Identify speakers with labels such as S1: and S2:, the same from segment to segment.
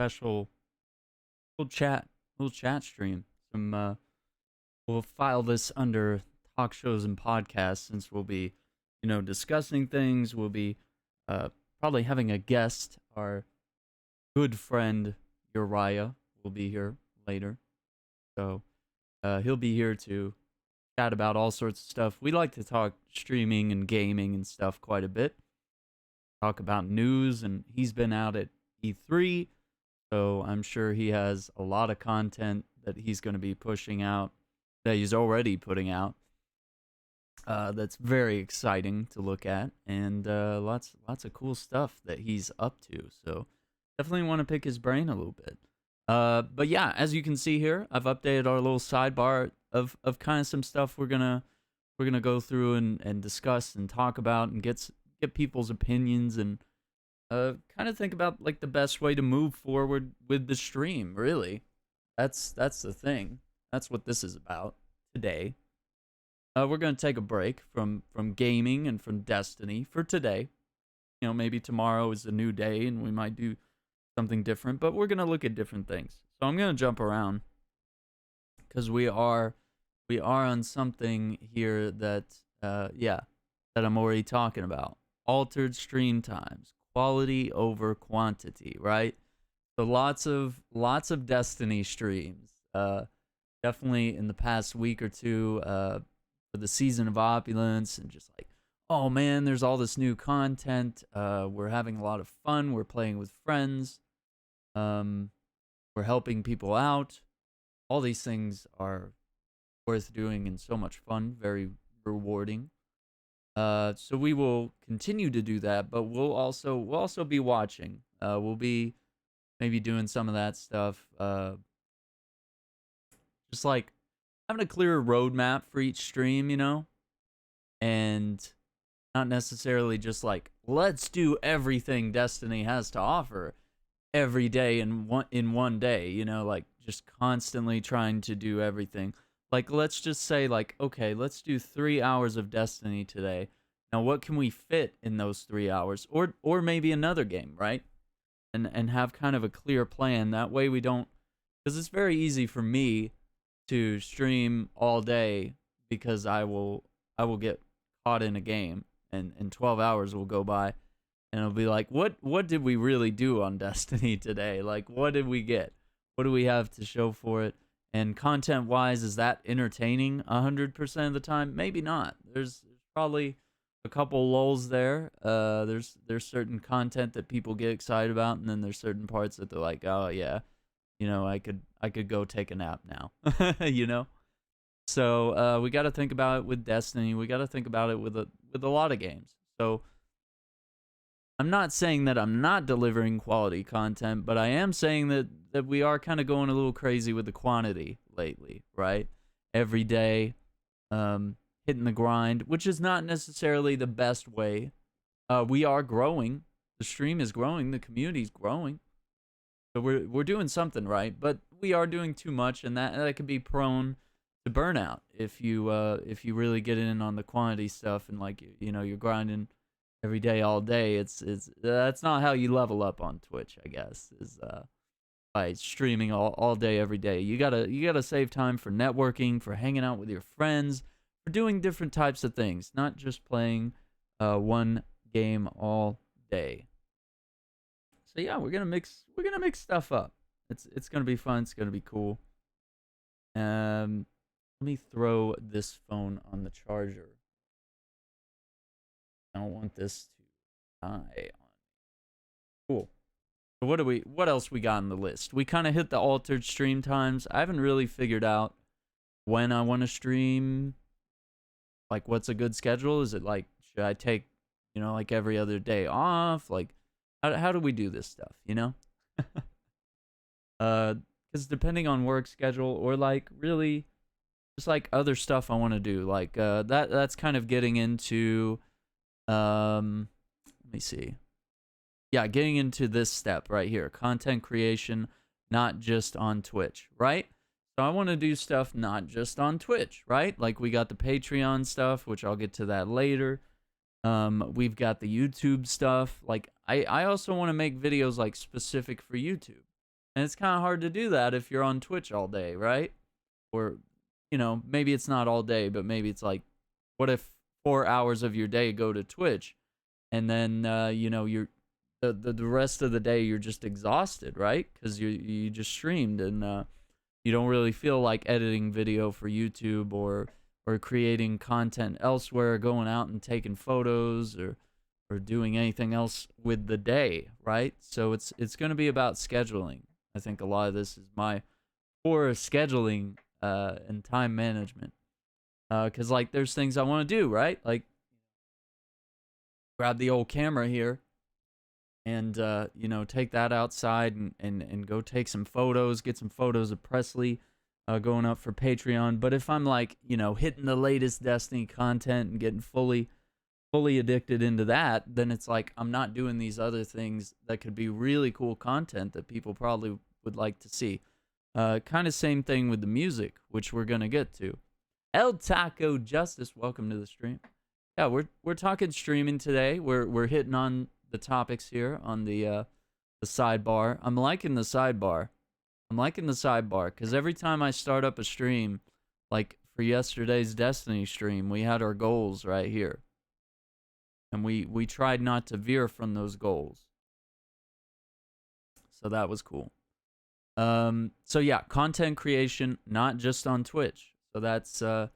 S1: special little chat, little chat stream. We'll file this under talk shows and podcasts since we'll be, discussing things. We'll be uh, probably having a guest. Our good friend Uriyya will be here later, so he'll be here to chat about all sorts of stuff. We like to talk streaming and gaming and stuff quite a bit. Talk about news, and he's been out at E3, so I'm sure he has a lot of content that he's going to be pushing out, that he's already putting out. That's very exciting to look at, and lots of cool stuff that he's up to. So definitely want to pick his brain a little bit. But yeah, as you can see here, I've updated our little sidebar of kind of some stuff we're gonna go through and discuss and talk about and get people's opinions and kind of think about like the best way to move forward with the stream. Really, that's the thing. That's what this is about today. We're gonna take a break from gaming and from Destiny for today. Maybe tomorrow is a new day and we might do something different, but we're gonna look at different things. So I'm gonna jump around because we are on something here that that I'm already talking about. Altered stream times, quality over quantity, right? So lots of Destiny streams. Definitely in the past week or two, for the season of opulence, and just like, oh man, there's all this new content. We're having a lot of fun. We're playing with friends. We're helping people out. All these things are worth doing and so much fun, very rewarding. So we will continue to do that, but we'll also be watching. We'll be maybe doing some of that stuff. Just like having a clearer roadmap for each stream, and not necessarily just like, let's do everything Destiny has to offer every day in one day, like just constantly trying to do everything. Like, let's just say, like, okay, let's do 3 hours of Destiny today. Now, what can we fit in those 3 hours, or maybe another game, right? And have kind of a clear plan. That way, we don't, because it's very easy for me to stream all day because I will get caught in a game, and 12 hours will go by, and it'll be like, what did we really do on Destiny today? Like, what did we get? What do we have to show for it? And content wise, is that entertaining 100% of the time? Maybe not. There's probably a couple lulls there. There's certain content that people get excited about, and then there's certain parts that they're like, oh yeah, I could go take a nap now. So we got to think about it with Destiny. We got to think about it with a lot of games. So I'm not saying that I'm not delivering quality content, but I am saying that we are kind of going a little crazy with the quantity lately, right? Every day, hitting the grind, which is not necessarily the best way. We are growing. The stream is growing. The community is growing. So we're doing something right, but we are doing too much, and that could be prone to burnout if you really get in on the quantity stuff, and like you're grinding every day all day. It's that's not how you level up on Twitch, I guess, is by streaming all day every day. You gotta save time for networking, for hanging out with your friends, for doing different types of things, not just playing one game all day. So yeah, we're gonna mix stuff up. It's gonna be fun. It's gonna be cool. Let me throw this phone on the charger. I don't want this to die on. Cool. So what else we got on the list? We kind of hit the altered stream times. I haven't really figured out when I want to stream. Like, what's a good schedule? Is it like, should I take, like every other day off? Like, how do we do this stuff, because depending on work schedule, or like really just like other stuff I want to do, like that's kind of getting into let me see. Yeah, getting into this step right here, content creation, not just on Twitch, right? So I want to do stuff not just on Twitch, right? Like, we got the Patreon stuff, which I'll get to that later. We've got the YouTube stuff. Like, I also want to make videos like specific for YouTube. And it's kind of hard to do that if you're on Twitch all day, right? Or, maybe it's not all day, but maybe it's like, what if 4 hours of your day go to Twitch, and then you're the rest of the day you're just exhausted, right? Because you just streamed, and you don't really feel like editing video for YouTube or creating content elsewhere, going out and taking photos or doing anything else with the day, right? So it's going to be about scheduling. I think a lot of this is my poor scheduling and time management. Because like there's things I want to do, right? Like grab the old camera here and take that outside and go take some photos, get some photos of Presley going up for Patreon. But if I'm like, hitting the latest Destiny content and getting fully addicted into that, then it's like I'm not doing these other things that could be really cool content that people probably would like to see. Kind of same thing with the music, which we're gonna get to. El Taco Justice, welcome to the stream. Yeah, we're talking streaming today. We're hitting on the topics here on the sidebar. I'm liking the sidebar. Because every time I start up a stream, like for yesterday's Destiny stream, we had our goals right here. And we tried not to veer from those goals. So that was cool. So yeah, content creation, not just on Twitch. So that's, let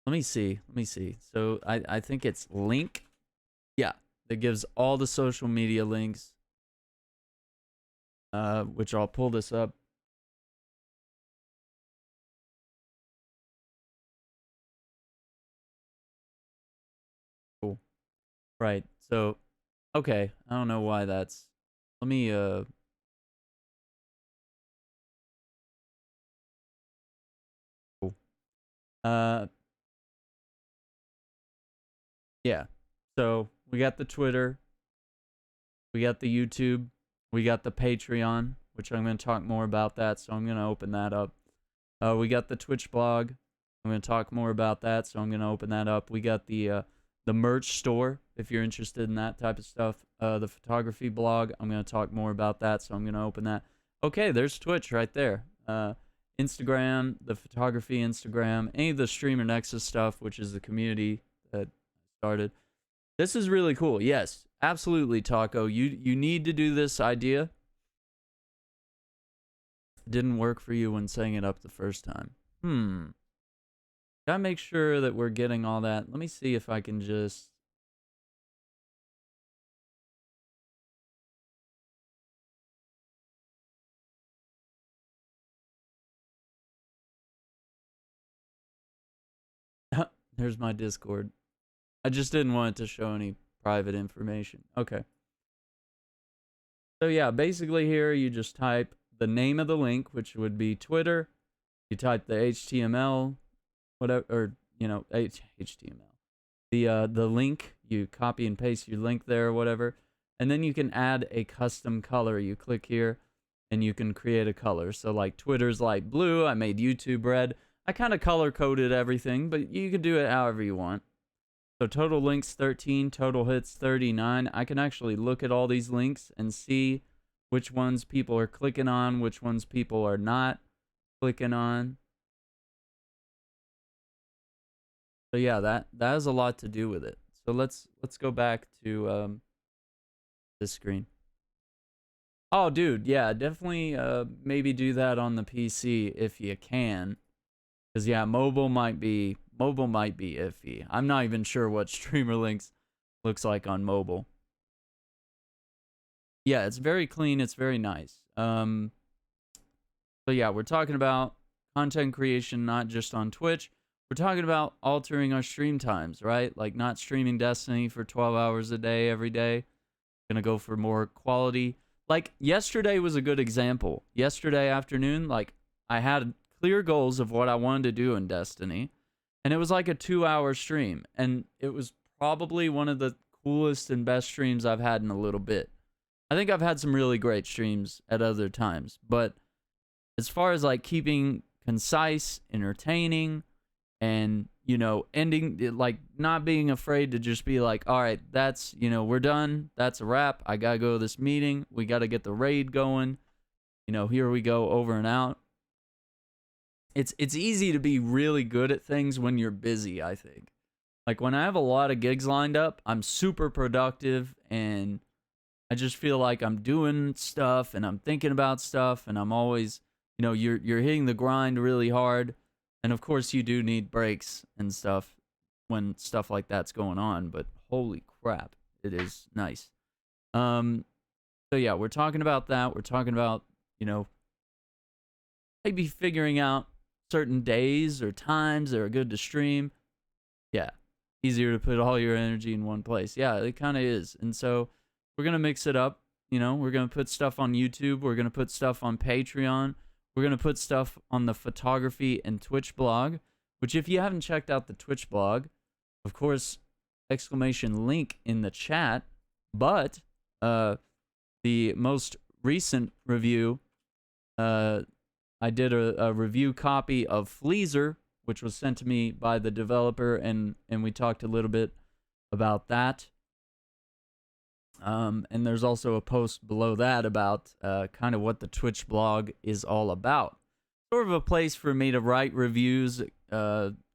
S1: me see. So I think it's link. Yeah, that gives all the social media links. Which I'll pull this up. Cool. Right. So, okay. I don't know why that's, let me, cool. Yeah. So we got the Twitter, we got the YouTube, we got the Patreon, which I'm going to talk more about that. So I'm going to open that up. We got the Twitch blog. I'm going to talk more about that. So I'm going to open that up. We got the merch store, if you're interested in that type of stuff. The photography blog. I'm going to talk more about that. So I'm going to open that. Okay, there's Twitch right there. Instagram, the photography Instagram, any of the Streamer Nexus stuff, which is the community that started. This is really cool. Yes, absolutely, Taco. You need to do this idea. Didn't work for you when setting it up the first time. Gotta make sure that we're getting all that. Let me see if I can just... There's my Discord. I just didn't want it to show any private information. Okay. So yeah, basically here you just type the name of the link, which would be Twitter. You type the HTML, whatever, or HTML. The link, you copy and paste your link there or whatever, and then you can add a custom color. You click here, and you can create a color. So like Twitter's light blue. I made YouTube red. I kind of color coded everything, but you can do it however you want. So total links 13, total hits 39. I can actually look at all these links and see which ones people are clicking on, which ones people are not clicking on. So yeah, that has a lot to do with it. So let's go back to this screen. Oh, dude, yeah, definitely maybe do that on the PC if you can. Because yeah, mobile might be iffy. I'm not even sure what Streamer Links looks like on mobile. Yeah, it's very clean. It's very nice. So yeah, we're talking about content creation, not just on Twitch. We're talking about altering our stream times, right? Like not streaming Destiny for 12 hours a day every day. Gonna go for more quality. Like yesterday was a good example. Yesterday afternoon, like I had clear goals of what I wanted to do in Destiny. And it was like a 2-hour stream. And it was probably one of the coolest and best streams I've had in a little bit. I think I've had some really great streams at other times. But as far as like keeping concise, entertaining, and, ending, like not being afraid to just be like, all right, that's, we're done. That's a wrap. I got to go to this meeting. We got to get the raid going. here we go, over and out. It's easy to be really good at things when you're busy, I think. Like when I have a lot of gigs lined up, I'm super productive and I just feel like I'm doing stuff and I'm thinking about stuff and I'm always, you're hitting the grind really hard. And of course you do need breaks and stuff when stuff like that's going on, but holy crap, it is nice. So yeah, we're talking about that. We're talking about, maybe figuring out certain days or times that are good to stream. Yeah, easier to put all your energy in one place. Yeah, it kind of is. And so we're going to mix it up. We're going to put stuff on YouTube. We're going to put stuff on Patreon. We're going to put stuff on the photography and Twitch blog, which if you haven't checked out the Twitch blog, of course, exclamation link in the chat. But the most recent review, I did a review copy of Fleaser, which was sent to me by the developer, and we talked a little bit about that. And there's also a post below that about kind of what the Twitch blog is all about. Sort of a place for me to write reviews,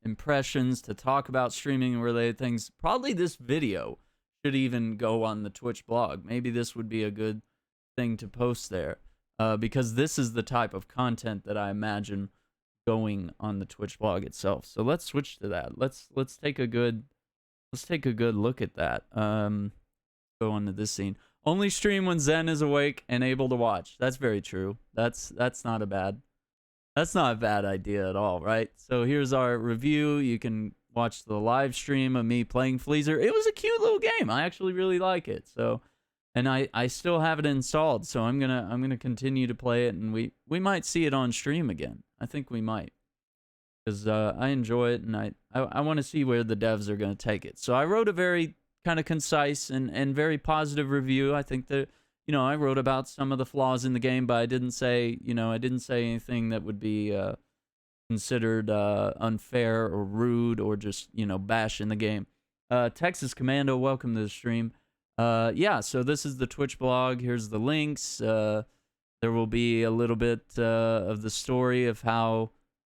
S1: impressions, to talk about streaming and related things. Probably this video should even go on the Twitch blog. Maybe this would be a good thing to post there. Because this is the type of content that I imagine going on the Twitch blog itself. So let's switch to that. Let's take a good look at that. Go on to this scene. Only stream when Zen is awake and able to watch. That's very true. That's not a bad idea at all, right? So here's our review. You can watch the live stream of me playing Fleaser. It was a cute little game. I actually really like it. So. And I still have it installed, so I'm gonna continue to play it, and we might see it on stream again. I think we might, because I enjoy it, and I want to see where the devs are gonna take it. So I wrote a very kind of concise and very positive review. I think that I wrote about some of the flaws in the game, but I didn't say anything that would be considered unfair or rude or just bashing the game. Texas Commando, welcome to the stream. Yeah, so this is the Twitch blog. Here's the links. There will be a little bit of the story of how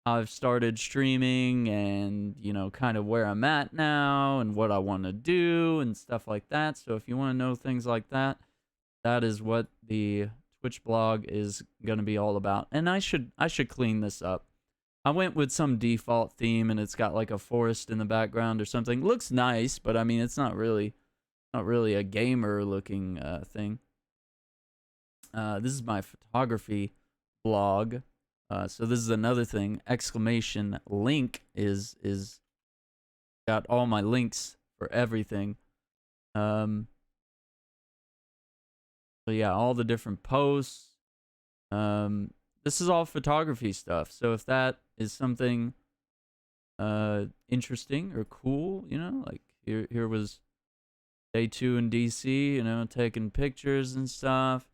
S1: I've started streaming and, kind of where I'm at now and what I want to do and stuff like that. So if you want to know things like that, that is what the Twitch blog is going to be all about. And I should clean this up. I went with some default theme and it's got like a forest in the background or something. Looks nice, but I mean, it's not really a gamer looking thing. This is my photography blog. So this is another thing. Exclamation link is got all my links for everything. So yeah, all the different posts. This is all photography stuff. So if that is something interesting or cool, like here was Day 2 in DC, taking pictures and stuff.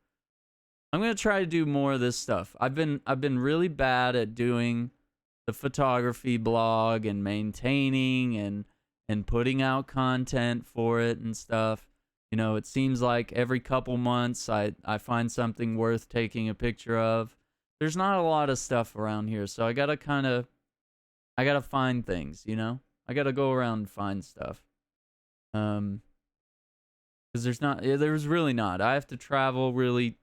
S1: I'm gonna try to do more of this stuff. I've been really bad at doing the photography blog and maintaining and putting out content for it and stuff. It seems like every couple months I find something worth taking a picture of. There's not a lot of stuff around here, so I gotta find things, I gotta go around and find stuff. Because there's really not. I have to travel really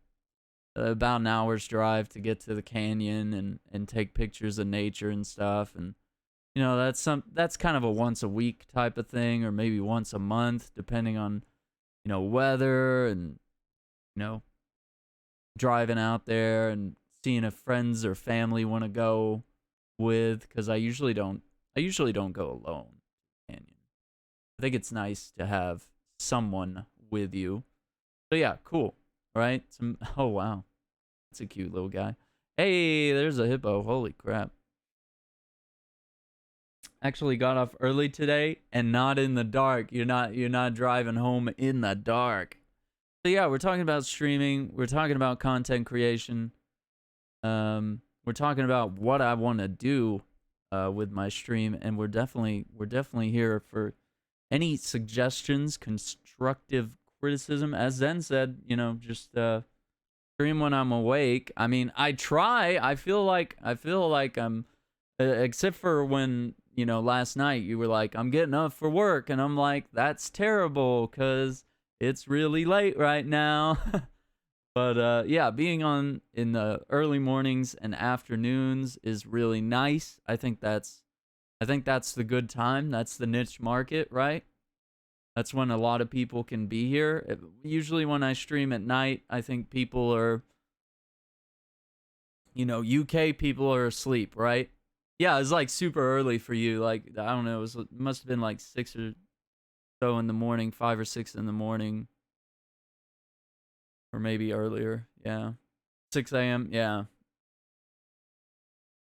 S1: about an hour's drive to get to the canyon and take pictures of nature and stuff. And, that's kind of a once a week type of thing, or maybe once a month, depending on, weather and, driving out there and seeing if friends or family want to go with, because I usually don't go alone to the canyon. I think it's nice to have someone with you. So yeah, cool, right? Oh wow, that's a cute little guy. Hey, there's a hippo. Holy crap. Actually got off early today and not in the dark. You're not driving home in the dark. So yeah, we're talking about streaming. We're talking about content creation. We're talking about what I want to do with my stream, and we're definitely here for any suggestions, constructive criticism. As Zen said, just stream when I'm awake. I mean, I try. I feel like I'm except for when, last night you were like, I'm getting up for work, and I'm like, that's terrible cuz it's really late right now. But yeah, being on in the early mornings and afternoons is really nice. I think that's the good time. That's the niche market, right? That's when a lot of people can be here. Usually when I stream at night, I think people are, UK people are asleep, right? Yeah, it's like super early for you. Like, I don't know, it must have been like 6 or so in the morning, 5 or 6 in the morning, or maybe earlier. Yeah. 6 a.m. Yeah.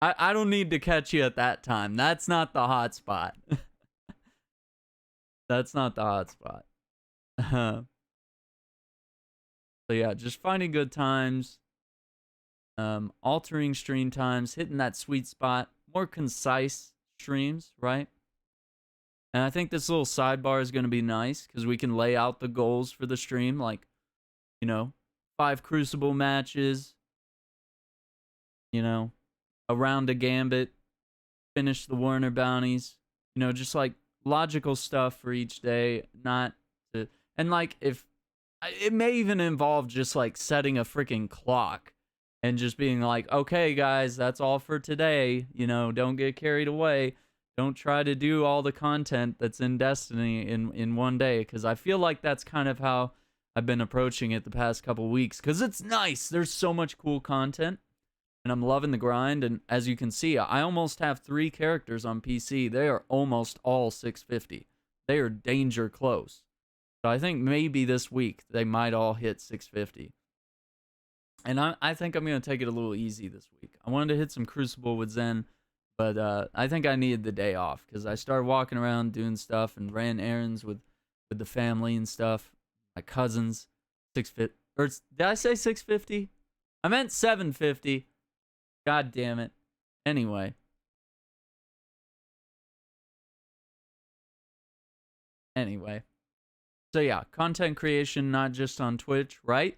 S1: I don't need to catch you at that time. That's not the hot spot. That's not the hot spot. So yeah, just finding good times, altering stream times, hitting that sweet spot, more concise streams, right? And I think this little sidebar is going to be nice because we can lay out the goals for the stream, like, you know, 5 Crucible matches, around a Gambit, finish the Warner bounties, just like logical stuff for each day, not to, and like if it may even involve just like setting a freaking clock and just being like, okay, guys, that's all for today. Don't get carried away. Don't try to do all the content that's in Destiny in one day, because I feel like that's kind of how I've been approaching it the past couple weeks, because it's nice. There's so much cool content, and I'm loving the grind. And as you can see, I almost have 3 characters on PC. They are almost all 650. They are danger close. So I think maybe this week they might all hit 650. And I think I'm going to take it a little easy this week. I wanted to hit some Crucible with Zen, but I think I needed the day off because I started walking around doing stuff and ran errands with the family and stuff. My cousins, 650. Or did I say 650? I meant 750. God damn it. Anyway. So yeah, content creation, not just on Twitch, right?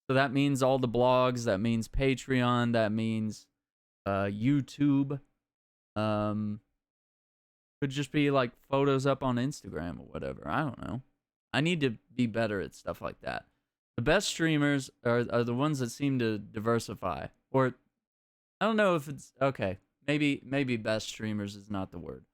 S1: So that means all the blogs, that means Patreon, that means YouTube. Could just be like photos up on Instagram or whatever. I don't know. I need to be better at stuff like that. The best streamers are the ones that seem to diversify. Or I don't know if it's okay. Maybe best streamers is not the word.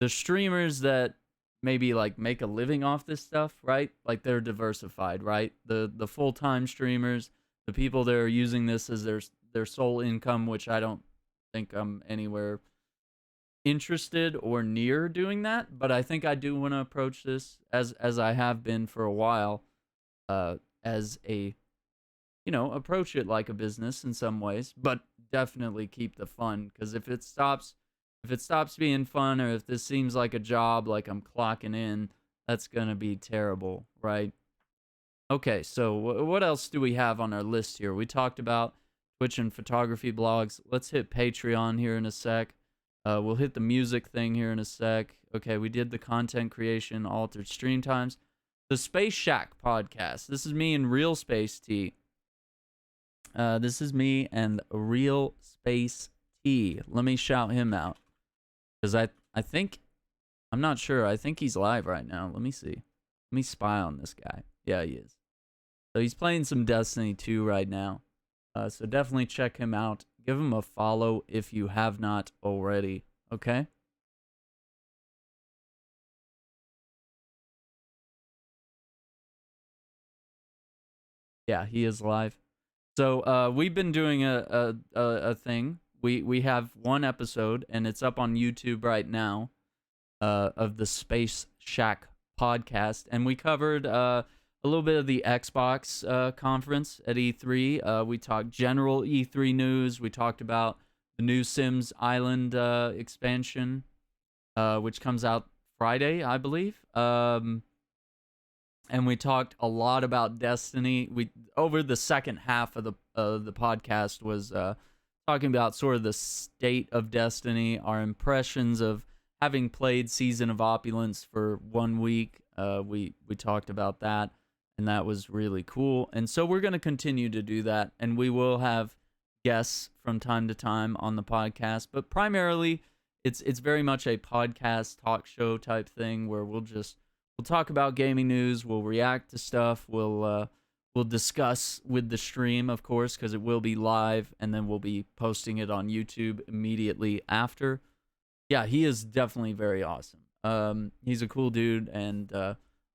S1: The streamers that maybe like make a living off this stuff, right? Like they're diversified, right? The full-time streamers, the people that are using this as their sole income, which I don't think I'm anywhere interested or near doing that, but I think I do want to approach this as I have been for a while, as a, approach it like a business in some ways, but definitely keep the fun, because if it stops being fun, or if this seems like a job, like I'm clocking in, that's gonna be terrible, right? Okay, so what else do we have on our list here? We talked about Twitch and photography blogs. Let's hit Patreon here in a sec. We'll hit the music thing here in a sec. Okay, we did the content creation, altered stream times. The Space Shack podcast. This is me and Real Space T. This is me and Real Space T. Let me shout him out. Because I think, I'm not sure. I think he's live right now. Let me see. Let me spy on this guy. Yeah, he is. So he's playing some Destiny 2 right now. So definitely check him out. Give him a follow if you have not already. Okay? Yeah, he is live. So we've been doing a thing. We have one episode, and it's up on YouTube right now, of the Space Shack podcast, and we covered a little bit of the Xbox conference at E3. We talked general E3 news. We talked about the new Sims Island expansion, which comes out Friday, I believe. And we talked a lot about Destiny. We over the second half of the podcast was talking about sort of the state of Destiny, our impressions of having played Season of Opulence for 1 week. We talked about that, and that was really cool. And so we're going to continue to do that, and we will have guests from time to time on the podcast, but primarily it's very much a podcast talk show type thing where we'll talk about gaming news, we'll react to stuff, we'll discuss with the stream, of course, because it will be live, and then we'll be posting it on YouTube immediately after. Yeah, he is definitely very awesome. He's a cool dude, and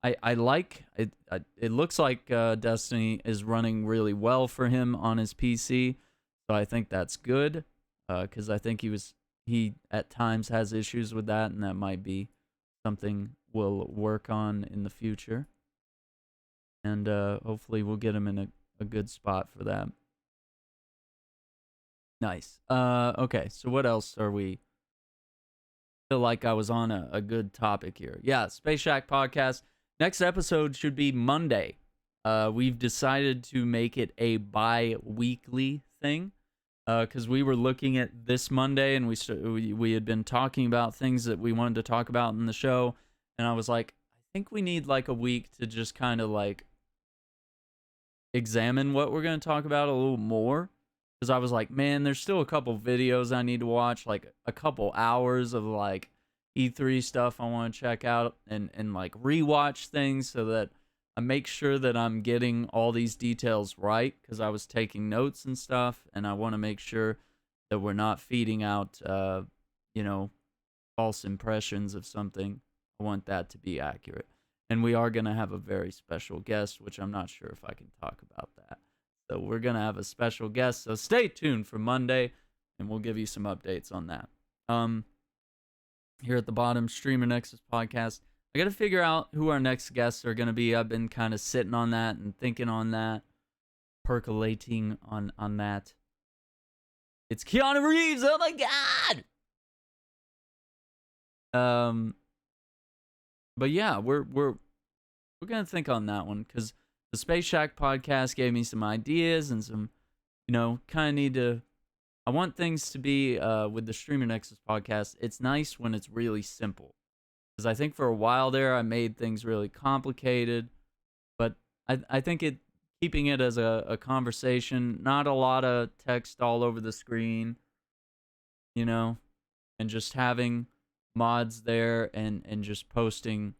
S1: I like it. It looks like Destiny is running really well for him on his PC, so I think that's good, because I think he at times has issues with that, and that might be something we'll work on in the future. And hopefully we'll get him in a good spot for that. Nice. Okay, so what else are we? Feel like I was on a good topic here. Yeah, Space Shack podcast. Next episode should be Monday. We've decided to make it a bi-weekly thing, because we were looking at this Monday, and we had been talking about things that we wanted to talk about in the show, and I was like, I think we need like a week to just kind of like examine what we're going to talk about a little more, because I was like, man, there's still a couple videos I need to watch, like a couple hours of like E3 stuff I want to check out, and like rewatch things so that I make sure that I'm getting all these details right, because I was taking notes and stuff, and I want to make sure that we're not feeding out false impressions of something. I want that to be accurate. And we are going to have a very special guest, which I'm not sure if I can talk about that. So we're going to have a special guest, so stay tuned for Monday, and we'll give you some updates on that. Here at the bottom, Streamer Nexus Podcast. I got to figure out who our next guests are going to be. I've been kind of sitting on that and thinking on that, percolating on that. It's Keanu Reeves. Oh my God. But yeah, we're gonna think on that one, because the Space Shack podcast gave me some ideas and some, kind of need to. I want things to be with the Streamer Nexus podcast. It's nice when it's really simple, because I think for a while there I made things really complicated, but I think keeping it as a conversation, not a lot of text all over the screen, and just having mods there and just posting,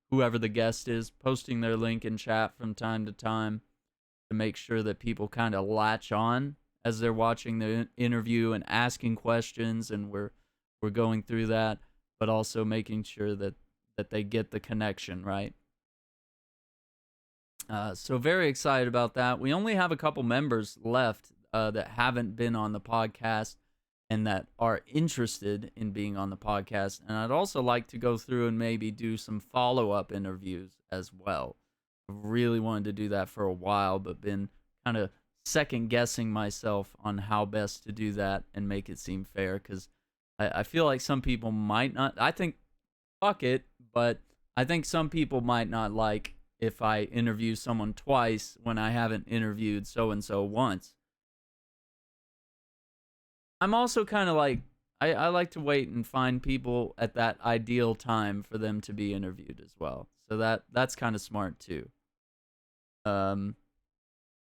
S1: whoever the guest is, posting their link in chat from time to time to make sure that people kind of latch on as they're watching the interview and asking questions, and we're going through that, but also making sure that they get the connection right. So very excited about that. We only have a couple members left that haven't been on the podcast and that are interested in being on the podcast. And I'd also like to go through and maybe do some follow-up interviews as well. I've really wanted to do that for a while, but been kind of second-guessing myself on how best to do that and make it seem fair, because I feel like some people might not. I think, fuck it, but I think some people might not like if I interview someone twice when I haven't interviewed so-and-so once. I'm also kind of like, I like to wait and find people at that ideal time for them to be interviewed as well. So that's kind of smart too. Because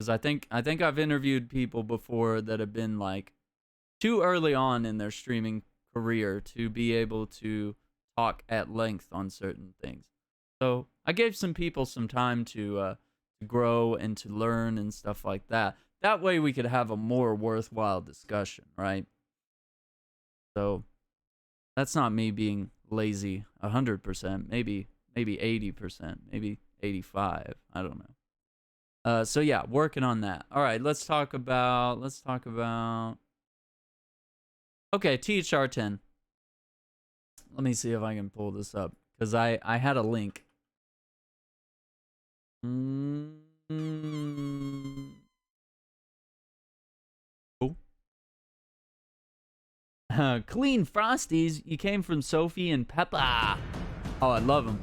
S1: I think I've interviewed people before that have been like too early on in their streaming career to be able to talk at length on certain things. So I gave some people some time to grow and to learn and stuff like that. That way we could have a more worthwhile discussion, right? So that's not me being lazy 100%, maybe 80%, maybe 85%, I don't know. So yeah, working on that. All right, let's talk about okay, THR10. Let me see if I can pull this up, because I had a link. Clean Frosties, you came from Sophie and Peppa. Oh, I love them.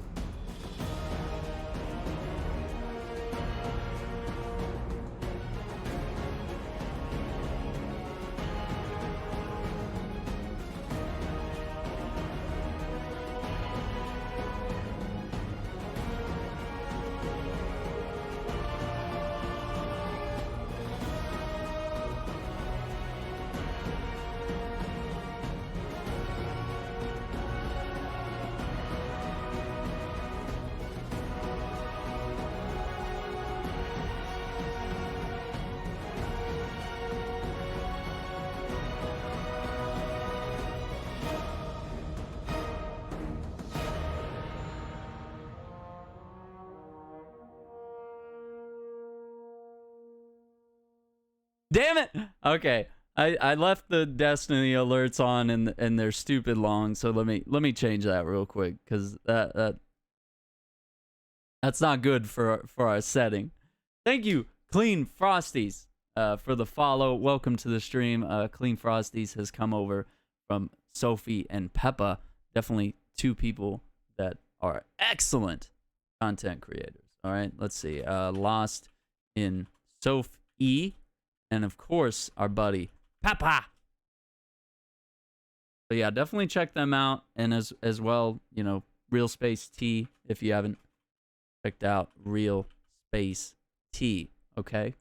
S1: Damn it. Okay. I left the Destiny alerts on and they're stupid long, so let me change that real quick, because that's not good for our setting. Thank you, Clean Frosties, for the follow. Welcome to the stream. Clean Frosties has come over from Sophie and Peppa. Definitely two people that are excellent content creators. All right, let's see. Lost in Sophie, and of course our buddy Peppa. So yeah, definitely check them out, and as well, you know, Real Space T, if you haven't checked out Real Space T. Okay.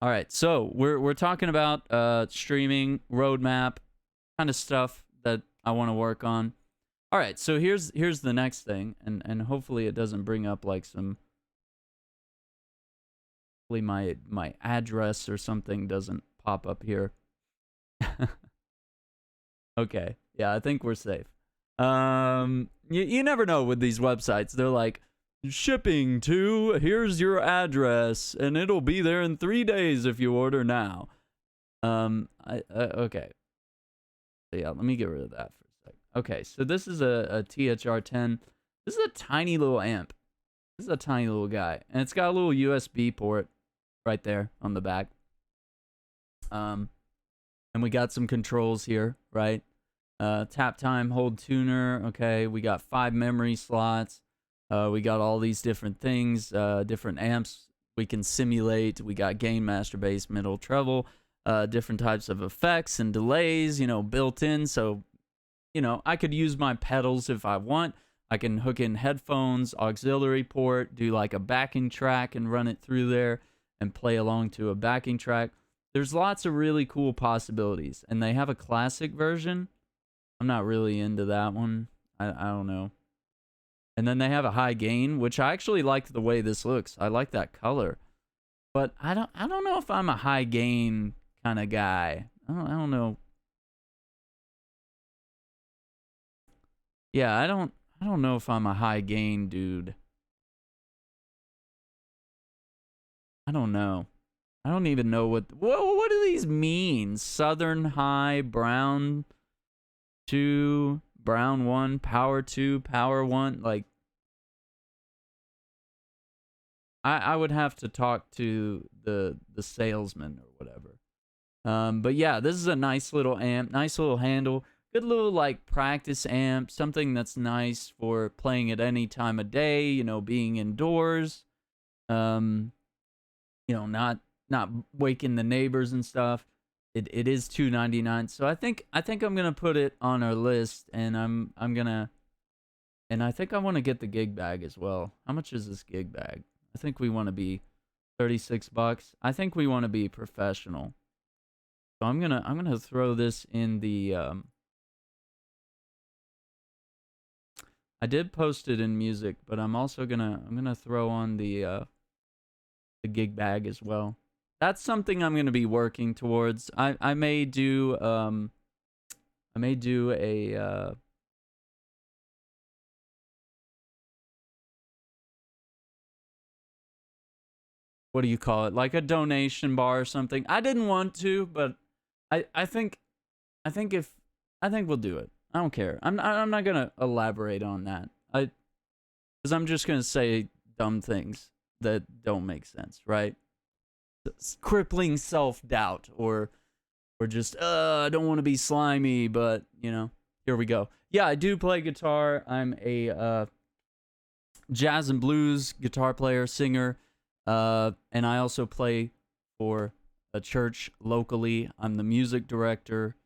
S1: All right. So we're talking about streaming roadmap kind of stuff that I want to work on. All right. So here's the next thing, and hopefully it doesn't bring up like some. Hopefully my address or something doesn't pop up here. Okay. Yeah, I think we're safe. You never know with these websites. They're like, shipping to, here's your address, and it'll be there in 3 days if you order now. Okay. So yeah, let me get rid of that for a sec. Okay, so this is a THR10. This is a tiny little amp. This is a tiny little guy, and it's got a little USB port right there on the back. And we got some controls here, right? Tap time, hold tuner. Okay, we got 5 memory slots. We got all these different things, different amps we can simulate. We got gain, master, bass, middle, treble, different types of effects and delays, you know, built in. So, you know, I could use my pedals if I want. I can hook in headphones, auxiliary port, do like a backing track and run it through there and play along to a backing track. There's lots of really cool possibilities, and they have a classic version. I'm not really into that one. I don't know. And then they have a high gain, which I actually like the way this looks. I like that color. But I don't know if I'm a high gain kind of guy. I don't know. Yeah, I don't know if I'm a high gain dude. I don't know. I don't even know what do these mean? Southern high, brown 2, brown 1, power 2, power 1. Like, I would have to talk to the salesman or whatever. But yeah, this is a nice little amp, nice little handle, good little like practice amp, something that's nice for playing at any time of day, you know, being indoors. You know, not waking the neighbors and stuff. It is $299, so I think I'm gonna put it on our list, and I think I want to get the gig bag as well. How much is this gig bag? I think we want to be $36. I think we want to be professional, so I'm gonna throw this in the. I did post it in music, but I'm also gonna throw on the gig bag as well. That's something I'm going to be working towards. I may do a what do you call it? Like a donation bar or something. I didn't want to, but I think we'll do it. I don't care. I'm not going to elaborate on that. Cuz I'm just going to say dumb things that don't make sense, right? Crippling self-doubt or just I don't want to be slimy, but you know, here we go. Yeah, I do play guitar. I'm a jazz and blues guitar player, singer, and I also play for a church locally. I'm the music director,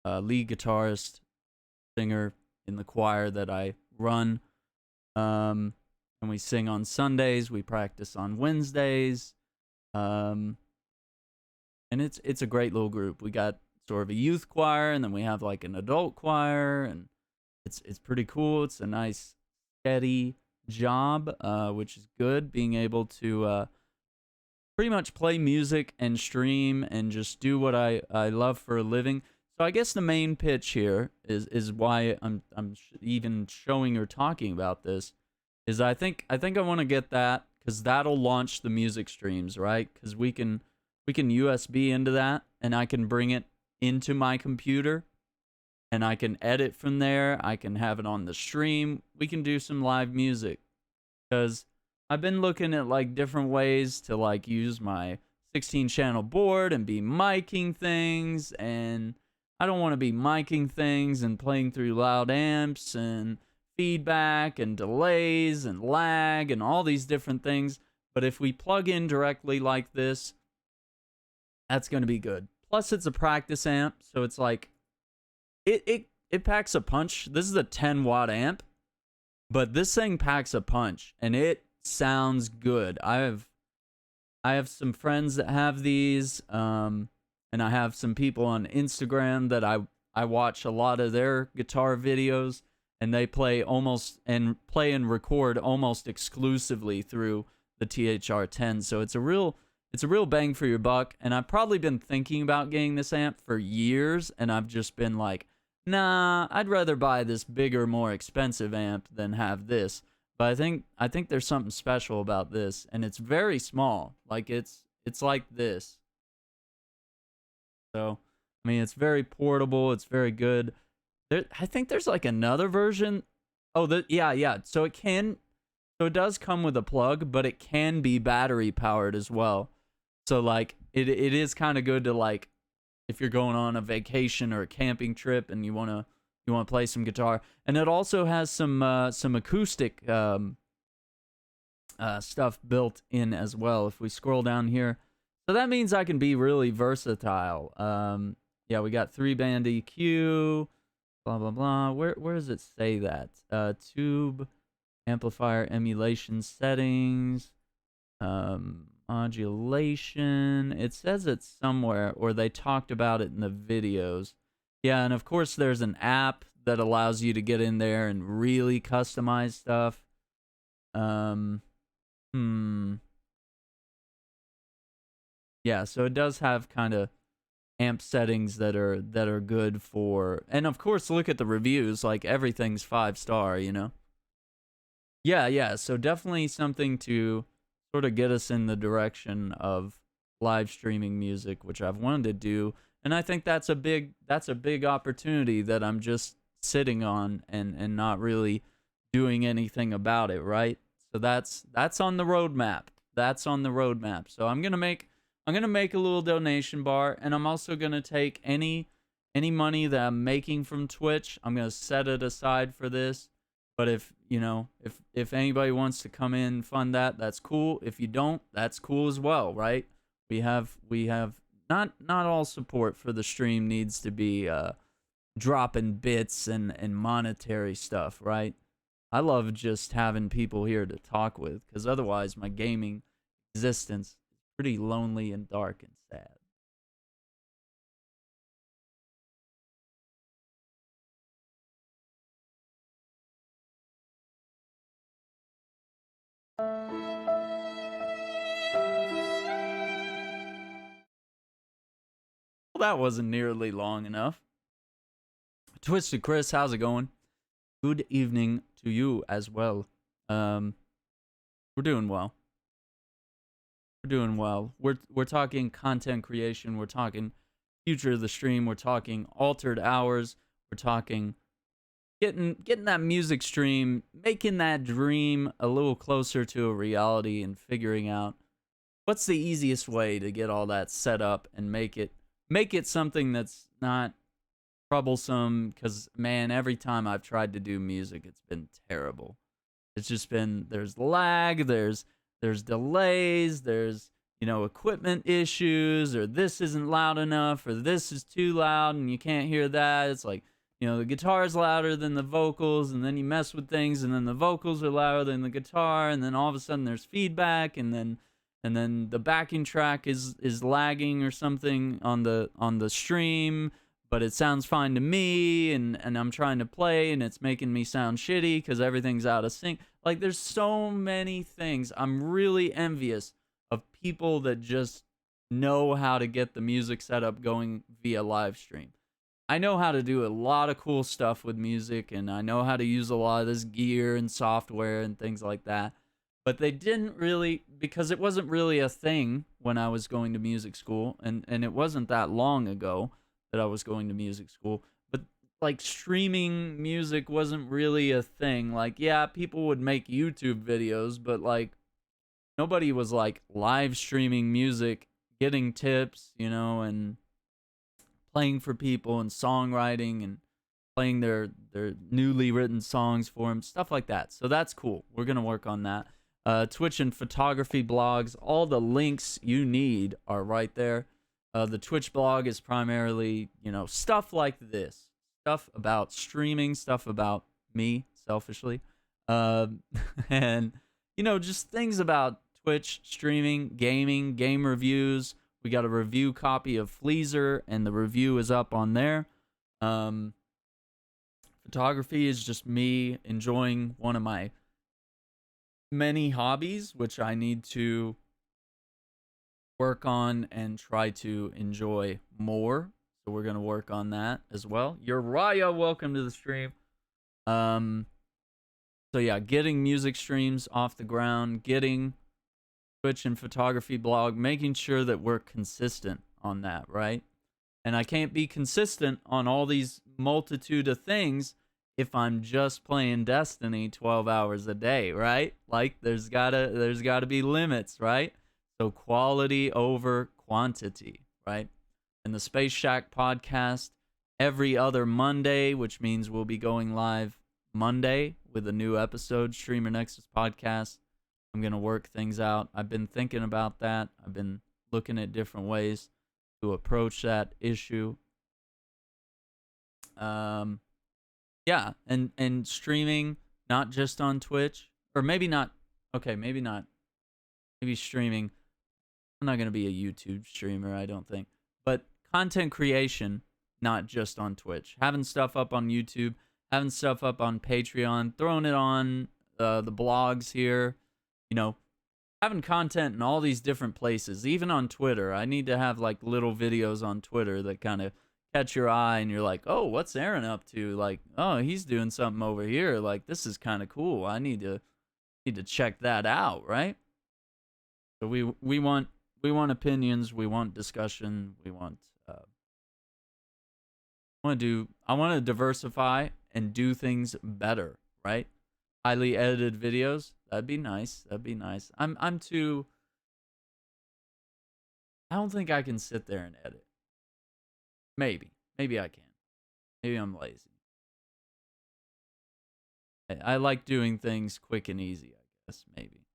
S1: lead guitarist, singer in the choir that I run. And we sing on Sundays, we practice on Wednesdays. And it's a great little group. We got sort of a youth choir, and then we have like an adult choir, and it's pretty cool. It's a nice steady job, which is good, being able to pretty much play music and stream and just do what I love for a living. So I guess the main pitch here is why I'm even showing or talking about this is I think I want to get that, because that'll launch the music streams, right? Because we can we can USB into that, and I can bring it into my computer, and I can edit from there. I can have it on the stream. We can do some live music, because I've been looking at like different ways to like use my 16 channel board and be miking things, and I don't want to be miking things and playing through loud amps and feedback and delays and lag and all these different things. But if we plug in directly like this, that's going to be good. Plus it's a practice amp, so it's like it packs a punch. This is a 10-watt amp, but this thing packs a punch and it sounds good. I have some friends that have these, and I have some people on Instagram that I watch a lot of their guitar videos, and they play and record almost exclusively through the THR10. So it's a real bang for your buck. And I've probably been thinking about getting this amp for years, and I've just been like, nah, I'd rather buy this bigger, more expensive amp than have this. But I think there's something special about this, and it's very small. Like it's like this. So, I mean, it's very portable. It's very good. I think there's like another version. Oh, yeah. So it does come with a plug, but it can be battery powered as well. So like it is kind of good to like if you're going on a vacation or a camping trip and you want to play some guitar. And it also has some acoustic stuff built in as well. If we scroll down here, so that means I can be really versatile. Yeah, we got 3-band EQ. Blah, blah, blah. Where does it say that? Tube, amplifier emulation settings, modulation. It says it somewhere, or they talked about it in the videos. Yeah, and of course there's an app that allows you to get in there and really customize stuff. Yeah, so it does have kind of amp settings that are good for, and of course look at the reviews, like everything's 5-star, you know. Yeah, so definitely something to sort of get us in the direction of live streaming music, which I've wanted to do, and I think that's a big opportunity that I'm just sitting on and not really doing anything about it, right? So that's on the roadmap. That's on the roadmap. So I'm gonna make a little donation bar, and I'm also gonna take any money that I'm making from Twitch. I'm gonna set it aside for this. But if anybody wants to come in and fund that, that's cool. If you don't, that's cool as well, right? We have not all support for the stream needs to be dropping bits and monetary stuff, right? I love just having people here to talk with, because otherwise my gaming existence is pretty lonely and dark and sad. Well, that wasn't nearly long enough. Twisted Chris, how's it going? Good evening to you as well. We're doing well. We're talking content creation. We're talking future of the stream. We're talking altered hours. We're talking getting that music stream, making that dream a little closer to a reality, and figuring out what's the easiest way to get all that set up and make it something that's not troublesome. Because man, every time I've tried to do music, it's been terrible. It's just been, there's lag, there's delays, there's equipment issues, or this isn't loud enough, or this is too loud and you can't hear that. It's like, the guitar's louder than the vocals, and then you mess with things, and then the vocals are louder than the guitar, and then all of a sudden there's feedback, and then the backing track is lagging or something on the stream, but it sounds fine to me, and I'm trying to play, and it's making me sound shitty because everything's out of sync. Like, there's so many things. I'm really envious of people that just know how to get the music setup going via live stream. I know how to do a lot of cool stuff with music, and I know how to use a lot of this gear and software and things like that. but they didn't really, because it wasn't really a thing when I was going to music school, and it wasn't that long ago that I was going to music school. But like streaming music wasn't really a thing. Like, yeah, people would make YouTube videos, but like nobody was like live streaming music, getting tips, you know, and playing for people and songwriting and playing their newly written songs for them, stuff like that. So that's cool. We're gonna work on that. Twitch and photography blogs, all the links you need are right there. The Twitch blog is primarily, you know, stuff like this, stuff about streaming, stuff about me, selfishly, and you know, just things about Twitch, streaming, gaming, game reviews. We got a review copy of Fleaser, and the review is up on there. Photography is just me enjoying one of my many hobbies, which I need to work on and try to enjoy more. So we're going to work on that as well. Uriyya, welcome to the stream. So yeah, getting music streams off the ground, getting Twitch and photography blog, making sure that we're consistent on that, right? And I can't be consistent on all these multitude of things if I'm just playing Destiny 12 hours a day, right? Like there's gotta be limits, right? So quality over quantity, right? And the Space Shack podcast every other Monday, which means we'll be going live Monday with a new episode, Streamer Nexus podcast. I'm going to work things out. I've been thinking about that. I've been looking at different ways to approach that issue. Yeah, and streaming, not just on Twitch, or maybe not. Okay, maybe not. Maybe streaming. I'm not going to be a YouTube streamer, I don't think. But content creation, not just on Twitch. Having stuff up on YouTube, having stuff up on Patreon, throwing it on the blogs here. You know, having content in all these different places, even on Twitter. I need to have like little videos on Twitter that kind of catch your eye and you're like, oh, what's Aaron up to? Like, oh, he's doing something over here. Like, this is kind of cool. I need to check that out, right? So we want opinions, we want discussion, we want I want to diversify and do things better, right? Highly edited videos. That'd be nice. That'd be nice. I'm too. I don't think I can sit there and edit. Maybe I can. Maybe I'm lazy. I like doing things quick and easy, I guess, maybe.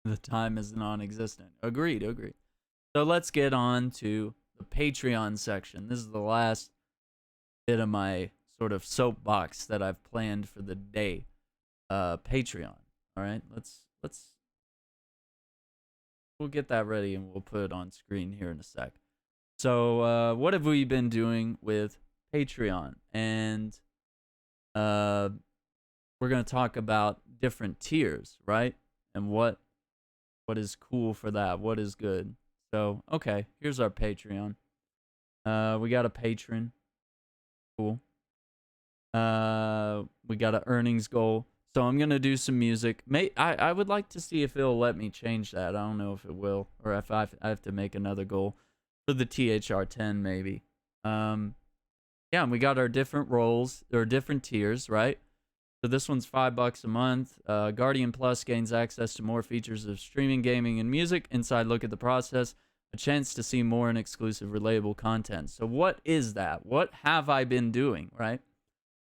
S1: The time is non-existent. Agreed. So let's get on to the Patreon section. This is the last bit of my sort of soapbox that I've planned for the day. Patreon. All right, we'll get that ready and we'll put it on screen here in a sec. So what have we been doing with Patreon? And we're gonna talk about different tiers, right? And what is cool for that? What is good? So okay, here's our Patreon. We got a patron. Cool. We got an earnings goal. So I'm going to do some music. I would like to see if it'll let me change that. I don't know if it will, or if I have to make another goal for the THR10 maybe. Yeah, and we got our different roles, or different tiers, right? So this one's $5 a month. Guardian Plus gains access to more features of streaming, gaming, and music. Inside look at the process. A chance to see more and exclusive relatable content. So what is that? What have I been doing, right?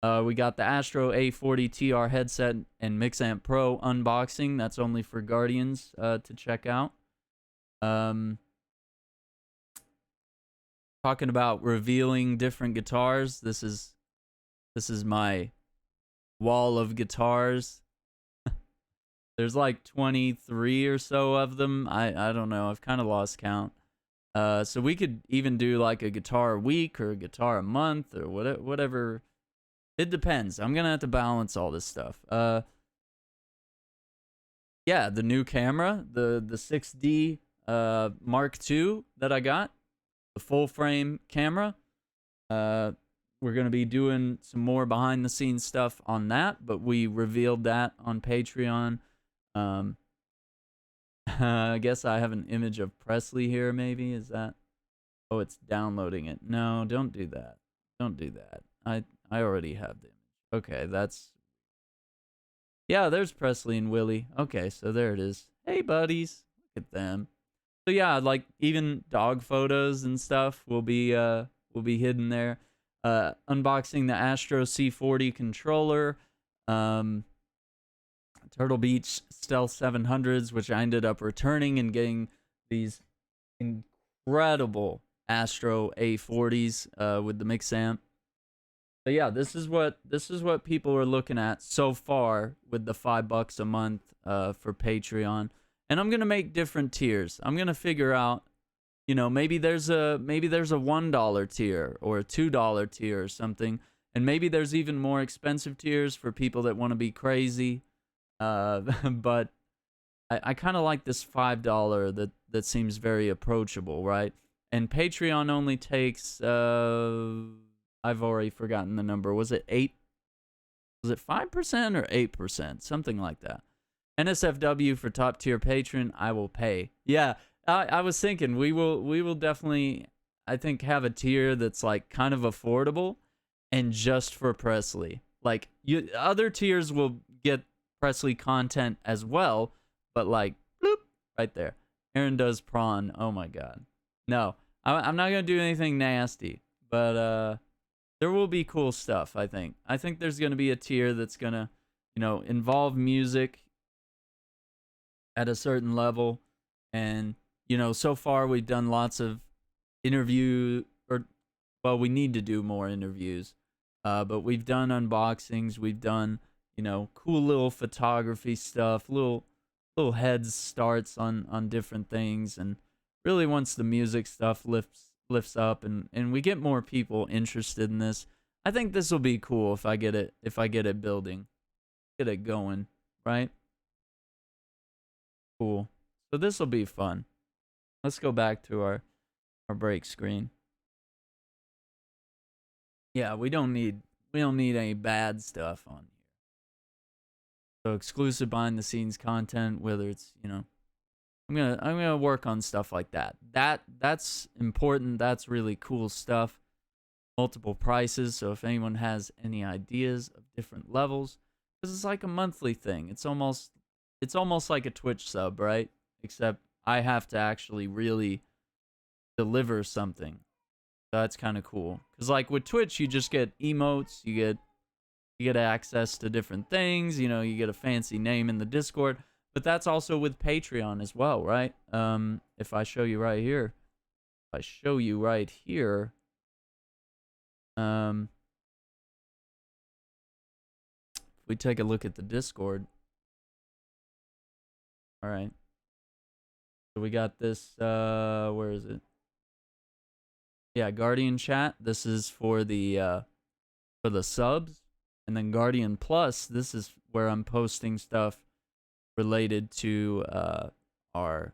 S1: We got the Astro A40 TR headset and Mixamp Pro unboxing. That's only for Guardians to check out. Talking about revealing different guitars. This is my wall of guitars. There's like 23 or so of them. I don't know. I've kind of lost count. So we could even do like a guitar a week or a guitar a month or whatever. It depends. I'm going to have to balance all this stuff. Yeah, the new camera, the 6D Mark II that I got, the full frame camera. we're going to be doing some more behind the scenes stuff on that, but we revealed that on Patreon. Um, I guess I have an image of Presley here, maybe. Is that? Oh, it's downloading it. No, don't do that. Don't do that. I already have the image. Okay, that's... Yeah, there's Presley and Willie. Okay, so there it is. Hey, buddies. Look at them. So yeah, like even dog photos and stuff will be hidden there. Unboxing the Astro C40 controller. Turtle Beach Stealth 700s, which I ended up returning and getting these incredible Astro A40s with the mix amp. But yeah, this is what people are looking at so far with the $5 a month for Patreon. And I'm gonna make different tiers. I'm gonna figure out, you know, maybe there's a $1 tier or a $2 tier or something, and maybe there's even more expensive tiers for people that want to be crazy. But I kind of like this $5 that seems very approachable, right? And Patreon only takes I've already forgotten the number. Was it 8? Was it 5% or 8%? Something like that. NSFW for top tier patron, I will pay. Yeah, I was thinking we will definitely, I think, have a tier that's like kind of affordable and just for Presley. Like other tiers will get Presley content as well, but like bloop right there. Aaron does prawn. Oh my god. No, I'm not gonna do anything nasty, but there will be cool stuff. I think there's gonna be a tier that's gonna, you know, involve music at a certain level, and you know, so far we've done lots of we need to do more interviews, but we've done unboxings, we've done, you know, cool little photography stuff, little head starts on different things, and really once the music stuff lifts up and we get more people interested in this, I think this will be cool if I get it building, get it going, right? Cool. So this will be fun. Let's go back to our break screen. Yeah, we don't need any bad stuff on here. So exclusive behind the scenes content, whether it's, you know, I'm gonna work on stuff like that. That's important. That's really cool stuff. Multiple prices. So if anyone has any ideas of different levels, because it's like a monthly thing. It's almost like a Twitch sub, right? Except I have to actually really deliver something. So that's kind of cool. Because like with Twitch, you just get emotes, you get access to different things, you know, you get a fancy name in the Discord. But that's also with Patreon as well, right? If I show you right here, if we take a look at the Discord. All right. So we got this, where is it? Yeah, Guardian Chat. This is for the subs. And then Guardian Plus, this is where I'm posting stuff related to our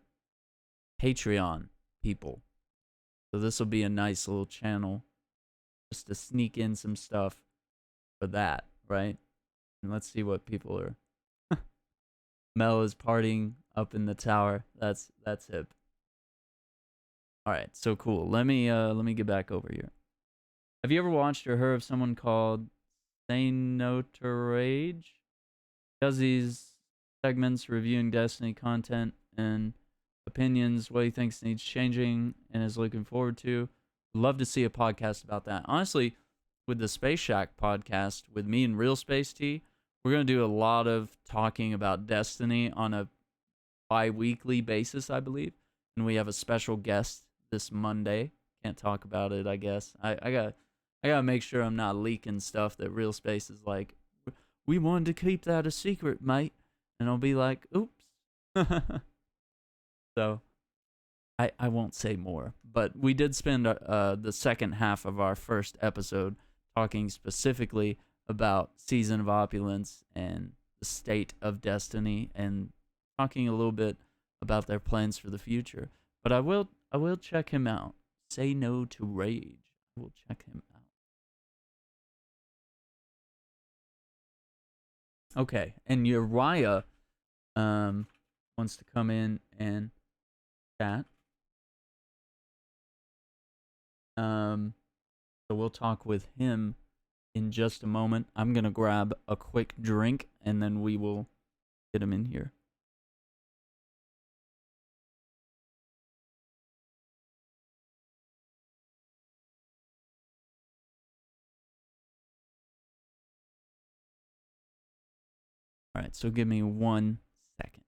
S1: Patreon people. So this will be a nice little channel just to sneak in some stuff for that, right? And let's see what people are. Mel is partying up in the tower. That's hip. All right, so cool. Let me get back over here. Have you ever watched or heard of someone called Say No to Rage? He does these segments reviewing Destiny content and opinions, what he thinks needs changing and is looking forward to. Love to see a podcast about that. Honestly, with the Space Shack podcast with me and Real Space T, we're going to do a lot of talking about Destiny on a bi-weekly basis, I believe. And we have a special guest this Monday. Can't talk about it, I guess. I gotta make sure I'm not leaking stuff that Real Space is like, we wanted to keep that a secret, mate. And I'll be like, oops. So I won't say more. But we did spend the second half of our first episode talking specifically about Season of Opulence and the state of Destiny, and talking a little bit about their plans for the future. But I will check him out. Say No to Rage. I will check him out. Okay, and Uriyya wants to come in and chat. So we'll talk with him in just a moment. I'm gonna grab a quick drink and then we will get him in here. All right, so give me 1 second.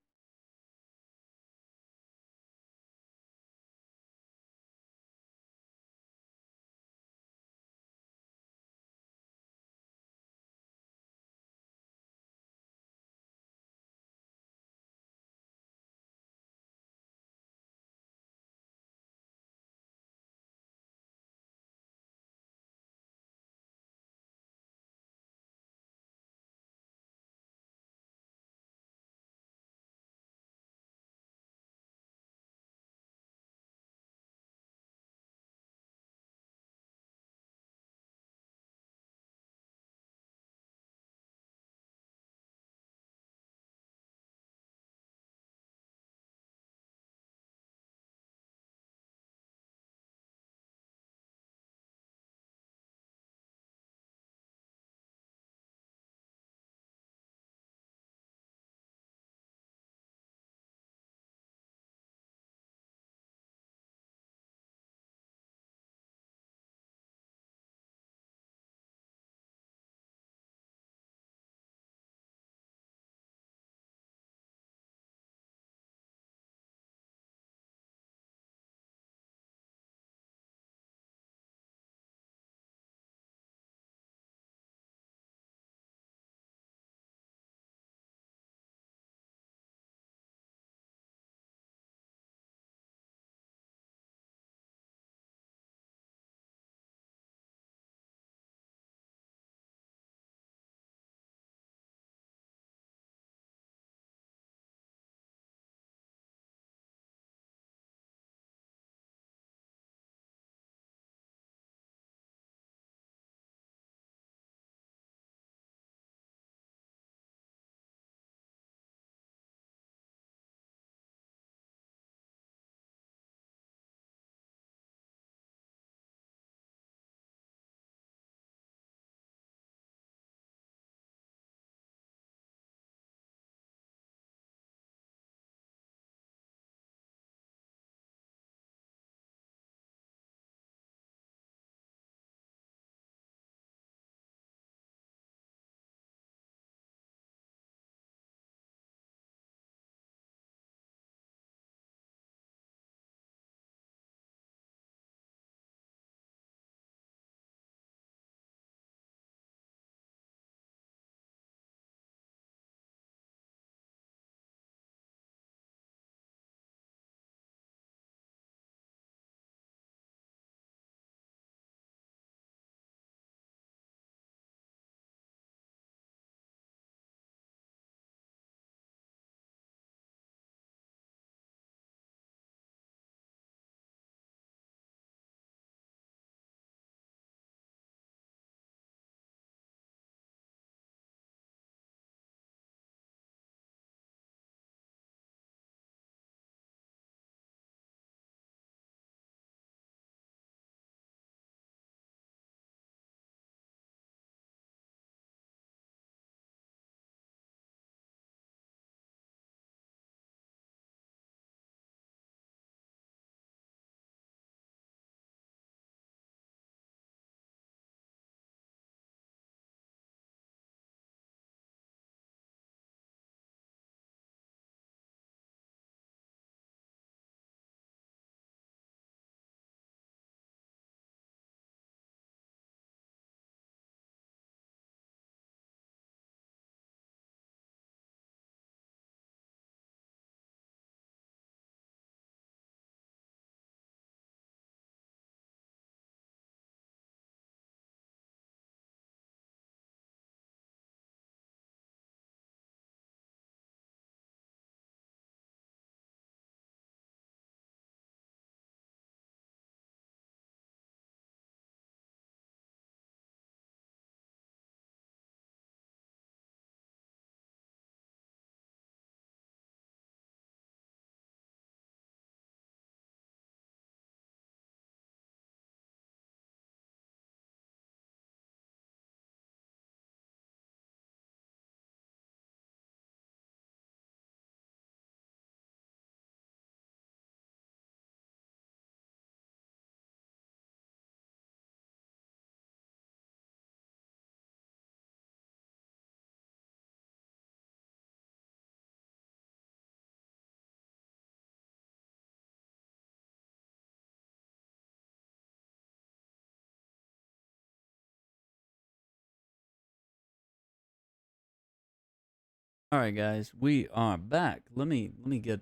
S1: All right, guys, we are back. Let me get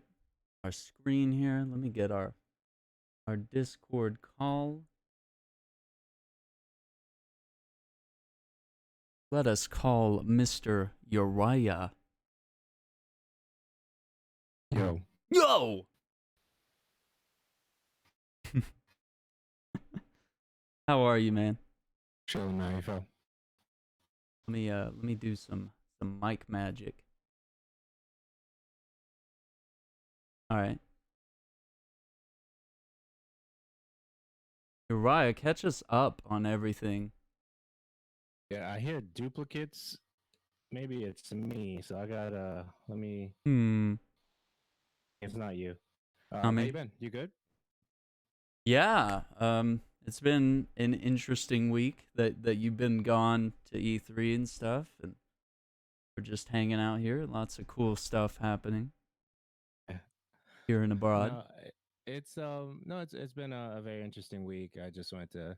S1: our screen here. Let me get our Discord call. Let us call Mr. Uriyya.
S2: Yo,
S1: Yo! How are you, man?
S2: chilling man, you feel?
S1: Let me do some mic magic. All right. Uriyya, catch us up on everything.
S2: Yeah, I hear duplicates. Maybe it's me, so I gotta let me.
S1: Hmm.
S2: It's not you.
S1: I
S2: How you
S1: mean,
S2: been? You good?
S1: yeah. It's been an interesting week that you've been gone to E3 and stuff, and we're just hanging out here. Lots of cool stuff happening
S2: Yeah.
S1: here and abroad.
S2: No, it's no, it's been a very interesting week. I just wanted to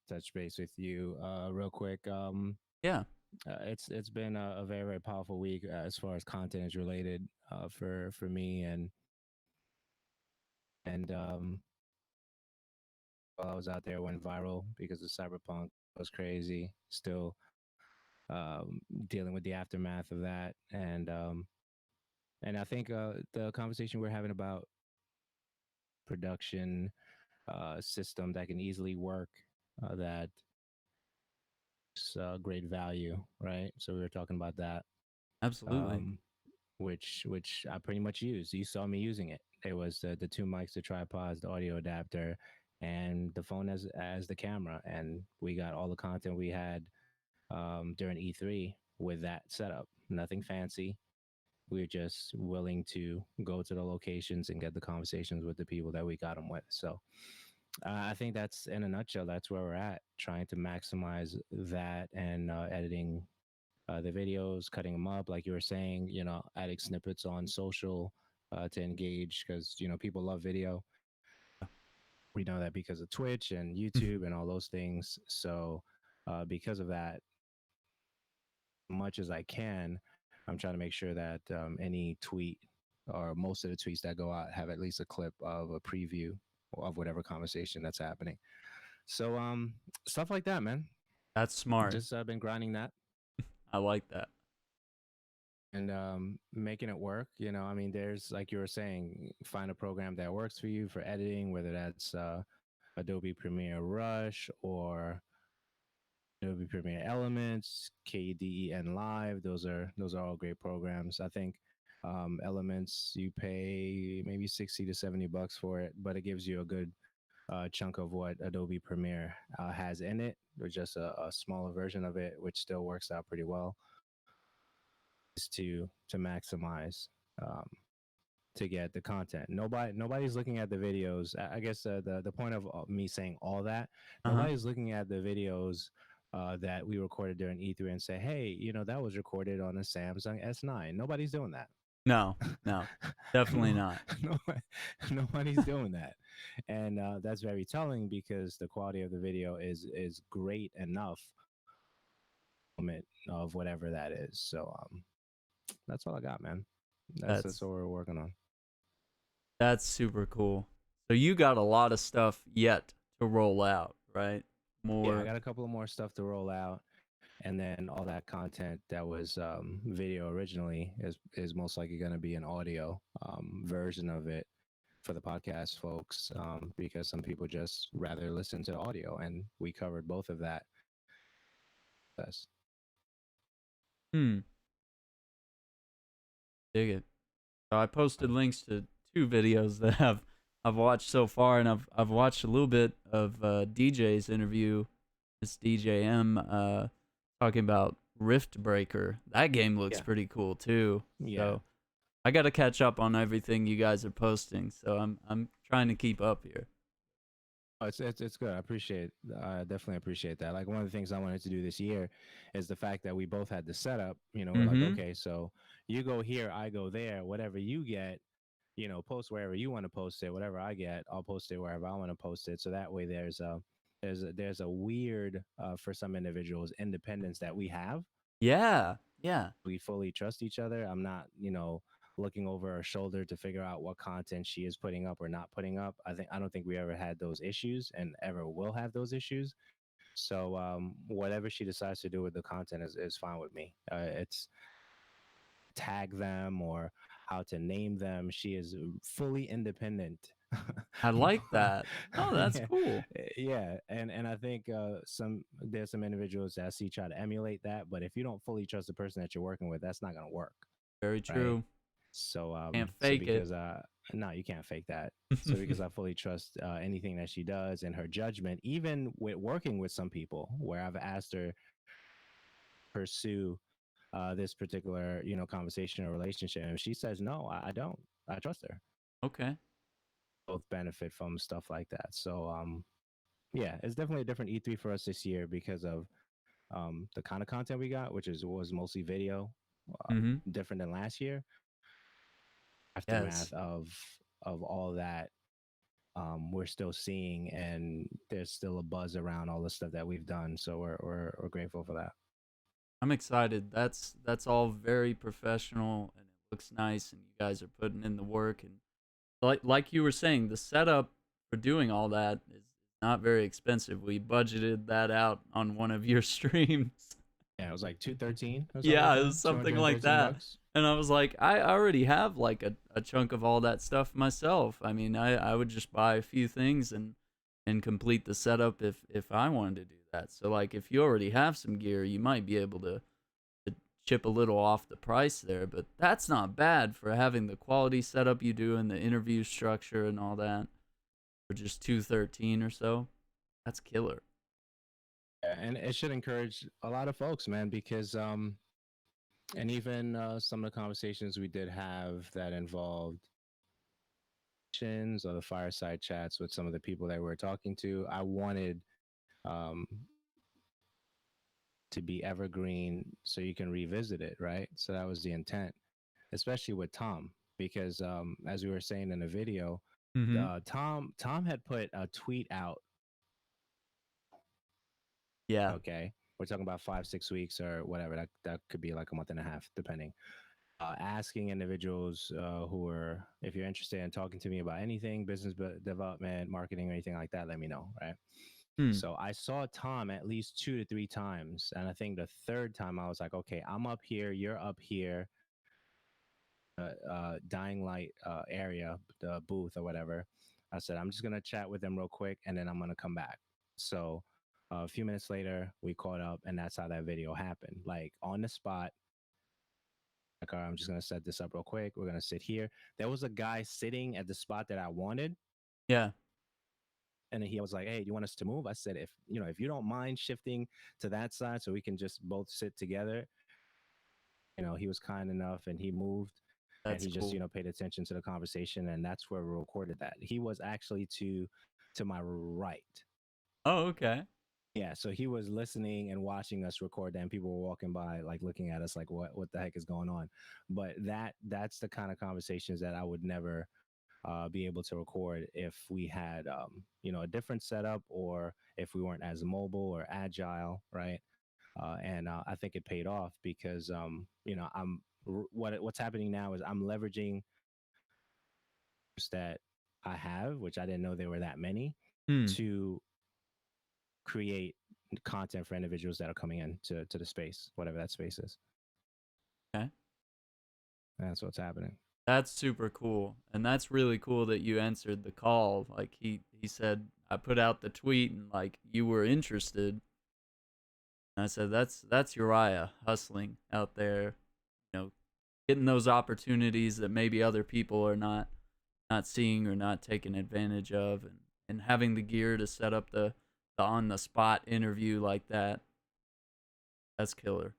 S2: touch base with you real quick.
S1: Yeah,
S2: It's been a very very powerful week as far as content is related for me and while I was out there, went viral because of Cyberpunk. It was crazy. Still dealing with the aftermath of that, and I think the conversation we're having about production system that can easily work that great value, right? So we were talking about that,
S1: absolutely.
S2: um, which I pretty much used. You saw me using it. It was the two mics, the tripods, the audio adapter, and the phone as the camera, and we got all the content we had during E3 with that setup. Nothing fancy. We're just willing to go to the locations and get the conversations with the people that we got them with. So I think that's in a nutshell. That's where we're at, trying to maximize that and editing the videos, cutting them up, like you were saying. Adding snippets on social to engage because people love video. We know that because of Twitch and YouTube and all those things. So because of that, much as I can, I'm trying to make sure that any tweet or most of the tweets that go out have at least a clip of a preview of whatever conversation that's happening. So stuff like that, man.
S1: That's smart.
S2: Just been grinding that
S1: I like that.
S2: and making it work. I mean, there's like you were saying, find a program that works for you for editing, whether that's Adobe Premiere Rush or Adobe Premiere Elements, KDEN Live. Those are all great programs. I think Elements you pay maybe 60 to 70 bucks for it, but it gives you a good chunk of what Adobe Premiere has in it, or just a smaller version of it, which still works out pretty well. Is to maximize to get the content. Nobody's looking at the videos. I guess the point of me saying all that,
S1: Uh huh.
S2: nobody's looking at the videos that we recorded during E3 and say, hey, that was recorded on a Samsung S9. Nobody's doing that.
S1: No, no, definitely
S2: no,
S1: not.
S2: no, nobody's doing that, and that's very telling because the quality of the video is great enough of whatever that is. So that's all I got, man. That's
S1: That's
S2: what we're working on.
S1: that's super cool. So you got a lot of stuff yet to roll out, right?
S2: Yeah, I
S1: More.
S2: got a couple of more stuff to roll out, and then all that content that was video originally is most likely going to be an audio version of it for the podcast folks, because some people just rather listen to audio, and we covered both of that. Yes.
S1: Hmm. Dig it. So I posted links to two videos that I've watched so far, and I've watched a little bit of DJ's interview. This DJM talking about Rift Breaker. That game looks
S2: Yeah.
S1: pretty cool too.
S2: Yeah.
S1: So I got to catch up on everything you guys are posting. So I'm trying to keep up here.
S2: It's good. I definitely appreciate that. Like one of the things I wanted to do this year is the fact that we both had the setup. We're like,
S1: Mm-hmm.
S2: okay, so you go here, I go there. Whatever you get, post wherever you want to post it. Whatever I get, I'll post it wherever I want to post it. So that way, there's a weird for some individuals independence that we have.
S1: Yeah. Yeah.
S2: We fully trust each other. I'm not, looking over her shoulder to figure out what content she is putting up or not putting up. I don't think we ever had those issues and ever will have those issues. So whatever she decides to do with the content is fine with me. It's tag them or how to name them. She is fully independent.
S1: I like that. Oh, that's
S2: yeah,
S1: cool.
S2: yeah, and I think there's some individuals that I see try to emulate that, but if you don't fully trust the person that you're working with, that's not gonna work,
S1: Very
S2: right?
S1: true.
S2: So
S1: Can't
S2: so
S1: fake it.
S2: because no, you can't fake that. So because I fully trust anything that she does and her judgment, even with working with some people, where I've asked her pursue this particular conversation or relationship, and she says no, I don't. I trust her.
S1: Okay.
S2: Both benefit from stuff like that. So yeah, it's definitely a different E3 for us this year because of the kind of content we got, which was mostly video,
S1: Mm-hmm.
S2: different than last year.
S1: Yes.
S2: Aftermath of all that, we're still seeing, and there's still a buzz around all the stuff that we've done. So we're grateful for that.
S1: I'm excited. That's all very professional and it looks nice and you guys are putting in the work and like you were saying, the setup for doing all that is not very expensive. We budgeted that out on one of your streams.
S2: Yeah, it was like 213 or something like
S1: Yeah, it
S2: that.
S1: was
S2: Two
S1: something
S2: hundred and
S1: like
S2: thirteen
S1: that.
S2: bucks.
S1: And I was like, I already have like a chunk of all that stuff myself. I mean, I would just buy a few things and complete the setup if I wanted to do that. So like if you already have some gear, you might be able to chip a little off the price there, but that's not bad for having the quality setup you do and the interview structure and all that for just 213 or so. That's killer.
S2: Yeah, and it should encourage a lot of folks, man, because and even some of the conversations we did have that involved or the fireside chats with some of the people that we were talking to, I wanted um, to be evergreen so you can revisit it, right? So that was the intent, especially with Tom, because as we were saying in the video,
S1: Mm-hmm.
S2: Tom had put a tweet out.
S1: Yeah.
S2: Okay, we're talking about 5-6 weeks or whatever. That could be like a month and a half, depending. Asking individuals who are, if you're interested in talking to me about anything, business development, marketing, or anything like that, let me know, right?
S1: Hmm.
S2: So I saw Tom at least 2 to 3 times. And I think the third time I was like, okay, I'm up here, you're up here, Dying Light area, the booth or whatever. I said, I'm just going to chat with them real quick and then I'm going to come back. So a few minutes later, we caught up and that's how that video happened. Like on the spot, like, all right, I'm just going to set this up real quick. We're going to sit here. There was a guy sitting at the spot that I wanted.
S1: Yeah.
S2: And he was like, hey, do you want us to move? I said, if you don't mind shifting to that side so we can just both sit together. He was kind enough and he moved and
S1: That's
S2: he just,
S1: cool.
S2: paid attention to the conversation. And that's where we recorded that. He was actually to my right.
S1: Oh, okay.
S2: Yeah, so he was listening and watching us record that, and people were walking by, like looking at us, like what the heck is going on? But that's the kind of conversations that I would never be able to record if we had a different setup or if we weren't as mobile or agile, right? And I think it paid off because what's happening now is I'm leveraging that I have, which I didn't know there were that many,
S1: Hmm.
S2: to create content for individuals that are coming in to the space, whatever that space is.
S1: Okay.
S2: And that's what's happening.
S1: That's super cool. And that's really cool that you answered the call. Like he said I put out the tweet and like you were interested. And I said that's Uriyya hustling out there, getting those opportunities that maybe other people are not seeing or not taking advantage of and having the gear to set up the on the spot interview like that. That's killer.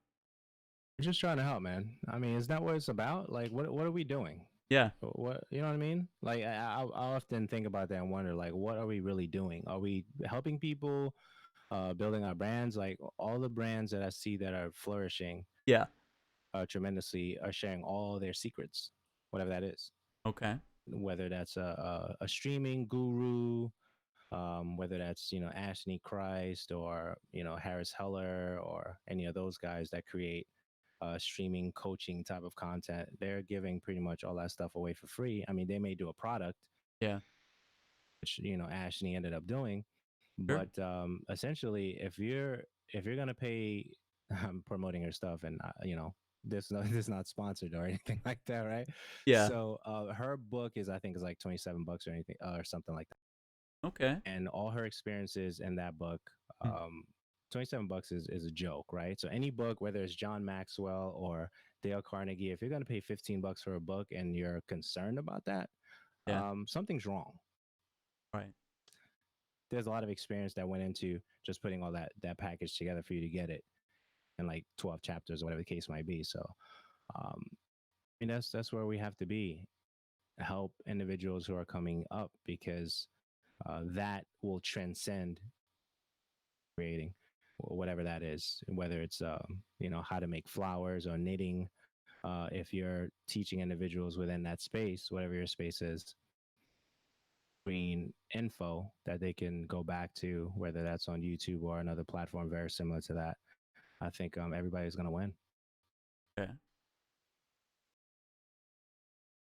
S2: We're just trying to help, man. I mean, is that what it's about? Like, what are we doing?
S1: Yeah.
S2: What, you know what I mean? Like, I often think about that and wonder, like, what are we really doing? Are we helping people, building our brands? Like, all the brands that I see that are flourishing
S1: Yeah.
S2: tremendously are sharing all their secrets, whatever that is.
S1: Okay.
S2: Whether that's a streaming guru, whether that's Ashley Christ or Harris Heller or any of those guys that create streaming coaching type of content, they're giving pretty much all that stuff away for free. I mean, they may do a product,
S1: Yeah.
S2: which Ashley ended up doing,
S1: Sure.
S2: but essentially, if you're gonna pay, I'm promoting her stuff, and this is not sponsored or anything like that, right?
S1: Yeah.
S2: So her book is, I think, is like $27 or anything or something like that,
S1: Okay.
S2: and all her experiences in that book.
S1: Mm.
S2: $27 is a joke, right? So any book, whether it's John Maxwell or Dale Carnegie, if you're going to pay $15 for a book and you're concerned about that,
S1: Yeah.
S2: something's wrong.
S1: Right.
S2: There's a lot of experience that went into just putting all that package together for you to get it in like 12 chapters or whatever the case might be. So, um, I mean, that's where we have to be. Help individuals who are coming up, because that will transcend creating whatever that is, whether it's how to make flowers or knitting. If you're teaching individuals within that space, whatever your space is, green info that they can go back to, whether that's on YouTube or another platform very similar to that, I think everybody's going to win.
S1: Okay.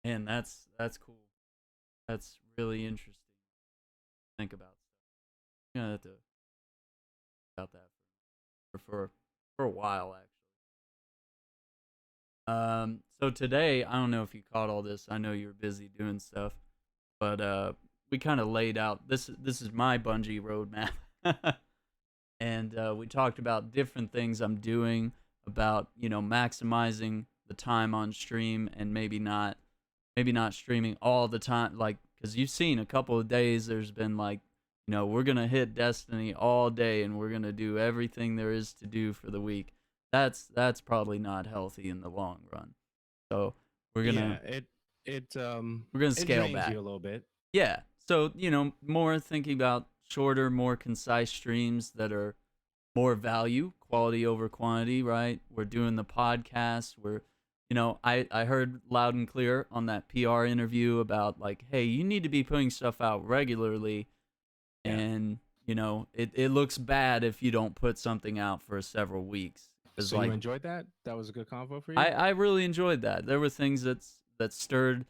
S1: And that's cool. That's really interesting to think about stuff. I'm gonna have to think about that for a while actually. So today, I don't know if you caught all this. I know you're busy doing stuff, but we kind of laid out this is my Bungie roadmap, and we talked about different things I'm doing about maximizing the time on stream and maybe not streaming all the time, like because you've seen a couple of days there's been like we're gonna hit Destiny all day and we're gonna do everything there is to do for the week. That's probably not healthy in the long run. So we're
S2: Yeah,
S1: gonna
S2: it
S1: we're gonna
S2: it
S1: scale
S2: drains
S1: back.
S2: you a little bit.
S1: Yeah. So more thinking about shorter, more concise streams that are more value, quality over quantity, right? We're doing the podcast. I heard loud and clear on that PR interview about like, hey, you need to be putting stuff out regularly,
S2: Yeah.
S1: and it looks bad if you don't put something out for several weeks. Because
S2: So you
S1: like
S2: enjoyed that? That was a good convo for you?
S1: I really enjoyed that. There were things that stirred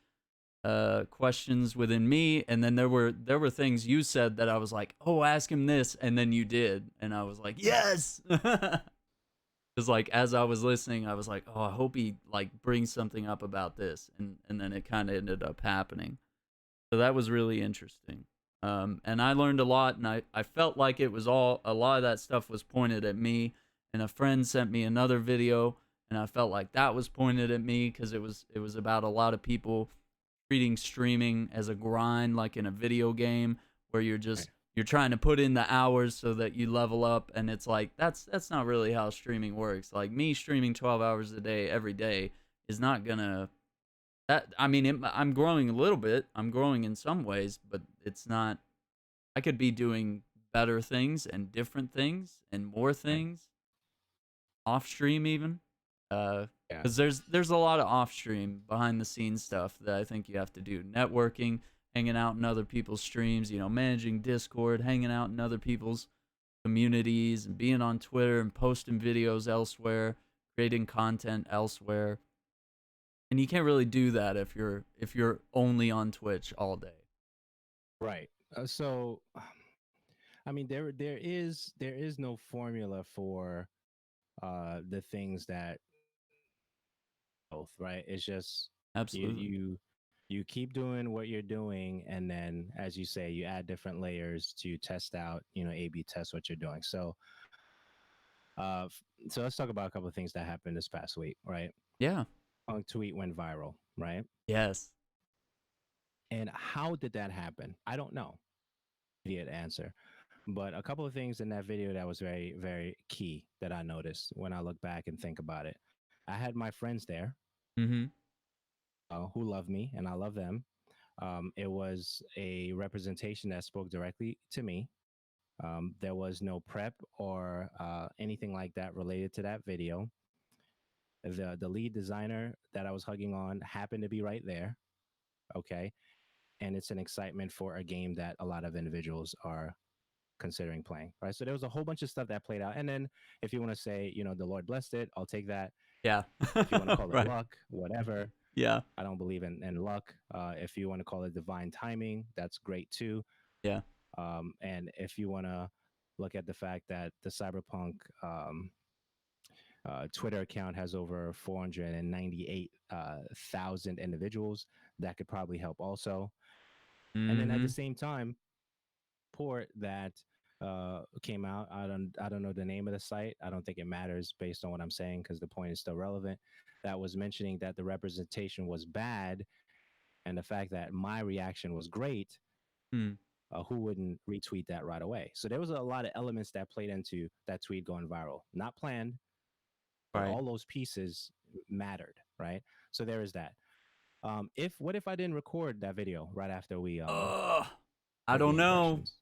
S1: questions within me, and then there were things you said that I was like, oh, ask him this, and then you did, and I was like, yes. Because like as I was listening, I was like, oh, I hope he like brings something up about this, and then it kind of ended up happening. So that was really interesting. And I learned a lot, and I felt like it was a lot of that stuff was pointed at me. And a friend sent me another video, and I felt like that was pointed at me because it was about a lot of people treating streaming as a grind, like in a video game where
S2: Right.
S1: you're trying to put in the hours so that you level up, and it's like that's not really how streaming works. Like me streaming 12 hours a day every day is not gonna that I mean I'm growing a little bit. I'm growing in some ways, but it's not. I could be doing better things and different things and more
S2: Right.
S1: things off stream even.
S2: Yeah.
S1: Because there's a lot of off stream behind the scenes stuff that I think you have to do. Networking, hanging out in other people's streams, managing Discord, hanging out in other people's communities, and being on Twitter and posting videos elsewhere, creating content elsewhere. And you can't really do that if you're only on Twitch all day.
S2: Right. So, I mean, there is no formula for the things that both, right? It's just you
S1: Absolutely.
S2: you you keep doing what you're doing, and then, as you say, you add different layers to test out, A/B test what you're doing. So let's talk about a couple of things that happened this past week, right?
S1: Yeah.
S2: On tweet went viral, right?
S1: Yes.
S2: And how did that happen? I don't know. Immediate answer. But a couple of things in that video that was very, very key that I noticed when I look back and think about it. I had my friends there
S1: Mm-hmm.
S2: who love me, and I love them. It was a representation that spoke directly to me. There was no prep or anything like that related to that video. The lead designer that I was hugging on happened to be right there. Okay. And it's an excitement for a game that a lot of individuals are considering playing, right? So there was a whole bunch of stuff that played out. And then if you want to say, the Lord blessed it, I'll take that.
S1: Yeah.
S2: If you want to call it
S1: Right.
S2: luck, whatever.
S1: Yeah.
S2: I don't believe in luck. If you want to call it divine timing, that's great too.
S1: Yeah.
S2: And if you want to look at the fact that the Cyberpunk Twitter account has over 498,000 individuals, that could probably help also. And then at the
S1: Mhm.
S2: same time, report that came out. I don't know the name of the site. I don't think it matters based on what I'm saying because the point is still relevant. That was mentioning that the representation was bad, and the fact that my reaction was great.
S1: Hmm.
S2: Who wouldn't retweet that right away? So there was a lot of elements that played into that tweet going viral. Not planned, but
S1: Right.
S2: all those pieces mattered, right? So there is that. If what if I didn't record that video right after we
S1: Ugh. I
S2: heard the
S1: don't know.
S2: impressions?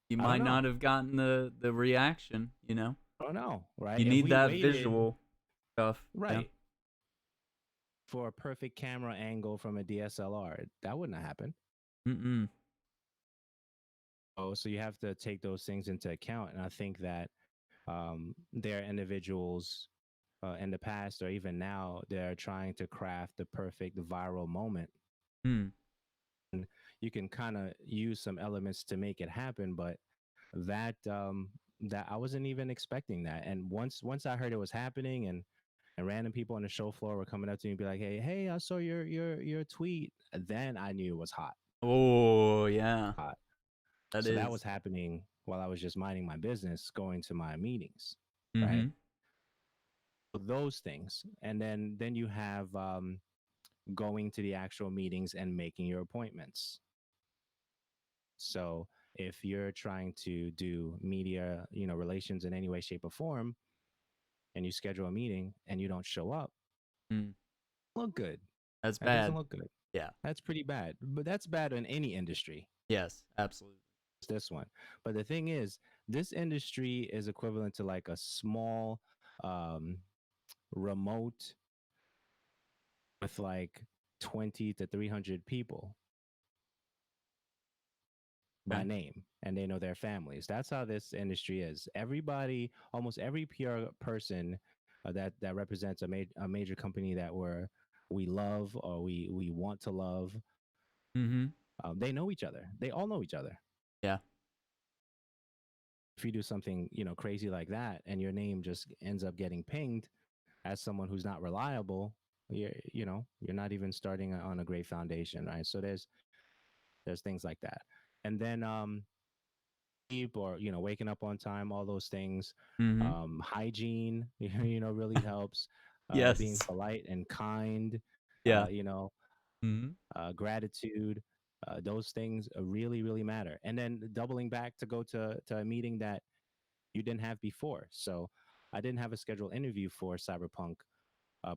S1: You
S2: I don't
S1: might
S2: know.
S1: not have gotten the reaction, you know?
S2: I don't know, right?
S1: You
S2: If
S1: need
S2: we
S1: that
S2: waited,
S1: visual stuff. Yeah.
S2: right, for a perfect camera angle from a DSLR, that wouldn't have happened.
S1: Mm-mm.
S2: Oh, so you have to take those things into account. And I think that there are individuals in the past or even now they're trying to craft the perfect viral moment.
S1: Hmm.
S2: And you can kind of use some elements to make it happen, but that I wasn't even expecting that. And once I heard it was happening and random people on the show floor were coming up to me and be like, hey, I saw your tweet. Then I knew it was hot.
S1: Oh, yeah.
S2: Hot.
S1: That
S2: So that was
S1: is.
S2: happening while I was just minding my business, going to my meetings, right?
S1: Mhm.
S2: So those things. And then you have going to the actual meetings and making your appointments. So if you're trying to do media, relations in any way, shape, or form, and you schedule a meeting and you don't show up,
S1: Mm.
S2: look good.
S1: That's
S2: That doesn't
S1: bad.
S2: look good.
S1: Yeah.
S2: That's pretty bad. But that's bad in any industry.
S1: Yes, absolutely.
S2: It's this one. But the thing is, this industry is equivalent to like a small um, remote with like 20 to 300 people by
S1: Okay.
S2: name and they know their families. That's how this industry is. Everybody, almost every PR person that represents a major company that we love or we want to love,
S1: Mhm.
S2: they know each other. They all know each other.
S1: Yeah.
S2: If you do something crazy like that and your name just ends up getting pinged as someone who's not reliable, you're not even starting on a great foundation, right? So there's things like that, and then sleep or waking up on time, all those things.
S1: Mhm.
S2: Hygiene really helps. Being
S1: Yes.
S2: polite and kind,
S1: Yeah.
S2: uh, you know
S1: Mhm.
S2: gratitude, those things really really matter. And then doubling back to go to a meeting that you didn't have before. So I didn't have a scheduled interview for Cyberpunk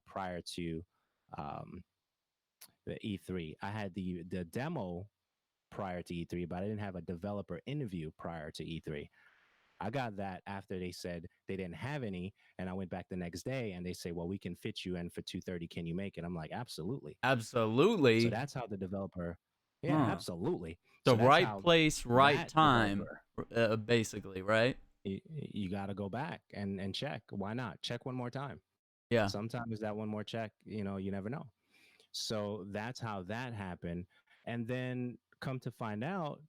S2: prior to um, the E3. I had the demo prior to E3, but I didn't have a developer interview prior to E3. I got that after they said they didn't have any, and I went back the next day, and they say, "Well, we can fit you in for 2:30. Can you make it?" I'm like, "Absolutely." So
S1: Absolutely.
S2: that's how the developer, yeah,
S1: Huh.
S2: absolutely.
S1: The
S2: So that's
S1: right
S2: how
S1: place, right
S2: that
S1: time,
S2: developer,
S1: basically, right?
S2: you got to go back and check. Why not check one more time?
S1: Yeah.
S2: Sometimes that one more check, you never know. So that's how that happened, and then come to find out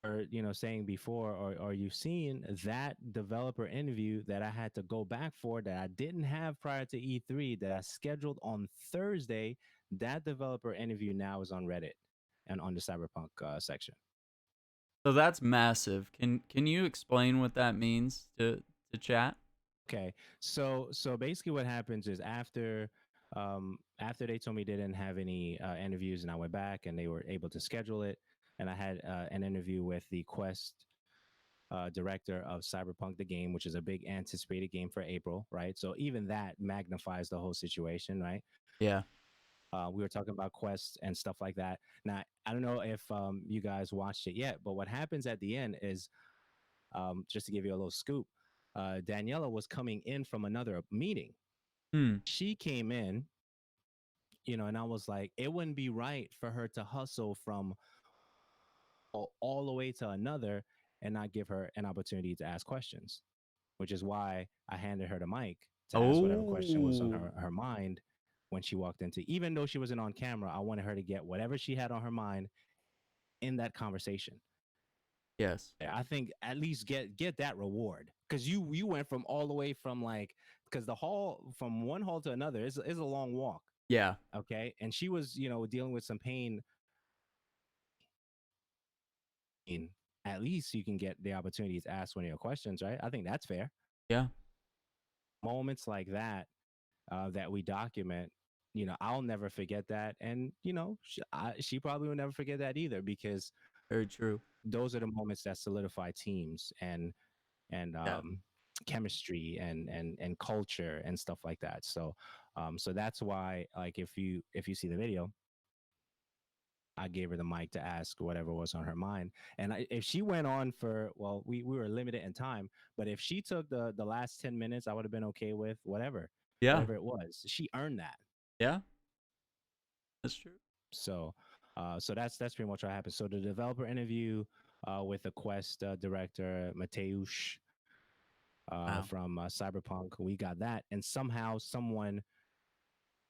S2: or saying before or you've seen that developer interview that I had to go back for that I didn't have prior to E3 that I scheduled on Thursday. That developer interview now is on Reddit and on the Cyberpunk section.
S1: So that's massive. Can you explain what that means to chat?
S2: Okay, so basically what happens is after they told me they didn't have any interviews and I went back and they were able to schedule it, and I had an interview with the Quest director of Cyberpunk the game, which is a big anticipated game for April, right? So even that magnifies the whole situation, right?
S1: Yeah.
S2: We were talking about quests and stuff like that. Now, I don't know if you guys watched it yet, but what happens at the end is, just to give you a little scoop, Daniela was coming in from another meeting.
S1: Hmm.
S2: She came in, and I was like, it wouldn't be right for her to hustle from all the way to another and not give her an opportunity to ask questions, which is why I handed her the mic to ask whatever question was on
S1: Oh,
S2: her mind when she walked into. Even though she wasn't on camera, I wanted her to get whatever she had on her mind in that conversation.
S1: yes.
S2: I think at least get that reward because you went from all the way from like because the hall from one hall to another is a long walk.
S1: Yeah,
S2: Okay, and she was dealing with some pain. And at least you can get the opportunity to ask one of your questions, right? I think that's fair.
S1: yeah,
S2: Moments like that that we document, I'll never forget that, and she probably will never forget that either because
S1: very true.
S2: those are the moments that solidify teams and
S1: Yeah.
S2: chemistry and culture and stuff like that. So that's why, like, if you see the video, I gave her the mic to ask whatever was on her mind. And if she went on for, well, we were limited in time, but if she took the last 10 minutes, I would have been okay with
S1: Yeah,
S2: whatever it was. She earned that.
S1: yeah, that's true.
S2: So, so that's pretty much what happened. So the developer interview with the Quest director Mateusz
S1: Wow.
S2: from Cyberpunk, we got that, and somehow someone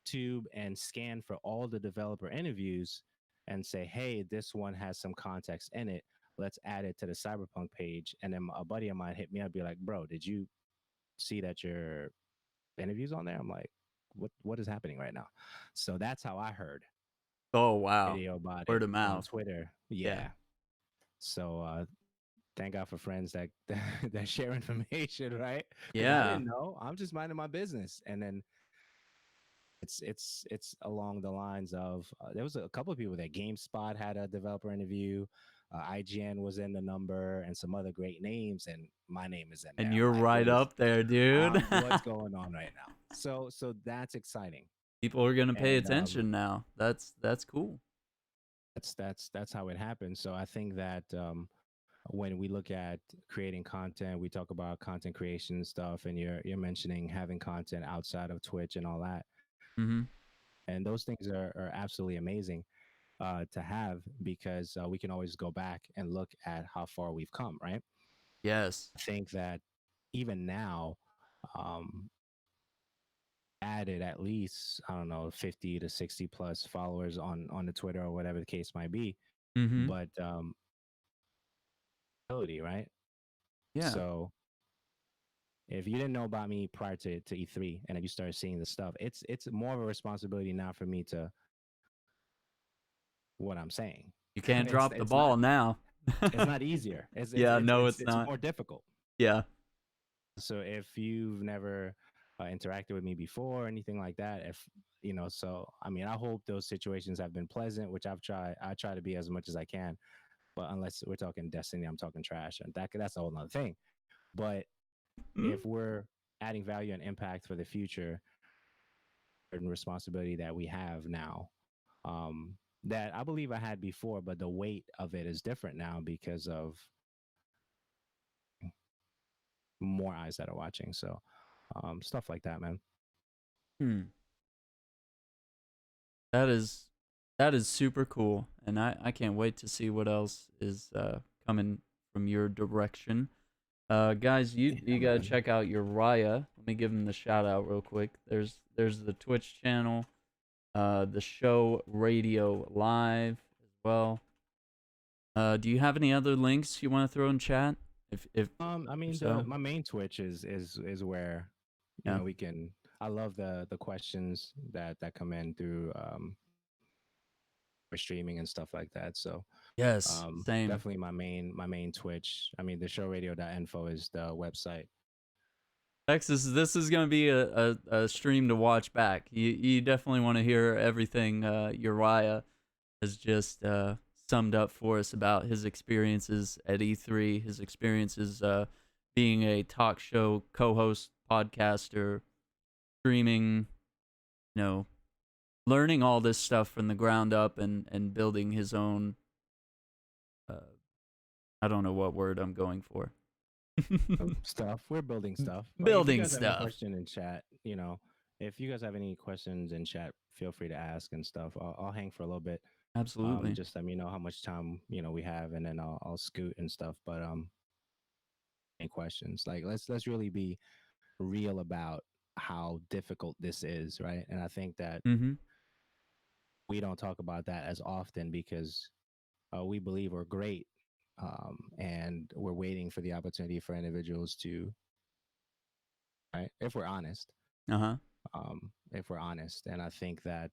S2: tube and scan for all the developer interviews and say, hey, this one has some context in it. Let's add it to the Cyberpunk page. And then a buddy of mine hit me up, be like, bro, did you see that your interview's on there? I'm like, what is happening right now? So that's how I heard
S1: Oh, wow.
S2: video about
S1: Word
S2: it
S1: of
S2: on
S1: mouth.
S2: Twitter.
S1: Yeah.
S2: Yeah. So thank God for friends that that share information, right? Because I
S1: Yeah.
S2: didn't know. I'm just minding my business. And then it's along the lines of there was a couple of people that GameSpot had a developer interview, IGN was in the number, and some other great names, and my name is in there.
S1: And
S2: I'm
S1: you're
S2: like,
S1: right up there, dude.
S2: what's going on right now? So that's exciting,
S1: People are gonna pay
S2: and
S1: attention now. That's cool.
S2: that's how it happens. So I think that when we look at creating content, we talk about content creation stuff, and you're mentioning having content outside of Twitch and all that,
S1: Mm-hmm.
S2: and those things are absolutely amazing to have because we can always go back and look at how far we've come, right?
S1: Yes.
S2: I think that even now, um, added at least, I don't know, 50 to 60 plus followers on the Twitter or whatever the case might be.
S1: Mm-hmm.
S2: But ability, right?
S1: Yeah.
S2: So if you didn't know about me prior to E3 and then you started seeing the stuff, it's more of a responsibility now for me to what I'm saying.
S1: You can't
S2: it's
S1: drop the
S2: it's not
S1: ball now.
S2: it's not easier.
S1: Yeah, no, it's
S2: It's
S1: not.
S2: more difficult.
S1: Yeah.
S2: So if you've never interacted with me before or anything like that, if so I mean, I hope those situations have been pleasant, which I try to be as much as I can. But unless we're talking Destiny, I'm talking trash, and that's a whole nother thing. But
S1: Mm?
S2: if we're adding value and impact for the future, and responsibility that we have now, that I believe I had before, but the weight of it is different now because of more eyes that are watching. So stuff like that, man.
S1: Hmm. That is that is super cool, and I can't wait to see what else is coming from your direction. Guys, you
S2: Yeah,
S1: gotta
S2: man.
S1: check out Uriyya. Let me give him the shout out real quick. There's the Twitch channel, the show Radio Live as well. Do you have any other links you want to throw in chat?
S2: I mean, the
S1: So,
S2: my main Twitch is where
S1: yeah.
S2: we can. I love the questions that come in through for streaming and stuff like that. So
S1: Yes, same.
S2: definitely my main Twitch. I mean, the showradio.info is the website.
S1: Texas, this is gonna be a stream to watch back. You definitely want to hear everything Uriah has just summed up for us about his experiences at E3, his experiences being a talk show co-host, podcaster, streaming, you know, learning all this stuff from the ground up and building his own. Uh, I don't know what word I'm going for.
S2: Stuff. We're building stuff. But if you
S1: Building
S2: guys have any
S1: stuff.
S2: question in chat, if you guys have any questions in chat, feel free to ask and stuff. I'll hang for a little bit.
S1: Absolutely.
S2: Just let me know how much time we have, and then I'll scoot and stuff. But any questions? Like let's really be real about. how difficult this is, right? And I think that
S1: Mm-hmm.
S2: we don't talk about that as often because we believe we're great, and we're waiting for the opportunity for individuals to, right? If we're honest,
S1: Uh-huh.
S2: if we're honest, and I think that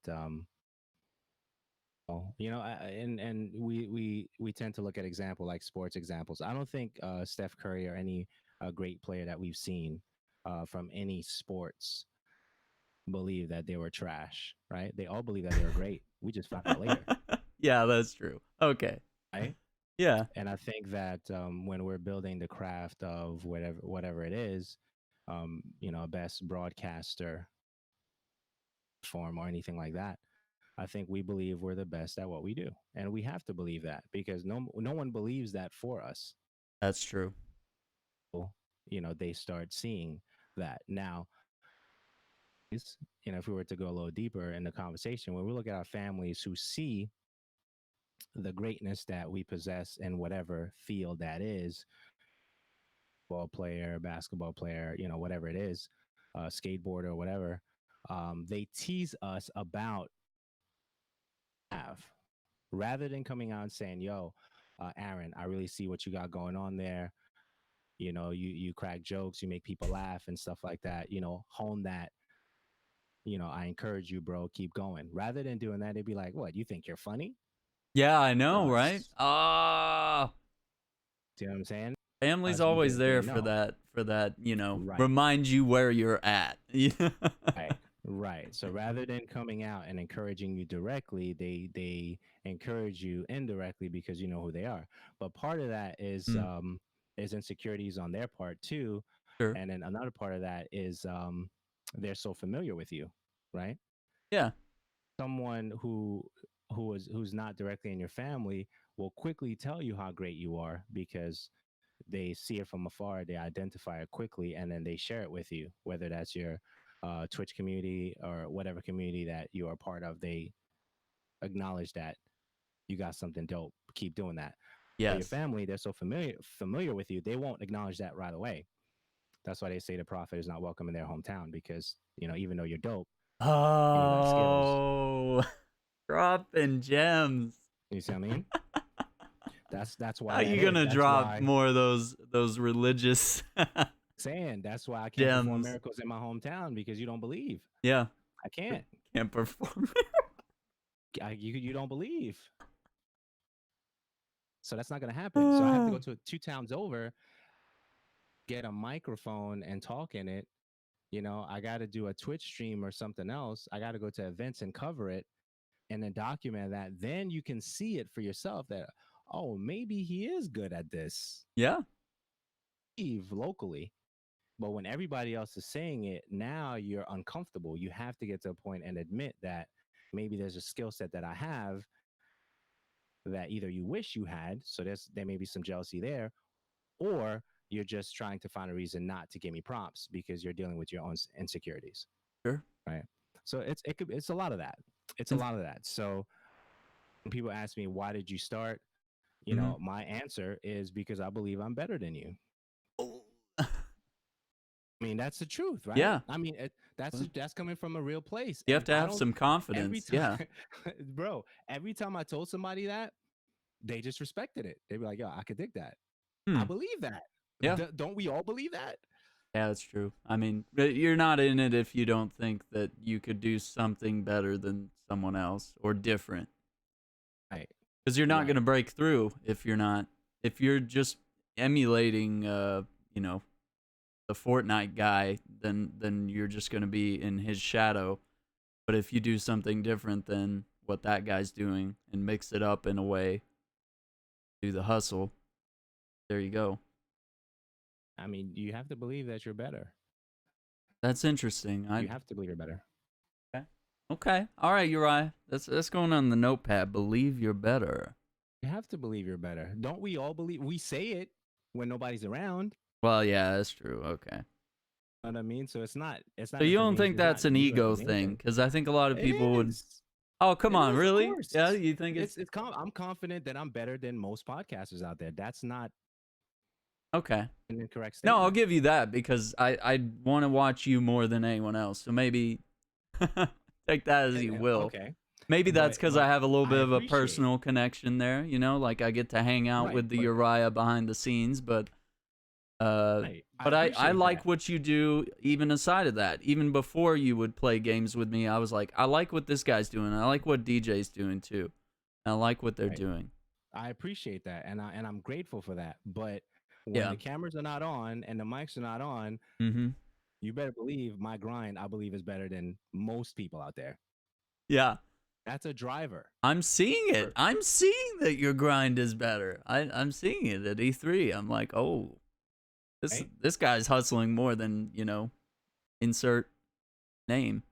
S2: and we tend to look at example like sports examples. I don't think Steph Curry or any great player that we've seen from any sports believe that they were trash, right? They all believe that they were great. We just found out later,
S1: Yeah, that's true. Okay.
S2: right?
S1: Yeah.
S2: And I think that when we're building the craft of whatever it is, a best broadcaster form or anything like that, I think we believe we're the best at what we do, and we have to believe that because no one believes that for us.
S1: That's true.
S2: They start seeing that now. If we were to go a little deeper in the conversation, when we look at our families who see the greatness that we possess in whatever field that is, ball player, basketball player, whatever it is, skateboarder, whatever, they tease us about have rather than coming out and saying, yo, Aaron, I really see what you got going on there. You crack jokes, you make people laugh and stuff like that. Hone that. I encourage you, bro. Keep going. Rather than doing that, they'd be like, "What? You think you're funny?"
S1: Yeah, I know, right?
S2: Us.
S1: Ah,
S2: Do you know what I'm saying?
S1: family's
S2: Us
S1: always
S2: because they
S1: there
S2: know.
S1: for that,
S2: Right.
S1: remind you where you're at.
S2: Right. Right. So rather than coming out and encouraging you directly, they encourage you indirectly because you know who they are. But part of that
S1: Mm,
S2: is insecurities on their part too,
S1: sure.
S2: and then another part of that is they're so familiar with you, right?
S1: Yeah.
S2: Someone who's not directly in your family will quickly tell you how great you are because they see it from afar, they identify it quickly, and then they share it with you, whether that's your Twitch community or whatever community that you are part of. They acknowledge that you got something dope. Keep doing that. But your
S1: Yes.
S2: family, they're so familiar with you, they won't acknowledge that right away. That's why they say the prophet is not welcome in their hometown because even though you're dope and you got skills,
S1: Oh, dropping gems.
S2: you see what I mean? That's
S1: How
S2: why that
S1: you
S2: is.
S1: gonna
S2: That's
S1: drop
S2: why
S1: more of those religious
S2: saying that's why I can't perform
S1: gems?
S2: miracles in my hometown because you don't believe.
S1: Yeah.
S2: I can't.
S1: Can't perform.
S2: You don't believe. So that's not going to happen. So I have to go to 2 towns over, get a microphone and talk in it. I got to do a Twitch stream or something else. I got to go to events and cover it and then document that. Then you can see it for yourself that, oh, maybe he is good at this.
S1: Yeah.
S2: Locally. But when everybody else is saying it, now you're uncomfortable. You have to get to a point and admit that maybe there's a skill set that I have that either you wish you had, so there may be some jealousy there, or you're just trying to find a reason not to give me prompts because you're dealing with your own insecurities,
S1: Sure.
S2: right? So it's a lot of that. It's a
S1: And
S2: lot of that. So when people ask me why did you start,
S1: mhm.
S2: my answer is because I believe I'm better than you.
S1: Oh.
S2: I mean, that's the truth, right?
S1: Yeah.
S2: I mean, that's coming from a real place,
S1: You have
S2: and
S1: to
S2: I
S1: have
S2: don't.
S1: some
S2: Every
S1: confidence.
S2: time,
S1: Yeah.
S2: bro, every time I told somebody that, they just respected it. They'd be like, "Yo, I could dig that. I
S1: Hmm.
S2: believe that."
S1: Yeah.
S2: Don't we all believe that?
S1: Yeah, that's true. I mean, you're not in it if you don't think that you could do something better than someone else or different.
S2: Right,
S1: Because you're not going
S2: right,
S1: to break through if you're just emulating, you know, the Fortnite guy, then you're just going to be in his shadow. But if you do something different than what that guy's doing and mix it up in a way, do the hustle, there you go.
S2: I mean, you have to believe that you're better.
S1: That's interesting.
S2: You have to believe you're better.
S1: Okay. Okay. All right, Uriah. That's going on the notepad. Believe you're better.
S2: You have to believe you're better. Don't we all believe? We say it when nobody's around.
S1: Well, yeah, that's true. Okay.
S2: You know what I mean? So it's
S1: So
S2: not
S1: you don't think
S2: information. It's not
S1: that's an
S2: new
S1: ego thing?
S2: information.
S1: Because I think a lot of
S2: It
S1: people would.
S2: is.
S1: Oh, come
S2: It
S1: on,
S2: is, of
S1: really? Yeah,
S2: course.
S1: you think it's
S2: I'm confident that I'm better than most podcasters out there. That's not
S1: Okay.
S2: an incorrect
S1: No, I'll
S2: statement.
S1: give you that because I want to watch you more than anyone else. So maybe take that as you will.
S2: Okay,
S1: Maybe that's because I
S2: but
S1: have a little
S2: I
S1: bit of a
S2: appreciate.
S1: personal connection there. Like I get to hang out
S2: Right,
S1: with the Uriah behind the scenes, but uh,
S2: right. I
S1: I
S2: appreciate
S1: like
S2: that.
S1: what you do. Even aside of that, even before you would play games with me, I was like, I like what this guy's doing. I like what DJ's doing too. I like what they're
S2: Right.
S1: doing.
S2: I appreciate that, and I'm grateful for that. But when
S1: Yeah.
S2: the cameras are not on and the mics are not on,
S1: Mm-hmm.
S2: you better believe my grind, I believe, is better than most people out there.
S1: Yeah.
S2: That's a driver.
S1: I'm seeing it.
S2: For,
S1: I'm seeing that your grind is better. I'm seeing it at E3. I'm like, oh, this
S2: right?
S1: this guy's hustling more than insert name.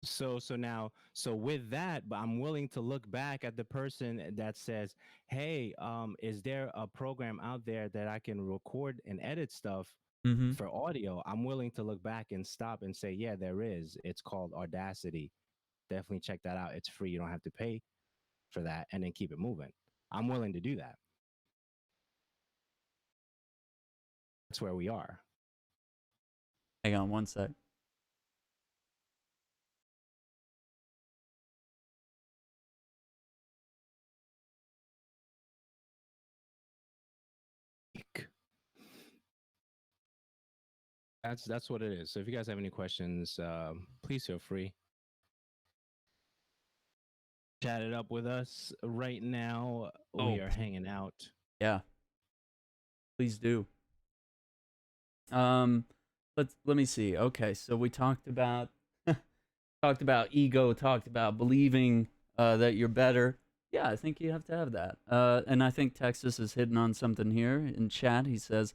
S2: So now, so with that, but I'm willing to look back at the person that says, "Hey, is there a program out there that I can record and edit stuff
S1: Mm-hmm.
S2: for audio?" I'm willing to look back and stop and say, "Yeah, there is. It's called Audacity. Definitely check that out. It's free. You don't have to pay for that, and then keep it moving." I'm willing to do that. That's where we are.
S1: Hang on one sec.
S2: That's what it is. So if you guys have any questions, please feel free. Chat it up with us right now. We
S1: Oh,
S2: are hanging out.
S1: yeah. Please do. Um, let me see. Okay, so we talked about talked about ego, talked about believing that you're better. Yeah, I think you have to have that. And I think Texas is hitting on something here in chat. He says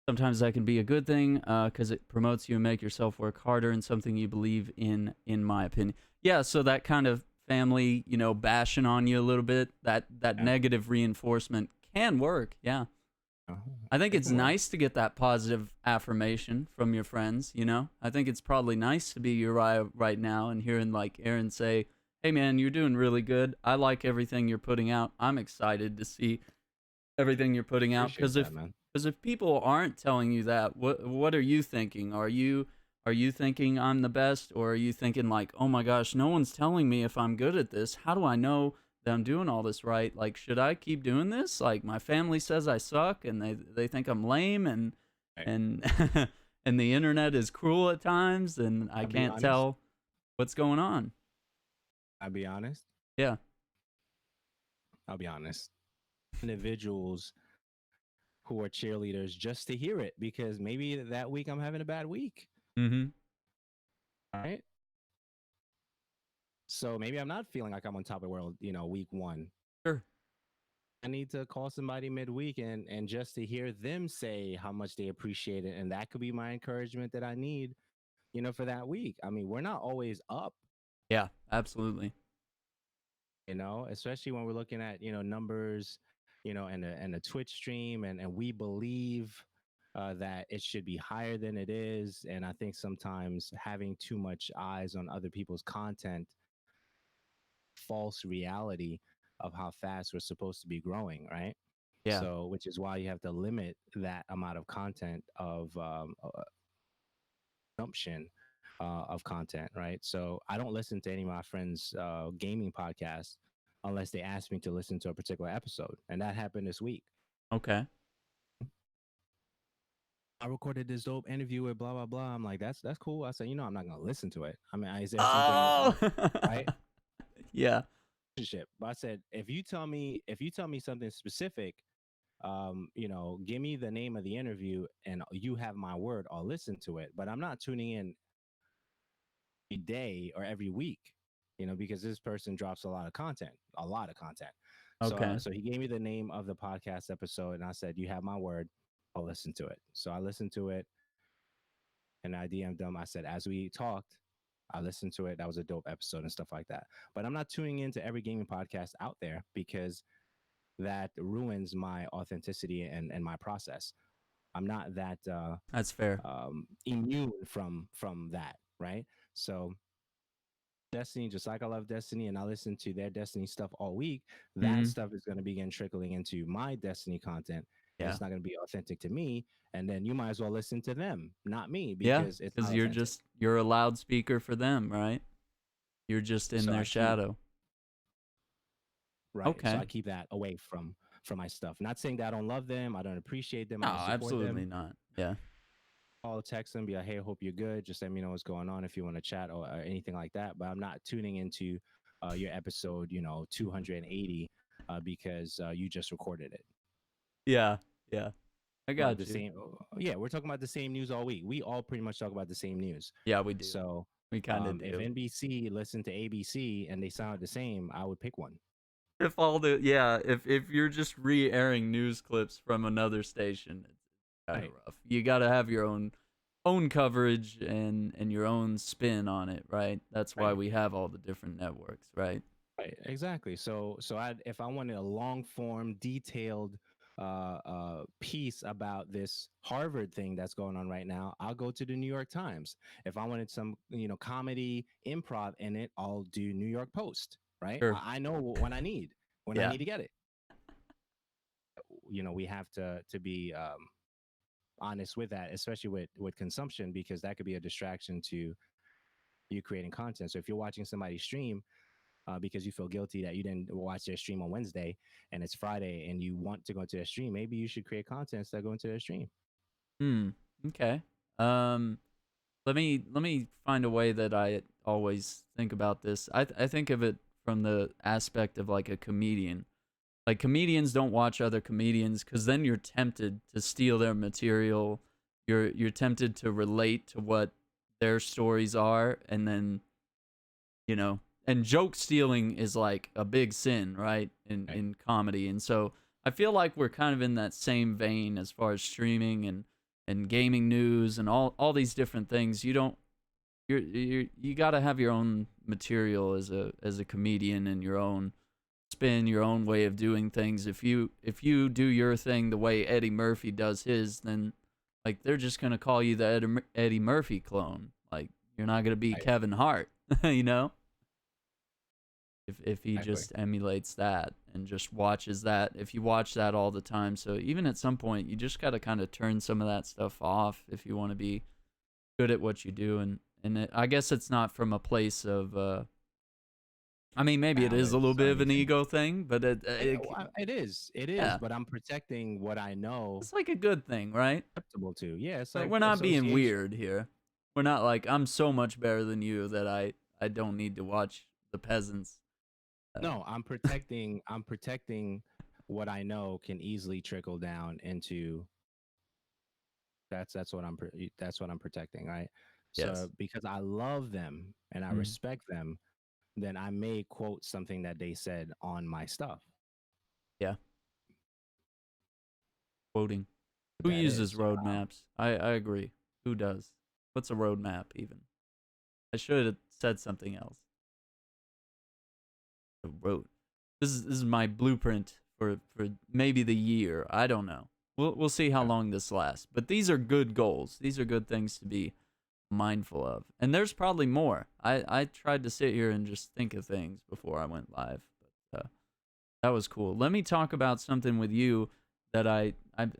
S1: sometimes that can be a good thing because it promotes you and make yourself work harder in something you believe in. In my opinion, yeah. So that kind of family, bashing on you a little bit, that
S2: Yeah,
S1: negative reinforcement can work. Yeah.
S2: uh,
S1: I think
S2: it
S1: it's
S2: can work.
S1: nice to get that positive affirmation from your friends. I think it's probably nice to be Uriah right now and hearing like Aaron say, "Hey man, you're doing really good. I like everything you're putting out. I'm excited to see everything you're putting out."
S2: Appreciate
S1: Because
S2: that, man.
S1: if people aren't telling you that, what are you thinking? Are you thinking I'm the best, or are you thinking like, oh my gosh, no one's telling me if I'm good at this? How do I know that I'm doing all this right? Like, should I keep doing this? Like, my family says I suck, and they think I'm lame,
S2: Right.
S1: and and the internet is cruel at times, and I
S2: I'll be
S1: can't
S2: honest.
S1: tell what's going on.
S2: I'll be honest.
S1: Yeah.
S2: I'll be honest. Individuals who are cheerleaders just to hear it because maybe that week I'm having a bad week.
S1: Mm-hmm.
S2: All right. So maybe I'm not feeling like I'm on top of the world, week one.
S1: Sure.
S2: I need to call somebody midweek and just to hear them say how much they appreciate it. And that could be my encouragement that I need, for that week. I mean, we're not always up,
S1: Yeah. Absolutely.
S2: especially when we're looking at, numbers, and a Twitch stream and we believe that it should be higher than it is. And I think sometimes having too much eyes on other people's content, false reality of how fast we're supposed to be growing, right?
S1: Yeah.
S2: So, which is why you have to limit that amount of content of consumption of content, right? So, I don't listen to any of my friends' gaming podcasts unless they ask me to listen to a particular episode, and that happened this week.
S1: Okay.
S2: I recorded this dope interview with blah blah blah. I'm like, that's cool. I said, I'm not gonna listen to it. I mean, is there something
S1: Oh.
S2: right?
S1: Yeah.
S2: But I said, if you tell me something specific, give me the name of the interview and you have my word, I'll listen to it. But I'm not tuning in every day or every week, because this person drops a lot of content, a lot of content. So,
S1: Okay.
S2: so he gave me the name of the podcast episode, and I said, "You have my word, I'll listen to it." So I listened to it, and I DM'd them. I said, as we talked, I listened to it. That was a dope episode and stuff like that. But I'm not tuning into every gaming podcast out there because that ruins my authenticity and my process. I'm not that
S1: That's fair.
S2: immune from that, right? So Destiny, just like I love Destiny and I listen to their Destiny stuff all week, that
S1: Mm-hmm.
S2: stuff is going to begin trickling into my Destiny content. because
S1: Yeah.
S2: it's not going to be authentic to me. And then you might as well listen to them, not me,
S1: Yeah,
S2: because it's
S1: because
S2: not authentic.
S1: you're a loudspeaker for them, right? You're just in
S2: So
S1: their
S2: I keep
S1: shadow.
S2: right. So I
S1: Okay.
S2: keep that away from my stuff. Not saying that I don't love them, I don't appreciate them,
S1: No,
S2: I don't support them.
S1: absolutely not. Yeah.
S2: I'll text them, be like, hey, hope you're good. Just let me know what's going on if you want to chat or anything like that. But I'm not tuning into your episode, 280, because you just recorded it.
S1: Yeah. Yeah. I
S2: About the
S1: got you.
S2: same, yeah, we're talking about the same news all week. We all pretty much talk about the same news.
S1: Yeah, we do.
S2: So
S1: We kind of
S2: if
S1: do.
S2: NBC listened to ABC and they sound the same, I would pick one.
S1: If all the yeah, if you're just re-airing news clips from another station, it's kind of
S2: Right.
S1: rough. You got to have your own coverage and your own spin on it, right? That's why
S2: Right.
S1: we have all the different networks, right?
S2: Right, exactly. If I wanted a long form, detailed piece about this Harvard thing that's going on right now, I'll go to the New York Times. If I wanted some, comedy improv in it, I'll do New York Post. Right,
S1: Sure.
S2: I know when I
S1: Yeah.
S2: need to get it. We have to be honest with that, especially with consumption, because that could be a distraction to you creating content. So if you're watching somebody stream because you feel guilty that you didn't watch their stream on Wednesday and it's Friday and you want to go to their stream, maybe you should create content instead of going to their stream.
S1: Hmm. Okay. Um. Let me find a way that I always think about this. I think of it from the aspect of like a comedian. Like comedians don't watch other comedians because then you're tempted to steal their material. You're tempted to relate to what their stories are, and then you know, and joke stealing is like a big sin, right? In
S2: Right.
S1: in comedy, and so I feel like we're kind of in that same vein as far as streaming and gaming news and all these different things. You don't you got to have your own material as a comedian and your own spin, your own way of doing things. If you do your thing the way Eddie Murphy does his, then like they're just gonna call you the Eddie Murphy clone. Like you're not gonna be
S2: Right.
S1: Kevin Hart, you know. If he
S2: Exactly.
S1: just emulates that and just watches that, if you watch that all the time, so even at some point you just gotta kind of turn some of that stuff off if you want to be good at what you do, I guess it's not from a place of I mean, maybe it is a little
S2: Malice or
S1: bit of an
S2: anything.
S1: ego thing, but
S2: It is. It is.
S1: yeah,
S2: But I'm protecting what I know
S1: it's like a good thing, right?
S2: acceptable to. Yeah, it's
S1: Like
S2: like
S1: we're not being
S2: association.
S1: weird here. We're not like I'm so much better than you that I don't need to watch the peasants.
S2: No, I'm protecting what I know can easily trickle down into that's what I'm protecting, right?
S1: Yes.
S2: So because I love them and I
S1: Mm,
S2: respect them, then I may quote something that they said on my stuff.
S1: yeah. Quoting.
S2: What
S1: Who
S2: that
S1: uses
S2: is.
S1: roadmaps? I agree. Who does? What's a roadmap even? I should have said something else. A road. This is my blueprint for maybe the year. I don't know. We'll see how
S2: Yeah.
S1: long this lasts. But these are good goals. These are good things to be mindful of. And there's probably more. I tried to sit here and just think of things before I went live. But that was cool. Let me talk about something with you that I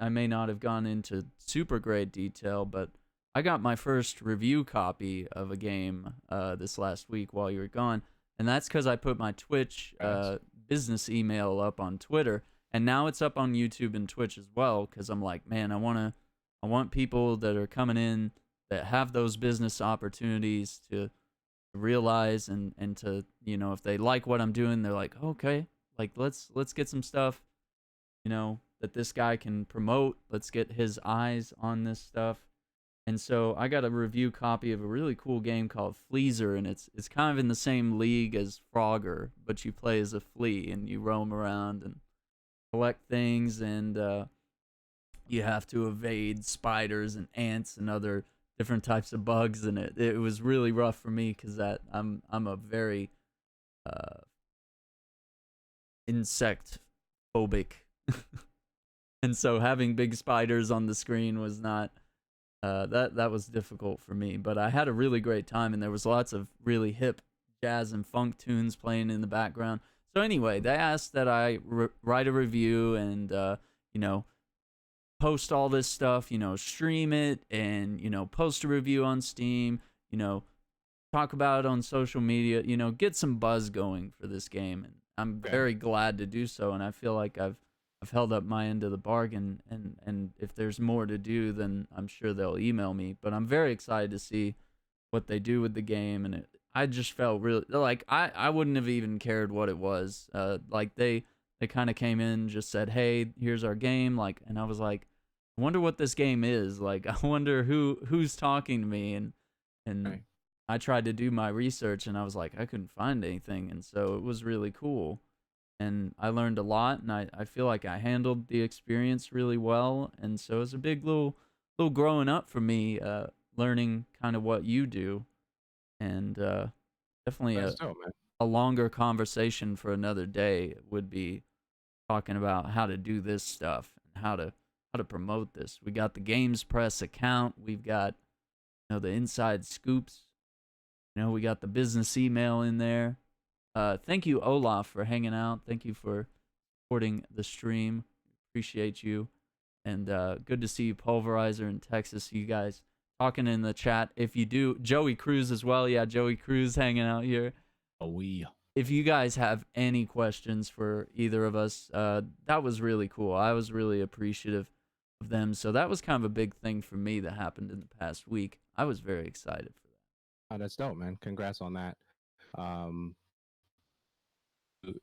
S1: may not have gone into super great detail, but I got my first review copy of a game this last week while you were gone, and that's because I put my Twitch
S2: Congrats.
S1: business email up on Twitter, and now it's up on YouTube and Twitch as well. Because I'm like, man, I want people that are coming in that have those business opportunities to realize and to if they like what I'm doing, they're like, okay, like let's get some stuff that this guy can promote. Let's get his eyes on this stuff. And so I got a review copy of a really cool game called Fleazer, and it's kind of in the same league as Frogger, but you play as a flea and you roam around and collect things, and you have to evade spiders and ants and other different types of bugs. And it was really rough for me because that I'm a very uh, insect phobic, and so having big spiders on the screen was not that was difficult for me. But I had a really great time, and there was lots of really hip jazz and funk tunes playing in the background. So anyway, they asked that I write a review and you know post all this stuff, stream it and, post a review on Steam, you know, talk about it on social media, get some buzz going for this game. And I'm
S2: Okay.
S1: very glad to do so. And I feel like I've held up my end of the bargain. And if there's more to do, then I'm sure they'll email me. But I'm very excited to see what they do with the game. And I just felt really like I wouldn't have even cared what it was. Like they kind of came in, just said, "Hey, here's our game." Like, and I was like, I wonder what this game is. Like, I wonder who's talking to me. And
S2: Right.
S1: I tried to do my research, and I was like, I couldn't find anything. And so it was really cool. And I learned a lot, and I feel like I handled the experience really well. And so it's a big little growing up for me, learning kind of what you do. And definitely
S2: That's dope, man.
S1: a longer conversation for another day would be talking about how to do this stuff and how to promote this. We got the Games Press account. We've got the inside scoops. We got the business email in there. Thank you, Olaf, for hanging out. Thank you for supporting the stream. Appreciate you. And good to see you, Pulverizer in Texas. You guys talking in the chat. If you do, Joey Cruz as well. Yeah, Joey Cruz hanging out here.
S2: Oh, we.
S1: If you guys have any questions for either of us, that was really cool. I was really appreciative of them. So that was kind of a big thing for me that happened in the past week. I was very excited for that.
S2: Oh, that's dope, man. Congrats on that. Um, you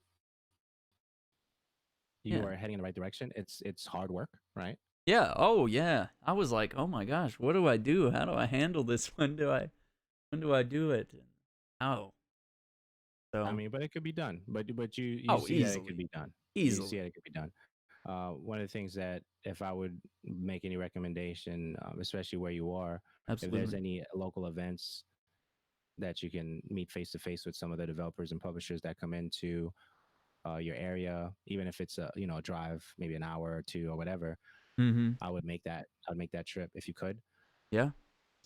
S1: Yeah.
S2: are heading in the right direction. It's hard work, right?
S1: Yeah. Oh, yeah. I was like, oh my gosh, what do I do? How do I handle this? When do I do it? How?
S2: I
S1: So,
S2: mean, but it could be done. But you
S1: oh,
S2: see that it could
S1: easily,
S2: be done. You see
S1: easily,
S2: that it could be done. One of the things that if I would make any recommendation, especially where you are, if there's
S1: absolutely.
S2: any local events that you can meet face to face with some of the developers and publishers that come into your area, even if it's a drive, maybe an hour or two or whatever,
S1: Mm-hmm.
S2: I would make that. I'd make that trip if you could.
S1: Yeah.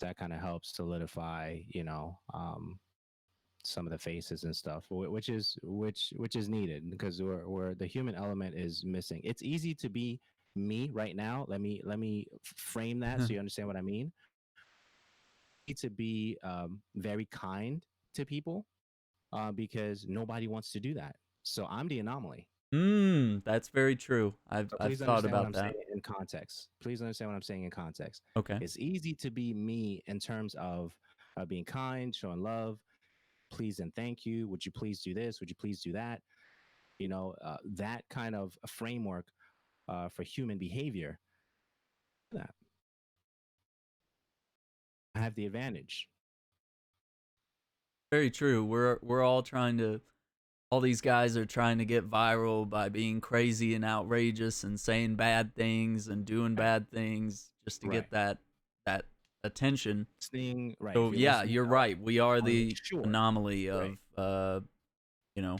S2: That kind of helps solidify, some of the faces and stuff, which is needed because we're the human element is missing. It's easy to be me right now. Let me frame that so you understand what I mean. To be very kind to people because nobody wants to do that. So I'm the anomaly.
S1: That's very true. I've
S2: So
S1: I've
S2: please
S1: thought
S2: understand what
S1: about
S2: I'm saying
S1: that.
S2: in context. Please understand what I'm saying in context.
S1: Okay.
S2: It's easy to be me in terms of being kind, showing love, please and thank you. Would you please do this? Would you please do that? That kind of a framework for human behavior. That I have the advantage.
S1: Very true. We're all trying to all these guys are trying to get viral by being crazy and outrageous and saying bad things and doing
S2: Right.
S1: bad things just to
S2: Right.
S1: get that attention.
S2: Listening. Right. If
S1: So
S2: you're
S1: yeah,
S2: listening,
S1: you're
S2: I
S1: right. We are
S2: want to make
S1: the
S2: sure.
S1: anomaly
S2: Right.
S1: of you know,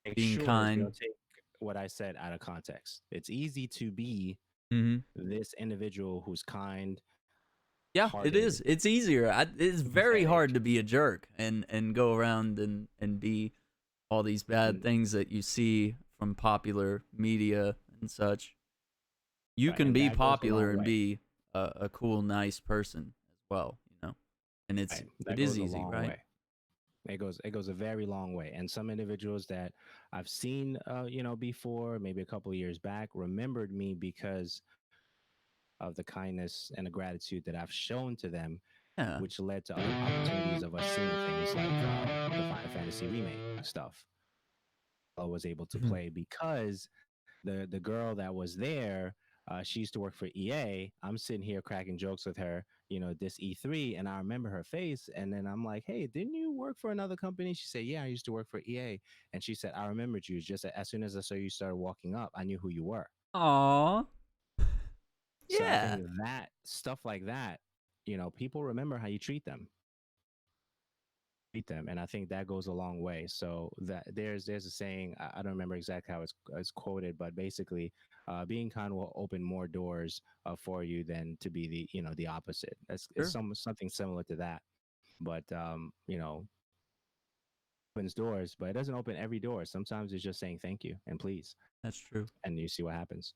S2: Make
S1: being
S2: sure we
S1: kind.
S2: don't take what I said out of context. It's easy to be
S1: Mhm.
S2: this individual who's kind
S1: Yeah, it
S2: hearted,
S1: is. It's easier. It's very
S2: empathetic,
S1: hard to be a jerk and go around and be all these bad
S2: and
S1: things that you see from popular media and such. You
S2: right.
S1: can
S2: And
S1: be
S2: that goes a
S1: popular
S2: long
S1: and
S2: way.
S1: be a cool, nice person as well. And
S2: Right.
S1: it
S2: That
S1: is
S2: goes a
S1: easy,
S2: long
S1: right?
S2: way. It goes a very long way. And some individuals that I've seen, before, maybe a couple of years back, remembered me because of the kindness and the gratitude that I've shown to them,
S1: Yeah.
S2: which led to other opportunities of us seeing things like the Final Fantasy remake stuff. I was able to
S1: Mhm.
S2: play because the girl that was there, she used to work for EA. I'm sitting here cracking jokes with her, this E3, and I remember her face. And then I'm like, "Hey, didn't you work for another company?" She said, "Yeah, I used to work for EA." And she said, "I remembered you. Just as soon as I saw you started walking up, I knew who you were."
S1: Aw.
S2: So I
S1: Yeah.
S2: think that stuff like that, people remember how you treat them, and I think that goes a long way. So that there's a saying, I don't remember exactly how it's quoted, but basically, being kind will open more doors for you than to be the opposite. That's it's
S1: Sure.
S2: something similar to that, but opens doors, but it doesn't open every door. Sometimes it's just saying thank you and please,
S1: That's true.
S2: and you see what happens.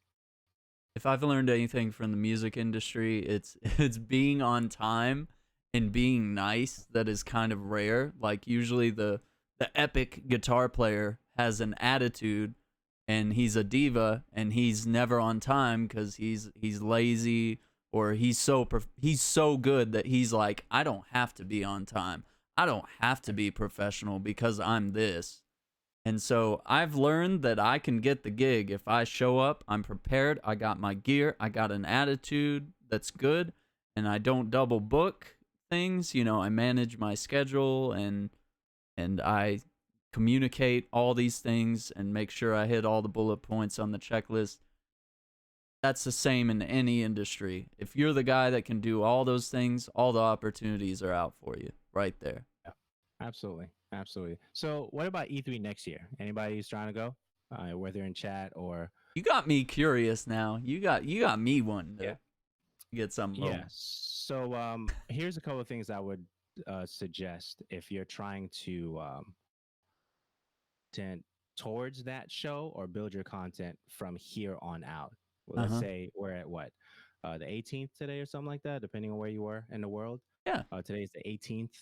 S1: if I've learned anything from the music industry, it's being on time and being nice that is kind of rare. Like usually the epic guitar player has an attitude and he's a diva and he's never on time cuz he's lazy or he's so good that he's like I don't have to be on time. I don't have to be professional because I'm this. And so I've learned that I can get the gig if I show up, I'm prepared, I got my gear, I got an attitude that's good, and I don't double book things. You know, I manage my schedule and I communicate all these things and make sure I hit all the bullet points on the checklist. That's the same in any industry. If you're the guy that can do all those things, all the opportunities are out for you right there.
S2: Yeah, absolutely, absolutely. So, what about E3 next year? Anybody who's trying to go, whether in chat or
S1: You got me curious now. You got me wanting
S2: yeah,
S1: to get something
S2: yeah.
S1: rolling.
S2: So, here's a couple of things I would suggest if you're trying to tend towards that show or build your content from here on out. Well, let's
S1: Uh-huh.
S2: say we're at what the 18th today or something like that, depending on where you were in the world.
S1: Yeah.
S2: Today's the 18th.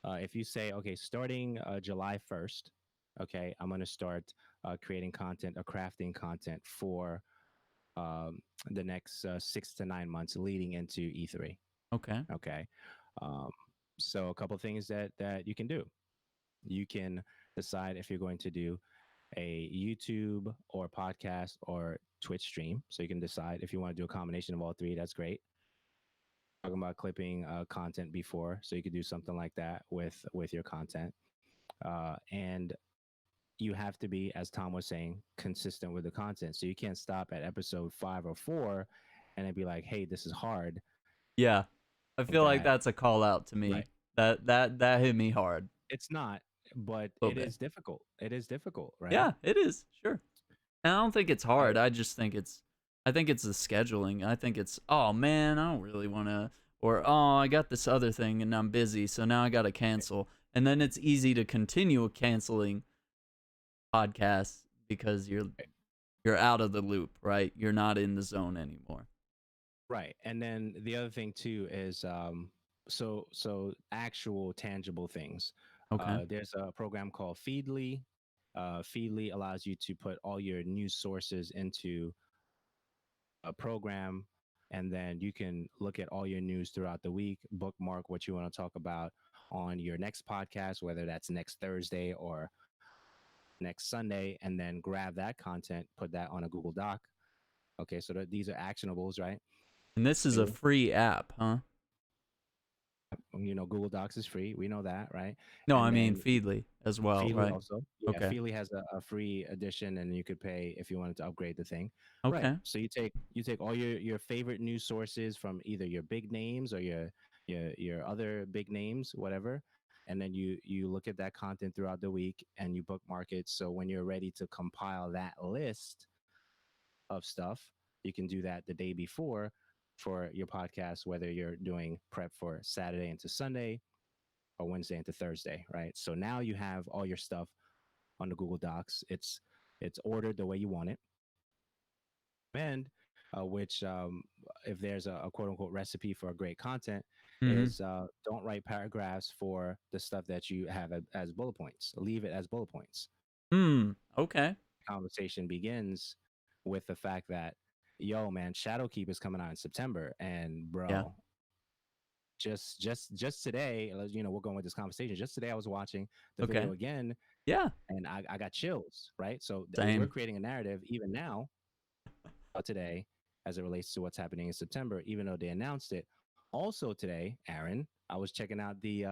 S2: If you say, okay, starting July 1st, okay, I'm going to start creating content or crafting content for the next 6 to 9 months leading into E3.
S1: Okay.
S2: Okay. Um, so a couple things that you can do. You can decide if you're going to do a YouTube or podcast or Twitch stream. So you can decide if you want to do a combination of all three. That's great. Talking about clipping content before, so you could do something like that with your content. And you have to be, as Tom was saying, consistent with the content. So you can't stop at episode 5 or 4 and then be like, "Hey, this is hard."
S1: Yeah. I feel like
S2: That
S1: that's a call out to
S2: right?
S1: me. That hit me hard
S2: It's not, but
S1: a little
S2: it
S1: bit.
S2: is difficult. It is difficult, right?
S1: Yeah, it is. Sure. And I don't think it's
S2: I
S1: hard. I think it's the scheduling. I think it's, oh man, I don't really want to, or oh, I got this other thing and I'm busy, so now I got to cancel. And then it's easy to continue canceling podcasts because you're out of the loop, right? You're not in the zone anymore.
S2: right. And then the other thing too is so actual tangible things.
S1: Okay.
S2: There's a program called Feedly. Feedly allows you to put all your news sources into a program, and then you can look at all your news throughout the week, bookmark what you want to talk about on your next podcast, whether that's next Thursday or next Sunday, and then grab that content, put that on a Google Doc. Okay, so these are actionables, right?
S1: And this is a
S2: You,
S1: free app, huh?
S2: Google Docs is free. We know that, right?
S1: No, I
S2: And
S1: mean
S2: then
S1: Feedly as well,
S2: Feely
S1: right?
S2: also. Yeah,
S1: Okay.
S2: Feely has a free edition, and you could pay if you wanted to upgrade the thing. Right.
S1: Okay.
S2: So you take all your favorite news sources from either your big names or your other big names, whatever, and then you look at that content throughout the week and you bookmark it. So when you're ready to compile that list of stuff, you can do that the day before for your podcast, whether you're doing prep for Saturday into Sunday or Wednesday into Thursday, right? So now you have all your stuff on the Google Docs. It's ordered the way you want it, and which if there's a quote unquote recipe for great content
S1: Mm-hmm.
S2: is don't write paragraphs for the stuff that you have as bullet points. Leave it as bullet points.
S1: Hmm. Okay.
S2: Conversation begins with the fact that, yo, man, Shadowkeep is coming out in September, and
S1: Yeah.
S2: bro, just today, we're going with this conversation. Just today, I was watching the
S1: Okay.
S2: video again,
S1: Yeah.
S2: and I got chills. Right, so we're
S1: Same.
S2: creating a narrative even now, today, as it relates to what's happening in September, even though they announced it. Also today, Aaron, I was checking out the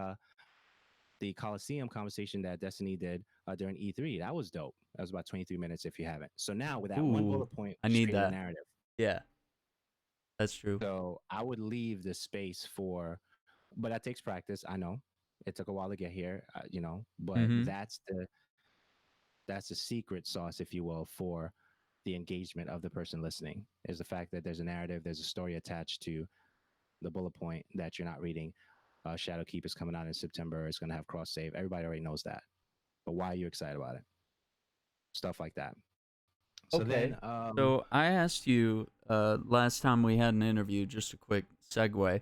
S2: Coliseum conversation that Destiny did during E3. That was dope. That was about 23 minutes if you haven't. So now with that one
S1: Ooh,
S2: bullet point,
S1: I
S2: we just
S1: need
S2: created a
S1: that.
S2: narrative.
S1: Yeah, that's true.
S2: So I would leave the space for, but that takes practice. I know it took a while to get here, but
S1: Mm-hmm.
S2: that's the secret sauce, if you will, for the engagement of the person listening is the fact that there's a narrative, there's a story attached to the bullet point that you're not reading. Shadowkeep is coming out in September. It's going to have cross save. Everybody already knows that. But why are you excited about it? Stuff like that. So then,
S1: Okay. So I asked you last time we had an interview, just a quick segue.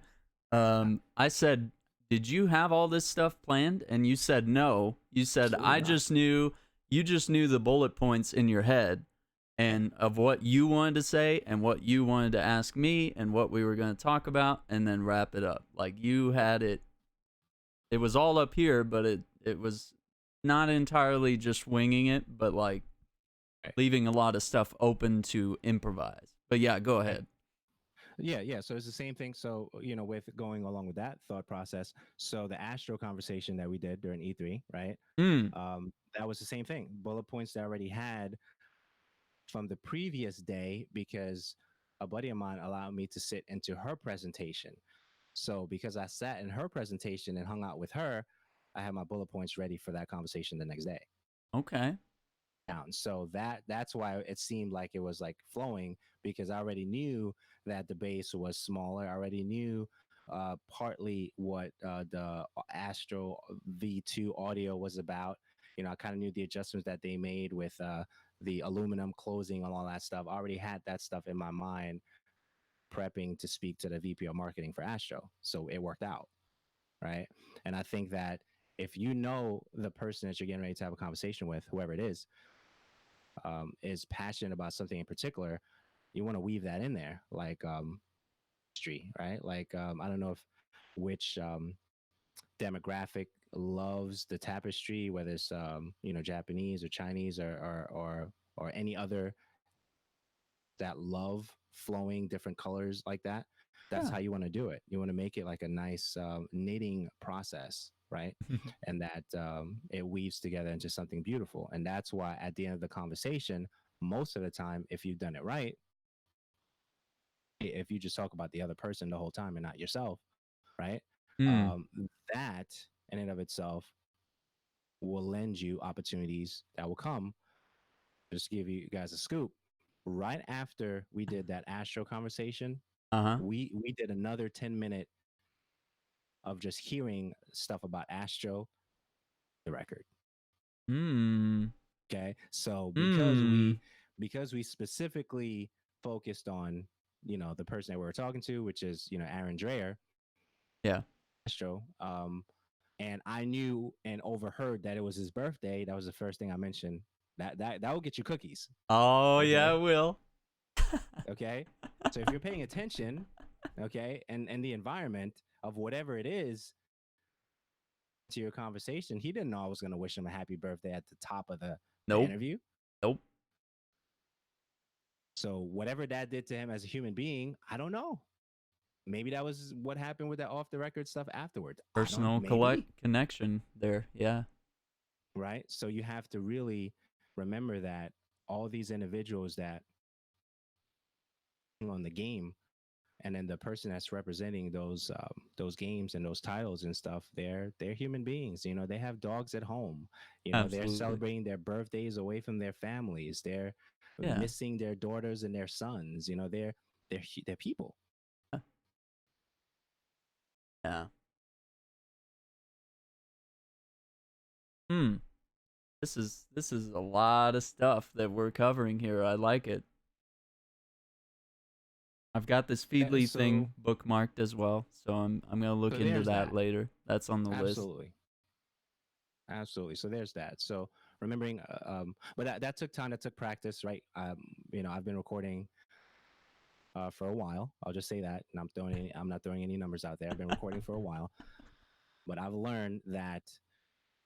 S1: I said, "Did you have all this stuff planned?" And you said no. You said,
S2: absolutely
S1: "I
S2: not.
S1: just knew you just knew the bullet points in your head
S2: Yeah.
S1: and of what you wanted to say and what you wanted to ask me and what we were going to talk about and then wrap it up. Like you had it it was all up here, but it was not entirely just winging it, but like
S2: Right.
S1: leaving a lot of stuff open to improvise. But yeah, go
S2: Right.
S1: ahead.
S2: Yeah. So it's the same thing. So, with going along with that thought process, so the Astro conversation that we did during E3, right?
S1: Hmm.
S2: That was the same thing. Bullet points that I already had from the previous day because a buddy of mine allowed me to sit into her presentation. So because I sat in her presentation and hung out with her, I had my bullet points ready for that conversation the next day.
S1: Okay.
S2: Down. So that's why it seemed like it was like flowing because I already knew that the bass was smaller. I already knew partly what the Astro V2 audio was about. I kind of knew the adjustments that they made with the aluminum closing and all that stuff. I already had that stuff in my mind prepping to speak to the VP of marketing for Astro. So it worked out, right? And I think that if you know the person that you're getting ready to have a conversation with, whoever it is passionate about something in particular, you want to weave that in there, like history, right? Like I don't know if which demographic loves the tapestry, whether it's Japanese or Chinese or any other that love flowing different colors like that. That's
S1: Yeah.
S2: how you want to do it. You want to make it like a nice knitting process, right? And that it weaves together into something beautiful. And that's why at the end of the conversation, most of the time, if you've done it right, if you just talk about the other person the whole time and not yourself, right?
S1: Hmm.
S2: Um, that in and of itself will lend you opportunities that will come. Just give you guys a scoop. Right after we did that Astro conversation,
S1: Uh-huh.
S2: we did another 10-minute of just hearing stuff about Astro, the record.
S1: Hmm.
S2: Okay, so
S1: Hmm.
S2: because we specifically focused on the person that we were talking to, which is Aaron Dreyer,
S1: Yeah.
S2: Astro. And I knew and overheard that it was his birthday. That was the first thing I mentioned. That will get you cookies.
S1: Oh, yeah,
S2: Okay.
S1: it will.
S2: Okay. So if you're paying attention, okay, and the environment of whatever it is to your conversation, he didn't know I was going to wish him a happy birthday at the top of the
S1: Nope.
S2: interview.
S1: Nope.
S2: So whatever that did to him as a human being, I don't know. Maybe that was what happened with that off the record stuff afterwards. I don't.
S1: Personal
S2: Maybe.
S1: connection there. Yeah.
S2: Right. So you have to really remember that all these individuals that on the game and then the person that's representing those games and those titles and stuff, they're human beings. They have dogs at home. They're
S1: Absolutely.
S2: celebrating their birthdays away from their families. They're
S1: Yeah.
S2: missing their daughters and their sons. They're people.
S1: Yeah. Hmm. This is a lot of stuff that we're covering here. I like it. I've got this
S2: Yeah,
S1: Feedly
S2: so
S1: thing bookmarked as well, so I'm gonna look into
S2: there's
S1: that
S2: that.
S1: later. That's on the list.
S2: Absolutely. Absolutely. So there's that. So remembering, but that took time. That took practice, right? I've been recording for a while. I'll just say that, and I'm not throwing any numbers out there. I've been recording for a while, but I've learned that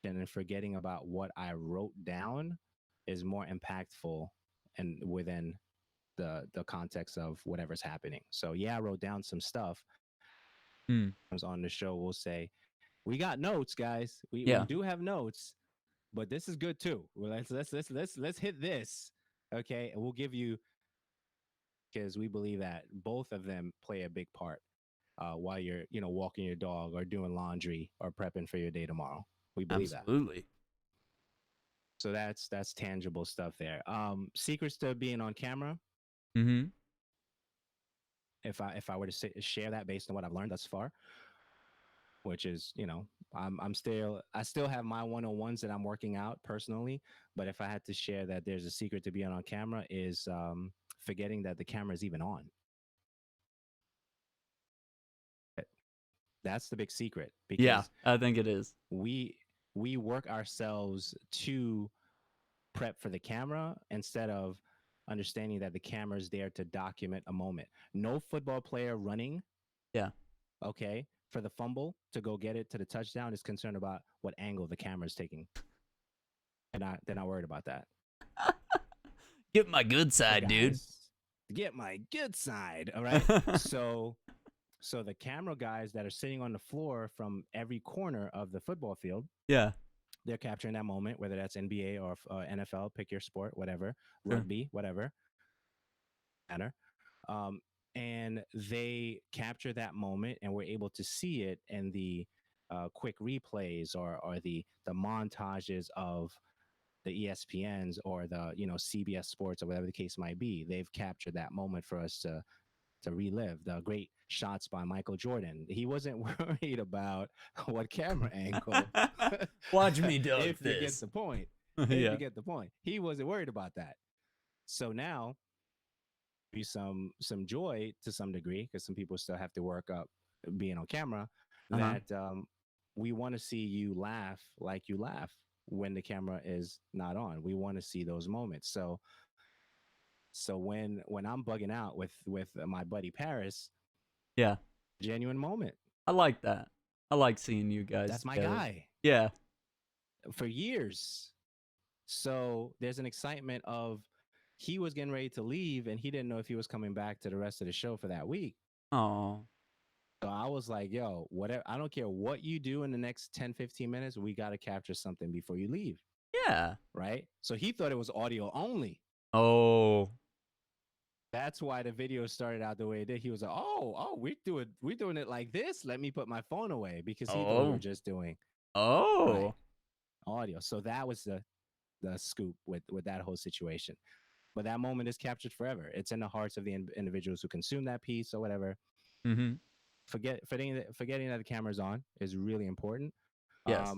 S2: and then forgetting about what I wrote down is more impactful and within the context of whatever's happening. So yeah, I wrote down some stuff.
S1: Hmm.
S2: I was on the show. We'll say we got notes, guys. We
S1: Yeah.
S2: do have notes, but this is good too. Well, let's hit this, okay? And we'll give you because we believe that both of them play a big part while you're walking your dog or doing laundry or prepping for your day tomorrow. We believe that.
S1: Absolutely.
S2: So that's tangible stuff there. Secrets to being on camera.
S1: Mm-hmm.
S2: If I were to share that based on what I've learned thus far, which is, I still have my 101s that I'm working out personally. But if I had to share that there's a secret to being on camera is forgetting that the camera is even on. That's the big secret,
S1: Yeah,
S2: because
S1: I think it is.
S2: we we work ourselves to prep for the camera instead of understanding that the camera is there to document a moment. No football player running,
S1: Yeah.
S2: okay, for the fumble to go get it to the touchdown is concerned about what angle the camera is taking. And they're not worried about that.
S1: Get my good
S2: The
S1: side, dude.
S2: guys get my good side, all right? So the camera guys that are sitting on the floor from every corner of the football field,
S1: Yeah.
S2: they're capturing that moment, whether that's NBA or NFL, pick your sport, whatever,
S1: Sure.
S2: rugby, whatever, matter. Um, and they capture that moment, and we're able to see it in the quick replays or the montages of the ESPNs or the CBS Sports or whatever the case might be. They've captured that moment for us to relive the great shots by Michael Jordan. He wasn't worried about what camera angle.
S1: Watch me dunk
S2: If you get
S1: this.
S2: the point. If
S1: Yeah.
S2: you get the point. He wasn't worried about that. So now be some joy to some degree, because some people still have to work up being on camera,
S1: Uh-huh.
S2: that we want to see you laugh like you laugh when the camera is not on. We want to see those moments. So when I'm bugging out with my buddy Paris,
S1: Yeah.
S2: genuine moment.
S1: I like that. I like seeing you guys
S2: That's my
S1: together.
S2: guy
S1: Yeah.
S2: for years. So there's an excitement of he was getting ready to leave and he didn't know if he was coming back to the rest of the show for that week.
S1: Oh.
S2: So I was like, yo, whatever, I don't care what you do in the next 10, 15 minutes, we got to capture something before you leave.
S1: Yeah.
S2: Right. So he thought it was audio only.
S1: Oh.
S2: That's why the video started out the way it did. He was like, oh, we're doing it like this. Let me put my phone away, because he thought we were just doing
S1: Oh.
S2: audio. So that was the scoop with that whole situation. But that moment is captured forever. It's in the hearts of the individuals who consume that piece or whatever.
S1: Mm-hmm.
S2: Forgetting that the camera's on is really important.
S1: Yes.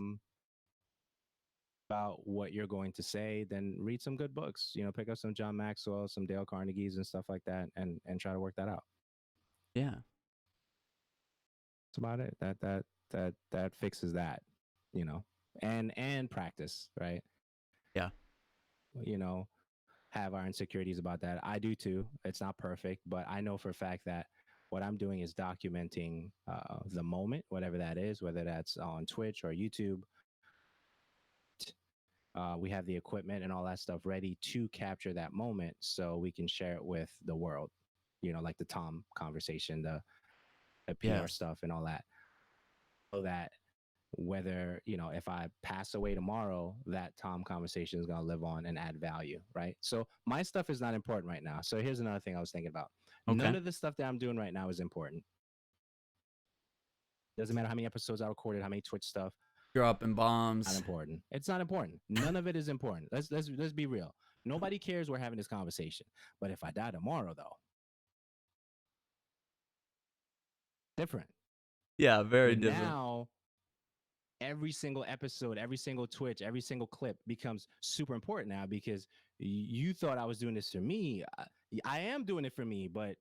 S2: About what you're going to say, then read some good books. Pick up some John Maxwell, some Dale Carnegie's and stuff like that, and try to work that out.
S1: Yeah.
S2: That's about it. That fixes that, and practice, right?
S1: Yeah.
S2: Have our insecurities about that. I do too. It's not perfect, but I know for a fact that what I'm doing is documenting the moment, whatever that is, whether that's on Twitch or YouTube. We have the equipment and all that stuff ready to capture that moment so we can share it with the world, like the Tom conversation, the PR stuff and all that. So that whether, if I pass away tomorrow, that Tom conversation is going to live on and add value, right? So my stuff is not important right now. So here's another thing I was thinking about. Okay. None of the stuff that I'm doing right now is important. Doesn't matter how many episodes I recorded, how many Twitch stuff.
S1: Dropping bombs.
S2: Not important. It's not important. None of it is important. Let's be real. Nobody cares we're having this conversation. But if I die tomorrow, though, different.
S1: Yeah, very different.
S2: Now, every single episode, every single Twitch, every single clip becomes super important now, because you thought I was doing this for me. I am doing it for me, but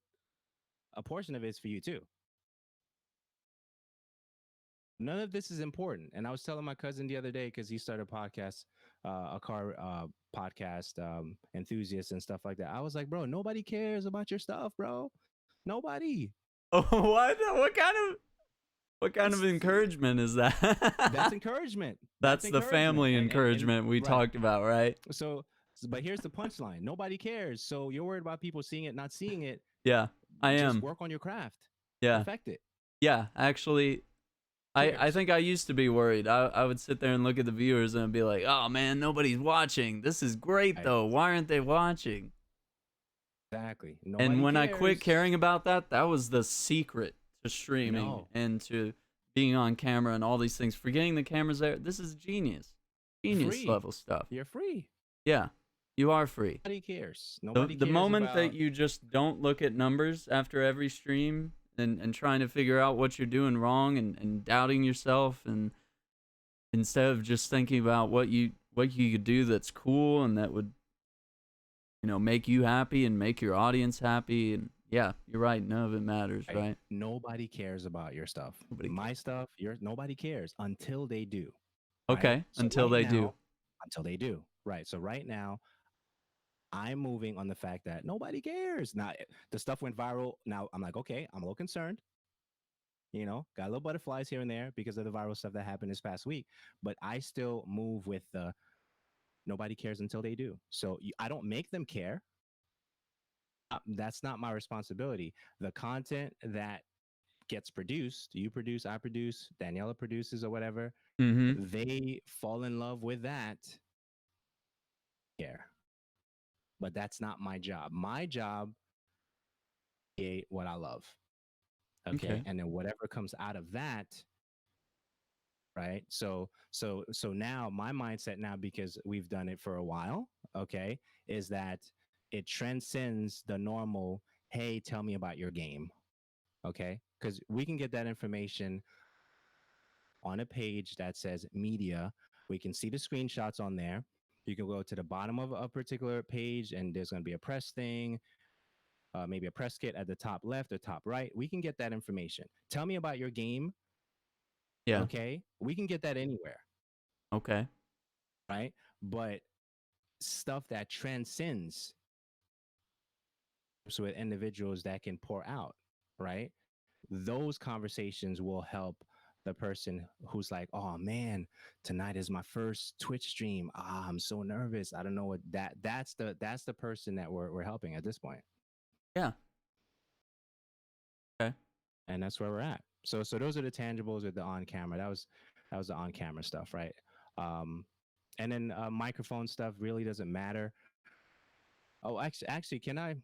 S2: a portion of it is for you too. None of this is important. And I was telling my cousin the other day, because he started a podcast, a car podcast enthusiast and stuff like that. I was like, bro, nobody cares about your stuff, bro. Nobody.
S1: Oh, what? What kind of encouragement is that?
S2: That's encouragement.
S1: That's the family encouragement we talked about, right?
S2: So, but here's the punchline. Nobody cares. So you're worried about people seeing it, not seeing it.
S1: Yeah, I am.
S2: Just work on your craft.
S1: Yeah.
S2: Perfect it.
S1: Yeah, actually, I think I used to be worried. I would sit there and look at the viewers and be like, oh man, nobody's watching. This is great though. Why aren't they watching?
S2: Exactly.
S1: And when I quit caring about that, that was the secret to streaming and to being on camera and all these things. Forgetting the camera's there. This is genius. Genius level stuff.
S2: You're free.
S1: Yeah. You are free.
S2: Nobody cares. Nobody cares.
S1: The moment that you just don't look at numbers after every stream, and trying to figure out what you're doing wrong and doubting yourself, and instead of just thinking about what you could do that's cool and that would, make you happy and make your audience happy. And yeah, you're right, none of it matters,
S2: Right?
S1: right?
S2: Nobody cares about your stuff.
S1: Nobody
S2: My
S1: cares.
S2: stuff, your nobody cares until they do. Right?
S1: Okay,
S2: So
S1: until
S2: right
S1: they do.
S2: now, until they do. Right. So right now, I'm moving on the fact that nobody cares. Now the stuff went viral. Now I'm like, okay, I'm a little concerned. Got a little butterflies here and there because of the viral stuff that happened this past week. But I still move with the nobody cares until they do. So I don't make them care. That's not my responsibility. The content that gets produced, you produce, I produce, Daniela produces, or whatever,
S1: Mm-hmm.
S2: they fall in love with that. Yeah. But that's not my job. My job is what I love. Okay.
S1: Okay.
S2: And then whatever comes out of that, right? So now my mindset now, because we've done it for a while, okay, is that it transcends the normal, hey, tell me about your game. Okay. Because we can get that information on a page that says media. We can see the screenshots on there. You can go to the bottom of a particular page and there's going to be a press thing, maybe a press kit at the top left or top right. We can get that information. Tell me about your game.
S1: Yeah.
S2: Okay. We can get that anywhere.
S1: Okay.
S2: Right. But stuff that transcends, so with individuals that can pour out, right? Those conversations will help the person who's like, oh man, tonight is my first Twitch stream. I'm so nervous. I don't know what that's the person that we're helping at this point.
S1: Yeah. Okay.
S2: And that's where we're at. So those are the tangibles with the on camera. That was the on camera stuff, right? Um, and then microphone stuff really doesn't matter. Oh, actually, can I?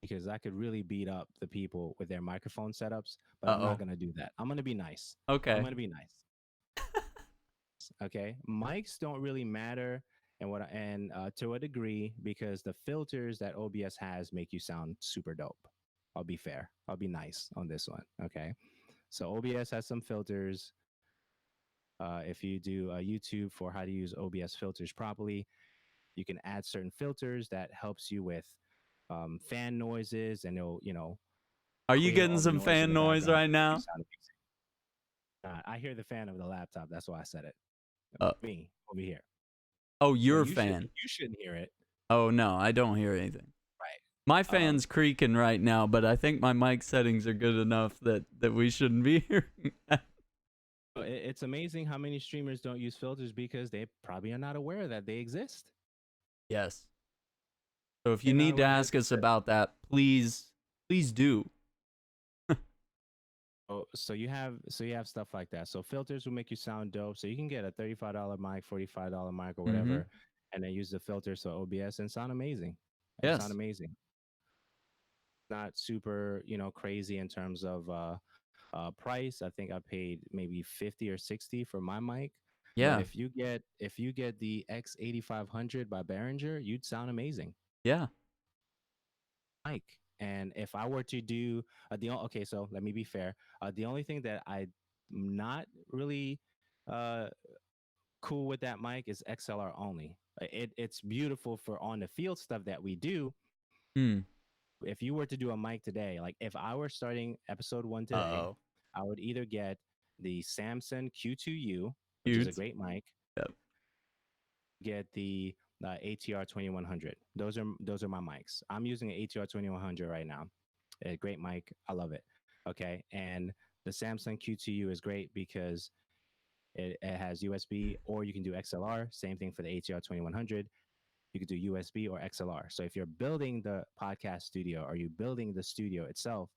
S2: Because I could really beat up the people with their microphone setups, but I'm not
S1: Uh-oh.
S2: going to do that. I'm going to be nice. I'm
S1: Okay.
S2: going to be nice. Okay. Mics don't really matter. And to a degree, because the filters that OBS has make you sound super dope. I'll be fair. I'll be nice on this one. Okay. So OBS has some filters. If you do a YouTube for how to use OBS filters properly, you can add certain filters that helps you with fan noises, and it'll
S1: Are you
S2: clear
S1: getting
S2: all the
S1: some
S2: noise in
S1: fan
S2: the
S1: noise
S2: background.
S1: right
S2: You
S1: now?
S2: sound amazing. I hear the fan of the laptop. That's why I said it.
S1: Uh,
S2: Me over here.
S1: oh,
S2: Well,
S1: you're a
S2: you should
S1: fan.
S2: you shouldn't hear it.
S1: Oh no, I don't hear anything. My
S2: Right.
S1: fan's creaking right now, but I think my mic settings are good enough that we shouldn't be hearing that.
S2: It's amazing how many streamers don't use filters because they probably are not aware that they exist.
S1: Yes. So if you
S2: They're not
S1: need to
S2: aware that
S1: ask
S2: they
S1: us
S2: exist.
S1: about that, please do.
S2: So you have stuff like that. So filters will make you sound dope. So you can get a $35 mic, $45 mic, or
S1: Mm-hmm.
S2: whatever, and then use the filter so OBS and sound amazing. And sound
S1: Yes.
S2: amazing. Not super, crazy in terms of price. I think I paid maybe 50 or 60 for my mic. But
S1: Yeah.
S2: if you get the X8500 by Behringer, you'd sound amazing.
S1: Yeah.
S2: Mic. And if I were to do okay, so let me be fair. The only thing that I'm not really uh, cool with that mic is XLR only. It's beautiful for on the field stuff that we do.
S1: Hmm.
S2: If you were to do a mic today, like if I were starting episode 1 today,
S1: Uh-oh.
S2: I would either get the Samsung Q2U, which is a
S1: Cute.
S2: great mic,
S1: Yep.
S2: get the ATR 2100. Those are my mics. I'm using an ATR 2100 right now. A great mic. I love it. Okay. And the Samsung Q2U is great because it has USB, or you can do XLR. Same thing for the ATR 2100. You could do USB or XLR. So if you're building the podcast studio, or you building the studio itself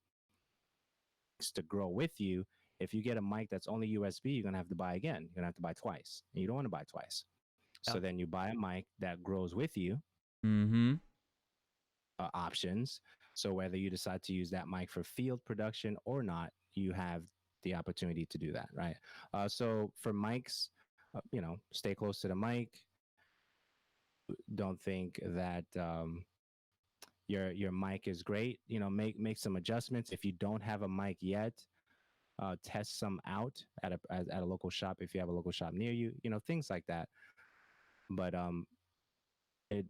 S2: to grow with you, if you get a mic that's only USB, you're going to have to buy again. You're going to have to buy twice. And you don't want to buy twice. So
S1: Yep.
S2: then you buy a mic that grows with you,
S1: Mm-hmm.
S2: options. So whether you decide to use that mic for field production or not, you have the opportunity to do that, right? So for mics, stay close to the mic. Don't think that your mic is great. Make some adjustments. If you don't have a mic yet, test some out at a local shop if you have a local shop near you. Things like that. But it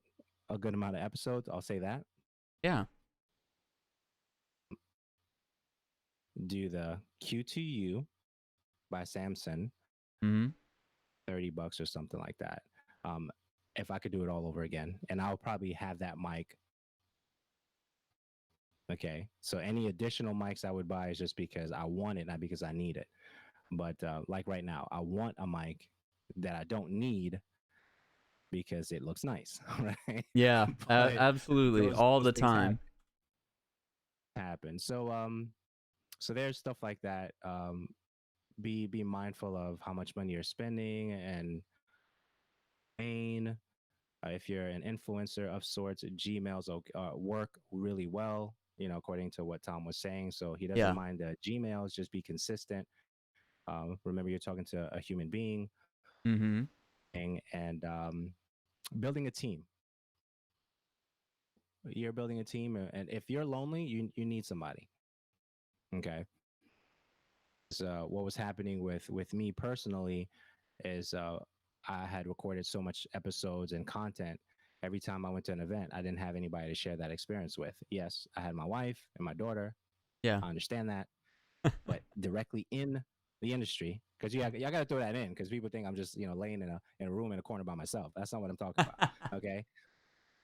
S2: a good amount of episodes. I'll say that.
S1: Yeah.
S2: Do the Q2U by Samson,
S1: Mhm.
S2: $30 or something like that. Um, if I could do it all over again, and I'll probably have that mic. Okay, so any additional mics I would buy is just because I want it, not because I need it. But like right now, I want a mic that I don't need because it looks nice, right?
S1: Yeah,
S2: But
S1: absolutely,
S2: those
S1: all
S2: those
S1: the
S2: things
S1: time.
S2: happen. So there's stuff like that. Be mindful of how much money you're spending and main. If you're an influencer of sorts, Gmails work really well. According to what Tom was saying, so he doesn't
S1: Yeah.
S2: mind the Gmails. Just be consistent. Remember, you're talking to a human being,
S1: Mhm.
S2: and building a team. You're building a team, and if you're lonely, you need somebody. Okay. So what was happening with me personally is I had recorded so much episodes and content. Every time I went to an event, I didn't have anybody to share that experience with. Yes, I had my wife and my daughter.
S1: Yeah.
S2: I understand that, but directly in the industry, because y'all got to throw that in, because people think I'm just laying in a room in a corner by myself. That's not what I'm talking about. Okay,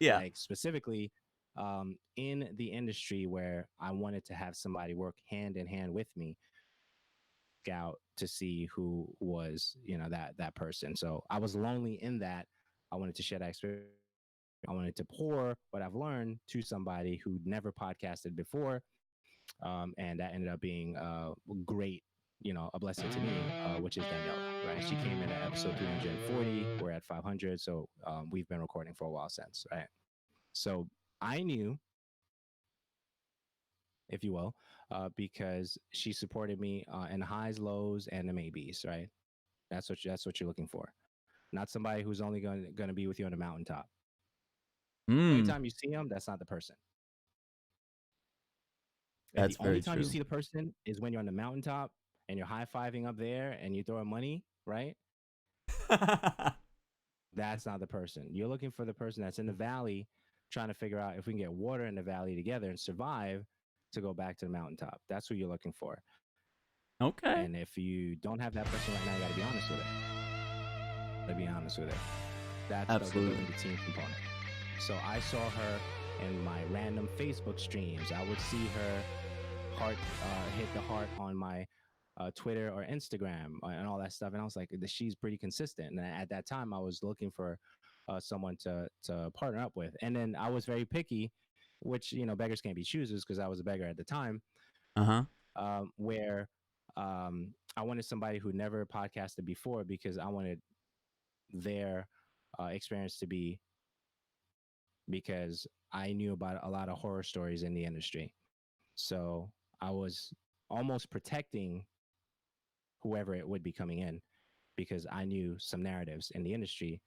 S1: Yeah.
S2: like specifically in the industry where I wanted to have somebody work hand in hand with me out to see who was that person. So I was lonely in that. I wanted to share that experience. I wanted to pour what I've learned to somebody who never podcasted before, and that ended up being great. A blessing to me, which is Daniela. Right, she came in at episode 340. We're at 500, so we've been recording for a while since. Right, so I knew, if you will, because she supported me in the highs, lows, and the maybes. Right, that's what you're looking for. Not somebody who's only going to be with you on the mountaintop. The only
S1: Mm.
S2: time you see them, that's not the person. And the
S1: That's
S2: only
S1: very
S2: time you
S1: true.
S2: see the person is when you're on the mountaintop and you're high fiving up there and you throwing money, right? That's not the person. You're looking for the person that's in the valley trying to figure out if we can get water in the valley together and survive to go back to the mountaintop. That's who you're looking for.
S1: Okay.
S2: And if you don't have that person right now, you got to be honest with it. To be honest with it. That's the
S1: Absolutely.
S2: building the team component. So I saw her in my random Facebook streams. I would see her heart hit the heart on my Twitter or Instagram and all that stuff, and I was like, she's pretty consistent. And at that time, I was looking for someone to partner up with, and then I was very picky, which beggars can't be choosers because I was a beggar at the time,
S1: Uh-huh.
S2: where I wanted somebody who never podcasted before because I wanted their experience to be because I knew about a lot of horror stories in the industry. So I was almost protecting whoever it would be coming in because I knew some narratives in the industry.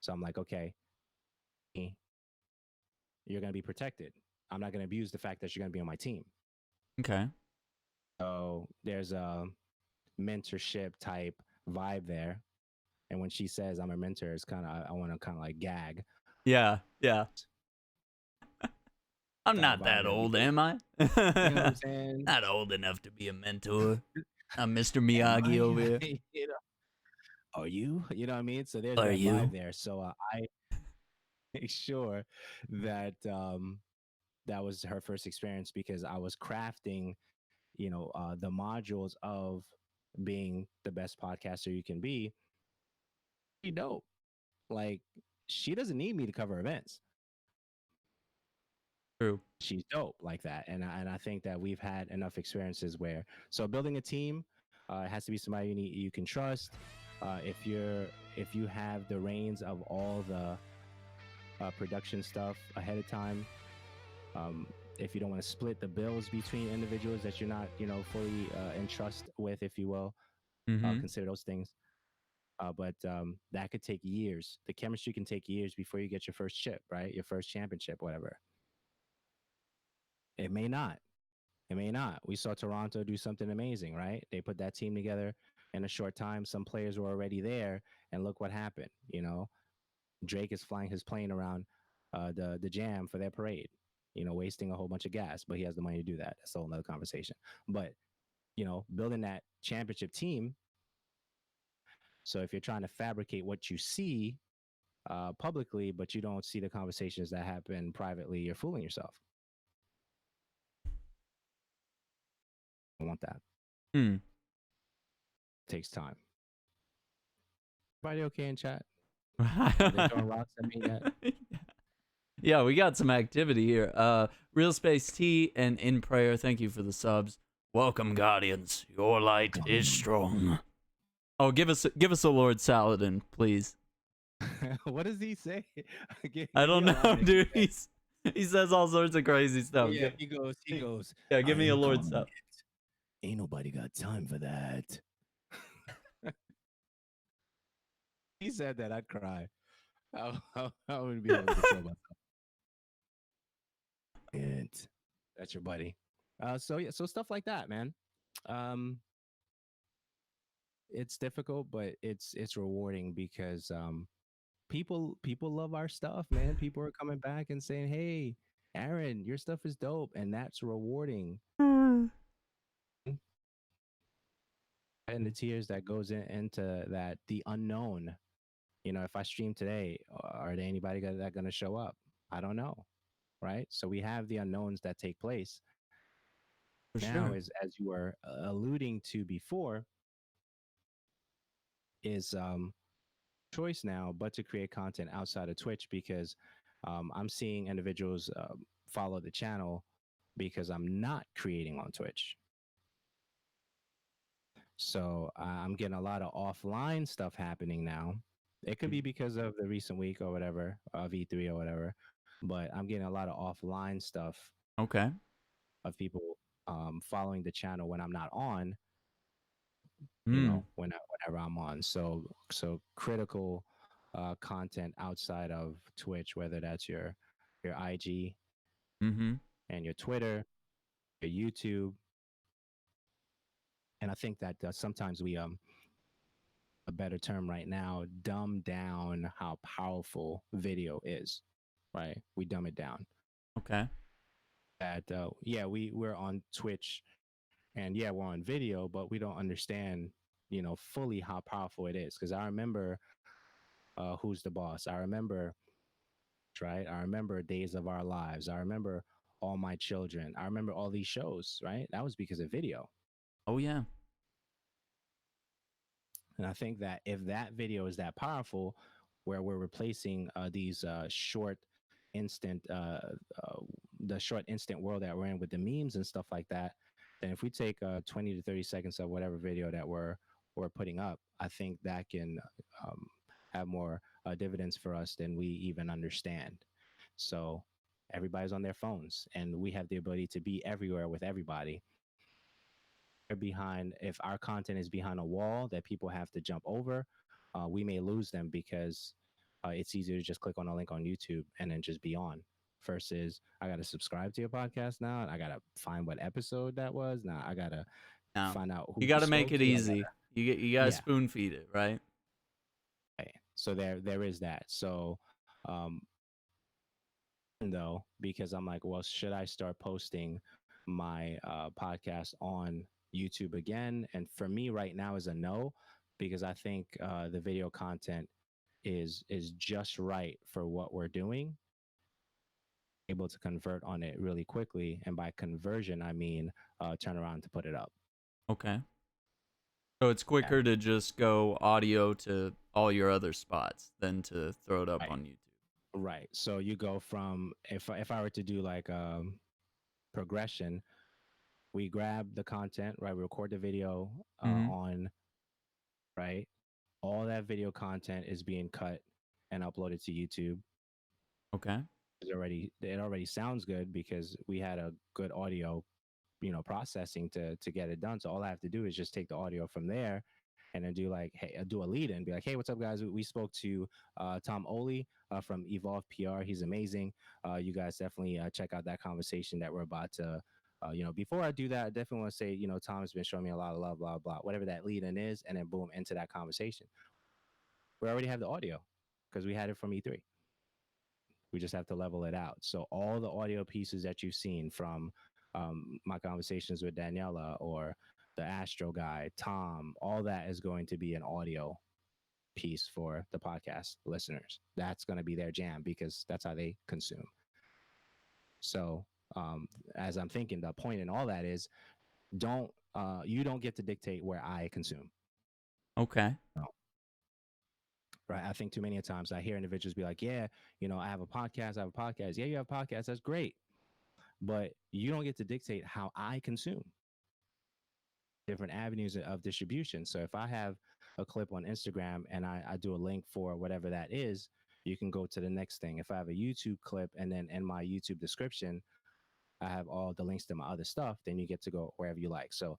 S2: So I'm like, okay, you're going to be protected. I'm not going to abuse the fact that you're going to be on my team.
S1: Okay.
S2: So there's a mentorship type vibe there. And when she says I'm a mentor, it's kind of, I want to kind of like gag
S1: Yeah. Yeah. I'm
S2: type
S1: not
S2: vibe
S1: that
S2: there
S1: old,
S2: because,
S1: am I?
S2: you know what I'm saying?
S1: Not old enough to be a mentor. I'm Mr.
S2: Am I?
S1: Miyagi over here.
S2: Are you? You know what I mean? So there's
S1: Are
S2: that vibe
S1: you?
S2: there. So I make sure that that was her first experience because I was crafting, the modules of being the best podcaster you can be. Pretty dope. Like she doesn't need me to cover events.
S1: True.
S2: She's dope like that, and I think that we've had enough experiences where so building a team it has to be somebody you can trust. If you have the reins of all the production stuff ahead of time, um, if you don't want to split the bills between individuals that you're not fully in trust with, if you will,
S1: Mm-hmm.
S2: consider those things. But that could take years. The chemistry can take years before you get your first chip, right? Your first championship, whatever. It may not. It may not. We saw Toronto do something amazing, right? They put that team together in a short time. Some players were already there, and look what happened. Drake is flying his plane around the jam for their parade. Wasting a whole bunch of gas, but he has the money to do that. That's a whole another conversation. But building that championship team. So if you're trying to fabricate what you see publicly, but you don't see the conversations that happen privately, you're fooling yourself. I want that.
S1: Hmm.
S2: It takes time. Everybody okay in chat? Are they throwing rocks at me yet?
S1: Yeah, we got some activity here. Real Space T and In Prayer, thank you for the subs. Welcome, Guardians. Your light is strong. Oh, give us a Lord Saladin, please.
S2: What does he say?
S1: I don't know, dude. He says all sorts of crazy stuff.
S2: Oh, yeah, he goes.
S1: Yeah, give me a Lord Saladin.
S2: Ain't nobody got time for that. He said that, I'd cry. I wouldn't be able to control myself. And that's your buddy. So stuff like that, man. It's difficult, but it's rewarding because people love our stuff, man. People are coming back and saying, "Hey, Aaron, your stuff is dope," and that's rewarding. And the tears that goes into that, the unknown. If I stream today, are there anybody that going to show up? I don't know, right? So we have the unknowns that take place.
S1: For
S2: now,
S1: sure.
S2: as you were alluding to before, is choice now, but to create content outside of Twitch because I'm seeing individuals follow the channel because I'm not creating on Twitch. So I'm getting a lot of offline stuff happening now. It could be because of the recent week or whatever, V3 or whatever, but I'm getting a lot of offline stuff.
S1: Okay.
S2: Of people following the channel when I'm not on, whenever I'm on. So critical content outside of Twitch, whether that's your IG and your Twitter, your YouTube. And I think that sometimes we a better term right now, dumb down how powerful video is, right? We dumb it down.
S1: Okay.
S2: That we're on Twitch and we're on video, but we don't understand fully how powerful it is. Because I remember Who's the Boss? I remember, right? I remember Days of Our Lives. I remember All My Children. I remember all these shows, right? That was because of video.
S1: Oh yeah.
S2: And I think that if that video is that powerful, where we're replacing these short instant the short instant world that we're in with the memes and stuff like that, then if we take 20 to 30 seconds of whatever video that we're putting up, I think that can have more dividends for us than we even understand. So everybody's on their phones and we have the ability to be everywhere with everybody. Behind, if our content is behind a wall that people have to jump over, we may lose them because it's easier to just click on a link on YouTube and then just be on. Versus, I got to subscribe to your podcast now, and I got to find what episode that was. Now I got to find out who
S1: you got to make
S2: spoke
S1: it
S2: to.
S1: easy. You got to spoon feed it, right?
S2: Okay. So there is that. So though, because I'm like, well, should I start posting my podcast on YouTube again? And for me right now is a no, because I think the video content is just right for what we're doing. Able to convert on it really quickly, and by conversion I mean turn around to put it up.
S1: Okay. So it's quicker to just go audio to all your other spots than to throw it up on YouTube.
S2: Right. So you go from, if I were to do like progression, we grab the content, right? We record the video on, right? All that video content is being cut and uploaded to YouTube.
S1: Okay.
S2: It already sounds good because we had a good audio, processing to get it done. So all I have to do is just take the audio from there and then do like, hey, do a lead and be like, hey, what's up, guys? We spoke to Tom Oley from Evolve PR. He's amazing. You guys definitely check out that conversation that we're about to. Before I do that, I definitely want to say, Tom has been showing me a lot of love, blah, blah, whatever that lead in is, and then boom, into that conversation. We already have the audio because we had it from E3. We just have to level it out. So all the audio pieces that you've seen from my conversations with Daniela or the Astro guy, Tom, all that is going to be an audio piece for the podcast listeners. That's going to be their jam because that's how they consume. So as I'm thinking, the point in all that is you don't get to dictate where I consume.
S1: Okay.
S2: No. Right. I think too many times I hear individuals be like, yeah, I have a podcast. Yeah, you have a podcast. That's great. But you don't get to dictate how I consume different avenues of distribution. So if I have a clip on Instagram and I do a link for whatever that is, you can go to the next thing. If I have a YouTube clip and then in my YouTube description, I have all the links to my other stuff, then you get to go wherever you like. So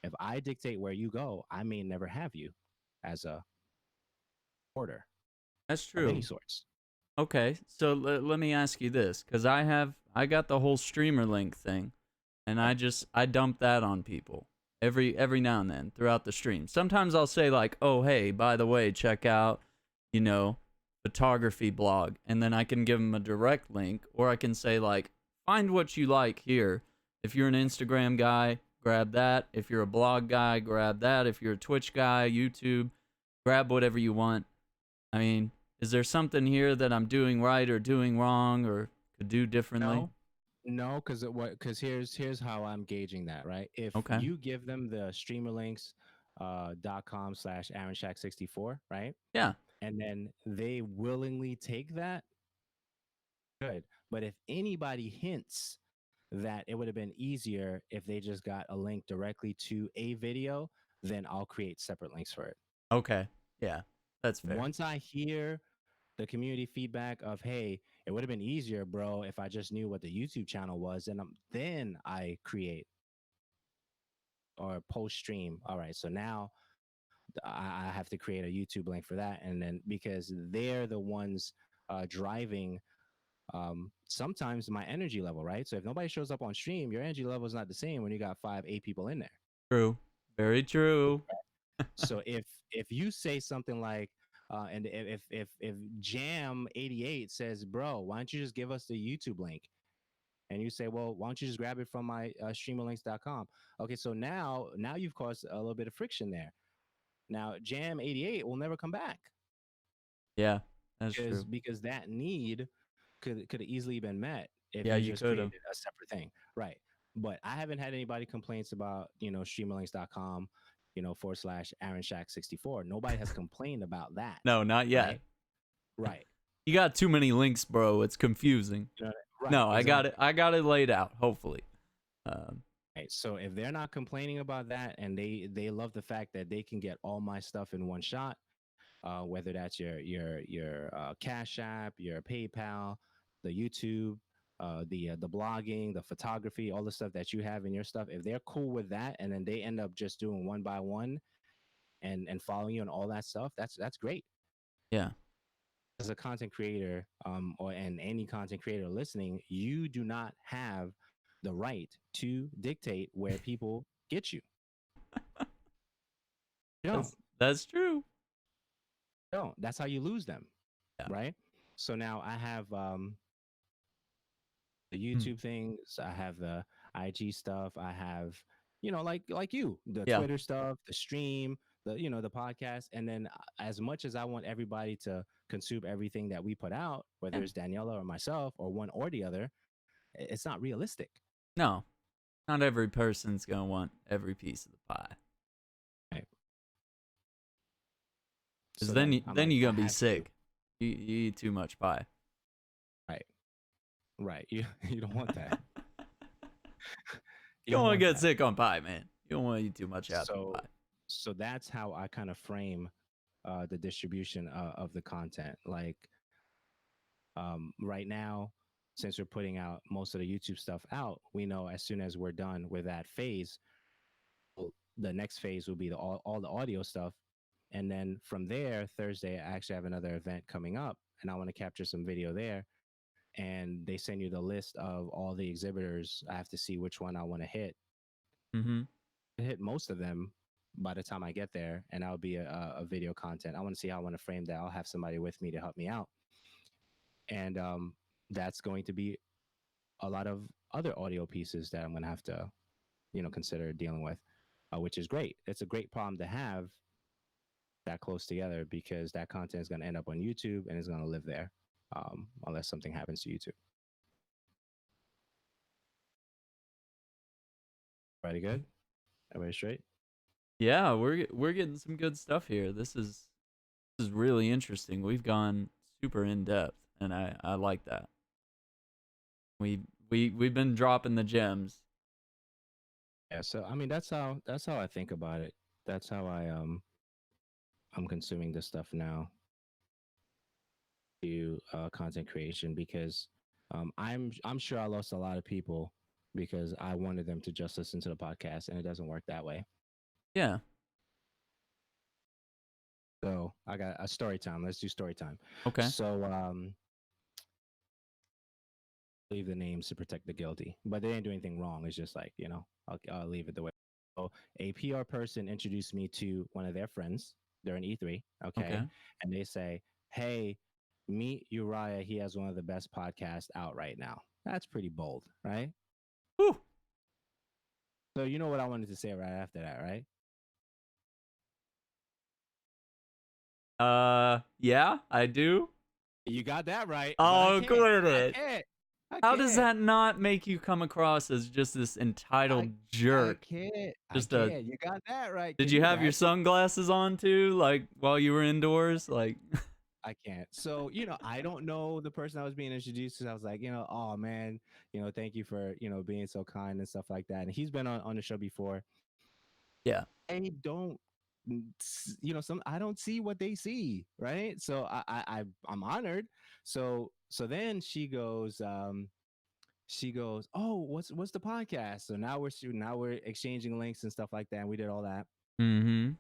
S2: if I dictate where you go, I may never have you as a order
S1: That's
S2: of any
S1: true.
S2: sorts.
S1: Okay, so let me ask you this, because I got the whole streamer link thing, and
S2: Right.
S1: I dump that on people every now and then throughout the stream. Sometimes I'll say like, oh hey, by the way, check out, you know, photography blog, and then I can give them a direct link, or I can say like, find what you like here. If you're an Instagram guy, grab that. If you're a blog guy, grab that. If you're a Twitch guy, YouTube, grab whatever you want. I mean, is there something here that I'm doing right or doing wrong or could do differently?
S2: No, because here's how I'm gauging that, right? If
S1: Okay.
S2: you give them the streamer links .com/ AaronShack64, right?
S1: Yeah.
S2: And then they willingly take that, good. But if anybody hints that it would have been easier if they just got a link directly to a video, then I'll create separate links for it.
S1: Okay. Yeah. That's fair.
S2: Once I hear the community feedback of, hey, it would have been easier, bro, if I just knew what the YouTube channel was, and then I create or post stream. All right, so now I have to create a YouTube link for that, and then because they're the ones driving sometimes my energy level, right? So if nobody shows up on stream, your energy level is not the same when you got 5, 8 people in there.
S1: True. Very true.
S2: So if you say something like, and if Jam88 says, bro, why don't you just give us the YouTube link? And you say, well, why don't you just grab it from my streamerlinks.com? Okay, so now you've caused a little bit of friction there. Now Jam88 will never come back.
S1: Yeah, that's true.
S2: Because that need could have easily been met if
S1: Yeah,
S2: you
S1: you
S2: just
S1: could have.
S2: created a separate thing, right? But I haven't had anybody complaints about streamerlinks.com / AaronShack64. Nobody has complained about that,
S1: No, not yet.
S2: right? Right.
S1: You got too many links, bro. It's confusing.
S2: Right.
S1: No, I got it.
S2: Exactly.
S1: I got it laid out. Hopefully.
S2: Right. So if they're not complaining about that and they love the fact that they can get all my stuff in one shot, whether that's your Cash App, your PayPal, the YouTube, the blogging, the photography, all the stuff that you have in your stuff. If they're cool with that, and then they end up just doing one by one and following you and all that stuff, that's great.
S1: Yeah.
S2: As a content creator, and any content creator listening, you do not have the right to dictate where people get you. You don't.
S1: That's true.
S2: You don't. That's how you lose them.
S1: Yeah.
S2: Right. So now I have the
S1: Hmm.
S2: YouTube things, I have the IG stuff, I have like you, the
S1: Yeah.
S2: Twitter stuff, the stream, the podcast, and then as much as I want everybody to consume everything that we put out, whether
S1: Yeah.
S2: it's Daniela or myself or one or the other, it's not realistic.
S1: No, not every person's gonna want every piece of the pie.
S2: Right.
S1: Because
S2: So
S1: then
S2: like,
S1: you're
S2: I
S1: gonna be
S2: have to.
S1: sick. You eat too much pie.
S2: Right. Right. You don't want that.
S1: You
S2: You
S1: don't
S2: don't
S1: want to
S2: want
S1: get
S2: that.
S1: sick on pie, man. You don't want to eat too much apple
S2: So
S1: pie.
S2: so that's how I kind of frame the distribution of the content. Like right now, since we're putting out most of the YouTube stuff out, we know as soon as we're done with that phase, the next phase will be all the audio stuff. And then from there, Thursday, I actually have another event coming up, and I want to capture some video there. And they send you the list of all the exhibitors. I have to see which one I want to hit.
S1: Mm-hmm.
S2: Hit most of them by the time I get there, and that'll be a video content. I want to see how I want to frame that. I'll have somebody with me to help me out, and that's going to be a lot of other audio pieces that I'm going to have to, consider dealing with, which is great. It's a great problem to have that close together because that content is going to end up on YouTube and is going to live there, unless something happens to YouTube. Pretty good. Everybody straight?
S1: Yeah, we're getting some good stuff here. This is really interesting. We've gone super in depth, and I like that. We've been dropping the gems.
S2: Yeah. So I mean, that's how I think about it. That's how I'm consuming this stuff now to content creation because I'm sure I lost a lot of people because I wanted them to just listen to the podcast and it doesn't work that way.
S1: Yeah.
S2: So I got a story time. Let's do story time.
S1: Okay.
S2: So leave the names to protect the guilty, but they didn't do anything wrong. It's just like I'll leave it the way. So a PR person introduced me to one of their friends. They're in E3, okay,
S1: Okay.
S2: and they say, "Hey, meet Uriyya. He has one of the best podcasts out right now." That's pretty bold, right?
S1: Whew.
S2: So you know what I wanted to say right after that, right?
S1: Yeah, I do.
S2: You got that right, but I
S1: Oh,
S2: can't.
S1: quit
S2: I
S1: it.
S2: can't. I
S1: How does
S2: can't.
S1: that not make you come across as just this
S2: I
S1: entitled
S2: I
S1: jerk?
S2: can't. I
S1: Just a
S2: can't. You got that right.
S1: Did
S2: Can
S1: you
S2: you
S1: have your
S2: imagine?
S1: sunglasses on too, like while you were indoors? Like,
S2: I can't. So, I don't know the person I was being introduced to. I was like, oh man, thank you for, being so kind and stuff like that. And he's been on the show before.
S1: yeah.
S2: I don't some I don't see what they see, right? So I'm honored. So then she goes, "Oh, what's the podcast?" So now we're exchanging links and stuff like that. And we did all that.
S1: Mm-hmm.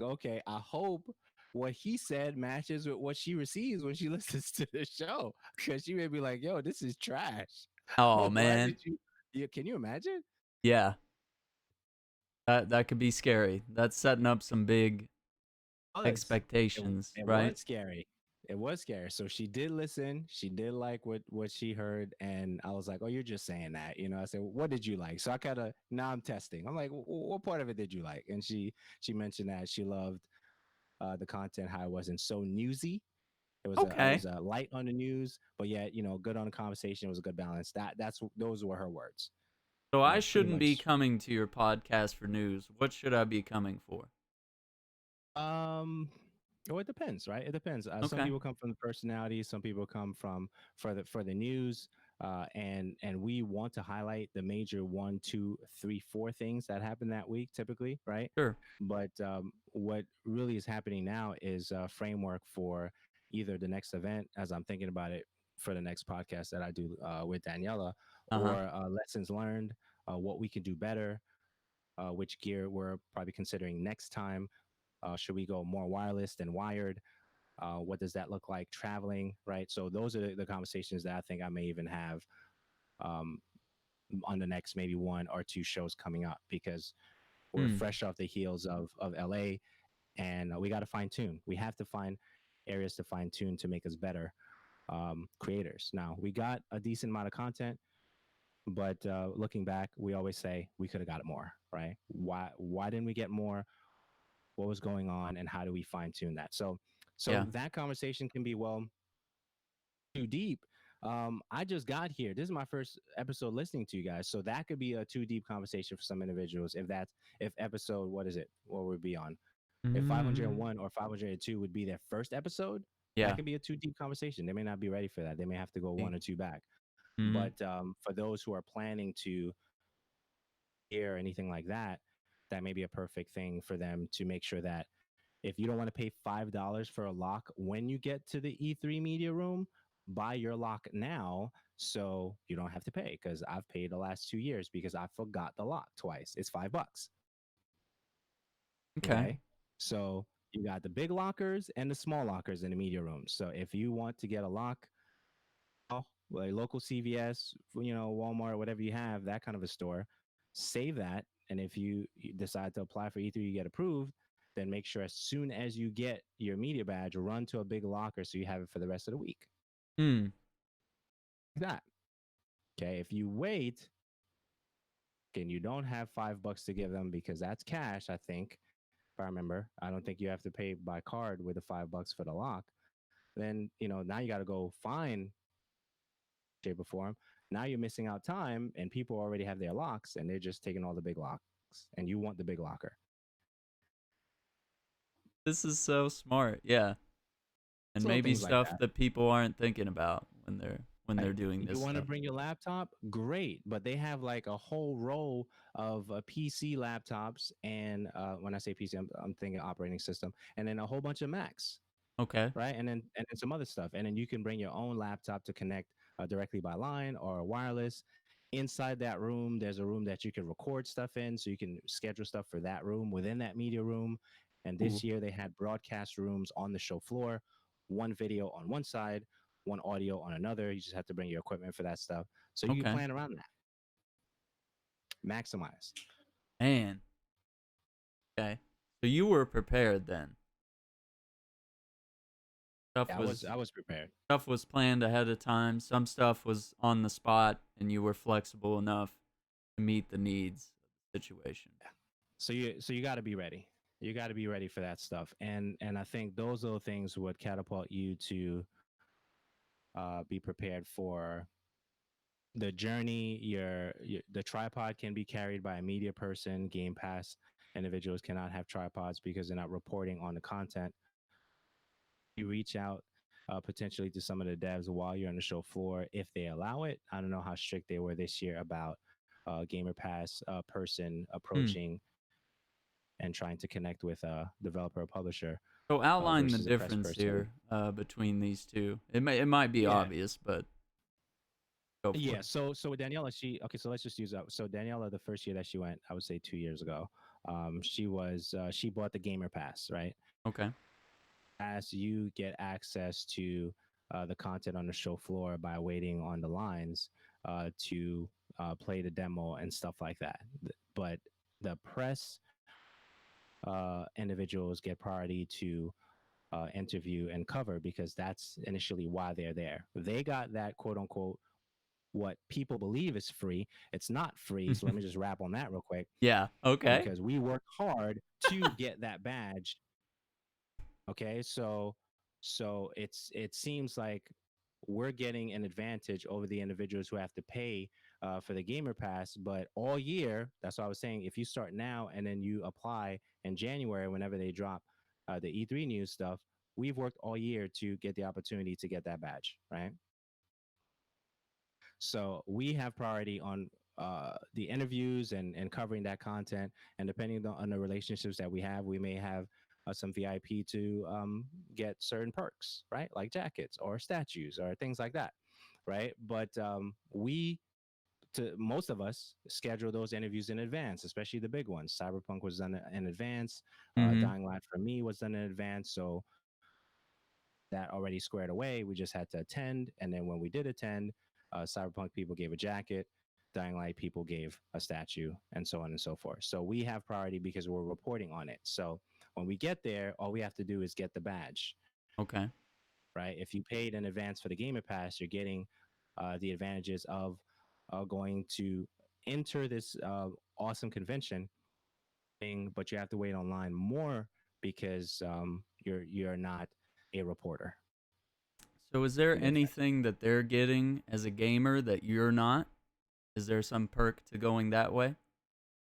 S2: Okay, I hope what he said matches with what she receives when she listens to the show. Because she may be like, yo, this is trash.
S1: Oh
S2: Why
S1: man.
S2: did you? Yeah, can you imagine?
S1: Yeah. That could be scary. That's setting up some big
S2: Was it,
S1: expectations,
S2: it
S1: right?
S2: was scary. It was scary. So she did listen. She did like what she heard, and I was like, "Oh, you're just saying that." I said, "What did you like?" So I kind of now I'm testing. I'm like, "What part of it did you like?" And she mentioned that she loved the content, how it wasn't so newsy. It was
S1: Okay.
S2: a light on the news, but yet good on the conversation. It was a good balance. Those were her words.
S1: So I
S2: Pretty
S1: shouldn't be
S2: much.
S1: coming to your podcast for news. What should I be coming for?
S2: Um, well, it depends, right? It depends. Some
S1: Okay.
S2: people come from the personality. Some people come from for the news. And we want to highlight the major one, two, three, four things that happened that week, typically, right?
S1: Sure.
S2: But what really is happening now is a framework for either the next event, as I'm thinking about it for the next podcast that I do with Daniela,
S1: Uh-huh.
S2: or lessons learned, what we can do better, which gear we're probably considering next time. Should we go more wireless than wired? What does that look like traveling, right? So those are the conversations that I think I may even have um, on the next maybe one or two shows coming up because we're
S1: Hmm.
S2: fresh off the heels of LA, and we got to fine tune. We have to find areas to fine tune to make us better creators. Now we got a decent amount of content, but looking back, we always say we could have got more, right? Why didn't we get more? What was going on, and how do we fine tune that? So
S1: Yeah.
S2: that conversation can be too deep. I just got here. This is my first episode listening to you guys, so that could be a too deep conversation for some individuals. If episode, what is it? What would be on? If
S1: Mm-hmm.
S2: 501 or 502 would be their first episode, that
S1: Yeah.
S2: could be a too deep conversation. They may not be ready for that. They may have to go one or two back.
S1: Mm-hmm.
S2: But for those who are planning to hear anything like that, that may be a perfect thing for them to make sure that if you don't want to pay $5 for a lock when you get to the E3 media room, buy your lock now so you don't have to pay. Because I've paid the last 2 years because I forgot the lock twice. It's $5.
S1: Okay.
S2: Okay. So you got the big lockers and the small lockers in the media rooms. So if you want to get a lock, like local CVS, Walmart, whatever you have, that kind of a store, save that. And if you decide to apply for E3, you get approved, then make sure as soon as you get your media badge, run to a big locker so you have it for the rest of the week.
S1: Hmm.
S2: That. Okay. If you wait and you don't have $5 to give them because that's cash, I think, if I remember, I don't think you have to pay by card with the $5 for the lock. Then, now you got to go find shape or form. Now you're missing out time, and people already have their locks, and they're just taking all the big locks, and you want the big locker.
S1: This is so smart. Yeah. And
S2: So
S1: maybe
S2: things like
S1: stuff
S2: that.
S1: that people aren't thinking about when they're
S2: Right.
S1: doing
S2: You
S1: this
S2: want to
S1: stuff.
S2: bring your laptop? Great. But they have like a whole row of PC laptops. And when I say PC, I'm thinking operating system. And then a whole bunch of Macs.
S1: Okay.
S2: Right. And then some other stuff. And then you can bring your own laptop to connect directly by line or wireless. Inside that room, there's a room that you can record stuff in. So you can schedule stuff for that room within that media room. And
S1: Ooh.
S2: this year they had broadcast rooms on the show floor, one video on one side, one audio on another. You just have to bring your equipment for that stuff. So you can
S1: Okay.
S2: plan around that, maximize.
S1: Man. Okay. So you were prepared then. Stuff
S2: Yeah, I was
S1: was
S2: I was prepared.
S1: stuff was planned ahead of time. Some stuff was on the spot, and you were flexible enough to meet the needs of the situation.
S2: So you got to be ready. You got to be ready for that stuff, and I think those little things would catapult you to be prepared for the journey. The tripod can be carried by a media person. Game Pass individuals cannot have tripods because they're not reporting on the content. You reach out potentially to some of the devs while you're on the show floor if they allow it. I don't know how strict they were this year about Gamer Pass person
S1: Hmm.
S2: approaching and trying to connect with a developer or publisher
S1: So outline the
S2: versus a press
S1: difference
S2: person.
S1: here between these two. It might be
S2: Yeah.
S1: obvious, but go for
S2: Yeah,
S1: it.
S2: so with Daniela, so let's just use that. So Daniela, the first year that she went, I would say 2 years ago, she bought the Gamer Pass, right?
S1: Okay.
S2: As you get access to the content on the show floor by waiting on the lines to play the demo and stuff like that. But the press individuals get priority to interview and cover because that's initially why they're there. They got that quote unquote what people believe is free. It's not free. So let me just wrap on that real quick
S1: Yeah. Okay.
S2: because we worked hard to get that badge. Okay, so it seems like we're getting an advantage over the individuals who have to pay for the gamer pass. But all year, that's what I was saying. If you start now and then you apply in January, whenever they drop the E3 news stuff, we've worked all year to get the opportunity to get that badge, right? So we have priority on the interviews and covering that content. And depending on the relationships that we have, we may have some VIP to get certain perks, right? Like jackets or statues or things like that, right? But to most of us, schedule those interviews in advance, especially the big ones. Cyberpunk was done in advance.
S1: Mm-hmm.
S2: Dying Light for me was done in advance. So that already squared away. We just had to attend. And then when we did attend, Cyberpunk people gave a jacket, Dying Light people gave a statue, and so on and so forth. So we have priority because we're reporting on it. So when we get there, all we have to do is get the badge,
S1: Okay.
S2: right? If you paid in advance for the Gamer Pass, you're getting the advantages of going to enter this awesome convention thing, but you have to wait online more because you're not a reporter.
S1: So is there
S2: You get that.
S1: anything that they're getting as a gamer that you're not? Is there some perk to going that way?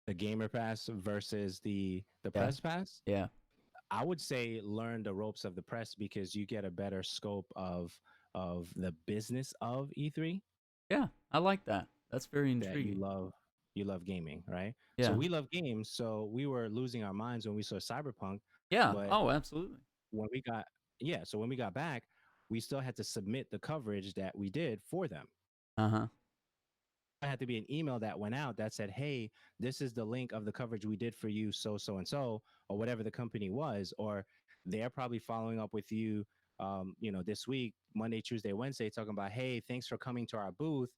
S2: The gamer pass versus the
S1: Yeah.
S2: press pass.
S1: Yeah.
S2: I would say learn the ropes of the press because you get a better scope of the business of E3
S1: Yeah. I like that. That's very
S2: that
S1: intriguing.
S2: you love gaming, right? So
S1: Yeah.
S2: we love games, so we were losing our minds when we saw Cyberpunk,
S1: Yeah.
S2: but
S1: Oh, absolutely.
S2: when we got yeah, so when we got back, we still had to submit the coverage that we did for them.
S1: Uh huh.
S2: I had to be an email that went out that said, "Hey, this is the link of the coverage we did for you, so so and so," or whatever the company was, or they're probably following up with you, this week, Monday, Tuesday, Wednesday, talking about, "Hey, thanks for coming to our booth.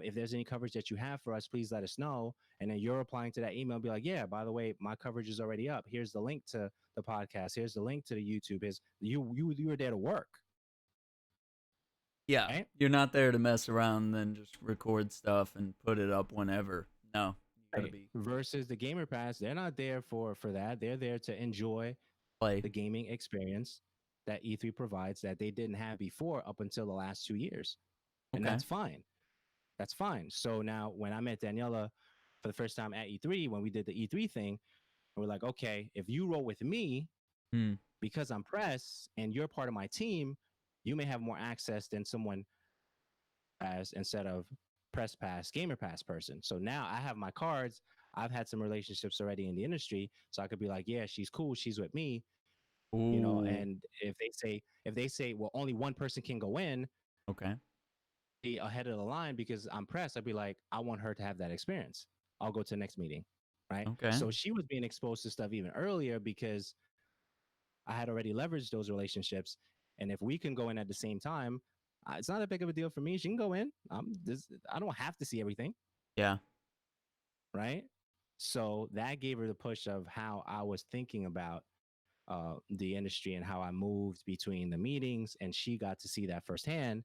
S2: If there's any coverage that you have for us, please let us know." And then you're replying to that email, be like, "Yeah, by the way, my coverage is already up. Here's the link to the podcast. Here's the link to the YouTube. Is you were there to work,
S1: Yeah,
S2: right?"
S1: you're not there to mess around and then just record stuff and put it up whenever. No, you gotta
S2: Right.
S1: be
S2: Versus the Gamer Pass, they're not there for that. They're there to enjoy
S1: play.
S2: the gaming experience that E3 provides that they didn't have before up until the last 2 years. And
S1: Okay.
S2: that's fine. That's fine. So now when I met Daniela for the first time at E3, when we did the E3 thing, we're like, okay, if you roll with me
S1: Hmm.
S2: because I'm press and you're part of my team, you may have more access than someone as instead of press pass, gamer pass person. So now I have my cards. I've had some relationships already in the industry. So I could be like, yeah, she's cool. She's with me,
S1: Ooh.
S2: and if they say, well, only one person can go in,
S1: Okay.
S2: be ahead of the line because I'm pressed, I'd be like, I want her to have that experience. I'll go to the next meeting. Right.
S1: Okay.
S2: So she was being exposed to stuff even earlier because I had already leveraged those relationships. And if we can go in at the same time, it's not a big of a deal for me. She can go in. I don't have to see everything.
S1: Yeah.
S2: Right. So that gave her the push of how I was thinking about the industry and how I moved between the meetings. And she got to see that firsthand.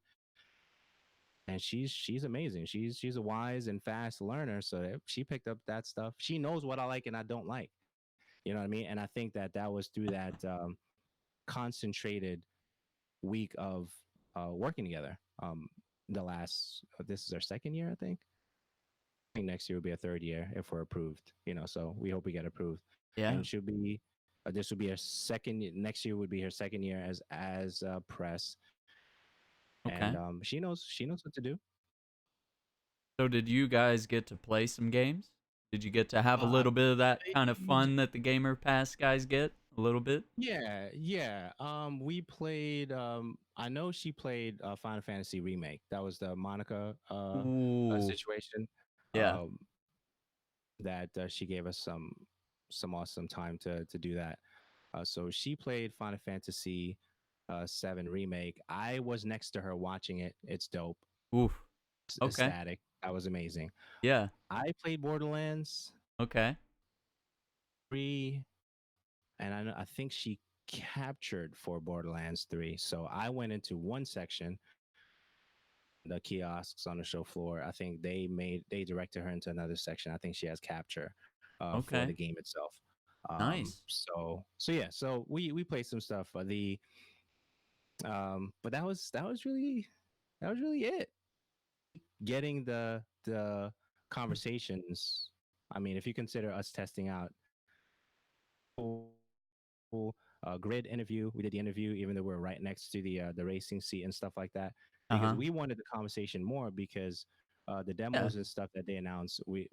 S2: And she's amazing. She's a wise and fast learner. So she picked up that stuff. She knows what I like and I don't like. You know what I mean? And I think that that was through that concentrated week of working together. The last this is our second year, I think. I think next year will be a third year if we're approved. So we hope we get approved,
S1: Yeah.
S2: and she'll be. This would be her second. Next year would be her second year as press, and
S1: Okay.
S2: she knows what to do.
S1: So did you guys get to play some games? Did you get to have a
S2: I
S1: little bit of that kind of
S2: played.
S1: fun that the Gamer Pass guys get? A little bit?
S2: Yeah, yeah. We played. I know she played Final Fantasy remake. That was the Monica
S1: Ooh.
S2: situation.
S1: Yeah.
S2: Um, that she gave us some awesome time to do that. So she played Final Fantasy 7 remake. I was next to her watching it. It's dope.
S1: Oof.
S2: It's
S1: Okay.
S2: ecstatic. That was amazing.
S1: Yeah.
S2: I played Borderlands
S1: Okay.
S2: 3, and I think she captured for Borderlands 3. So I went into one section, the kiosks on the show floor. I think they directed her into another section. I think she has capture for the
S1: Okay.
S2: game itself.
S1: Nice.
S2: So yeah, so we played some stuff. But that was really it. Getting the conversations. I mean, if you consider us testing out grid interview, we did the interview even though we are right next to the racing seat and stuff like that because
S1: Uh-huh.
S2: we wanted the conversation more because the
S1: Yeah.
S2: demos and stuff that they announced we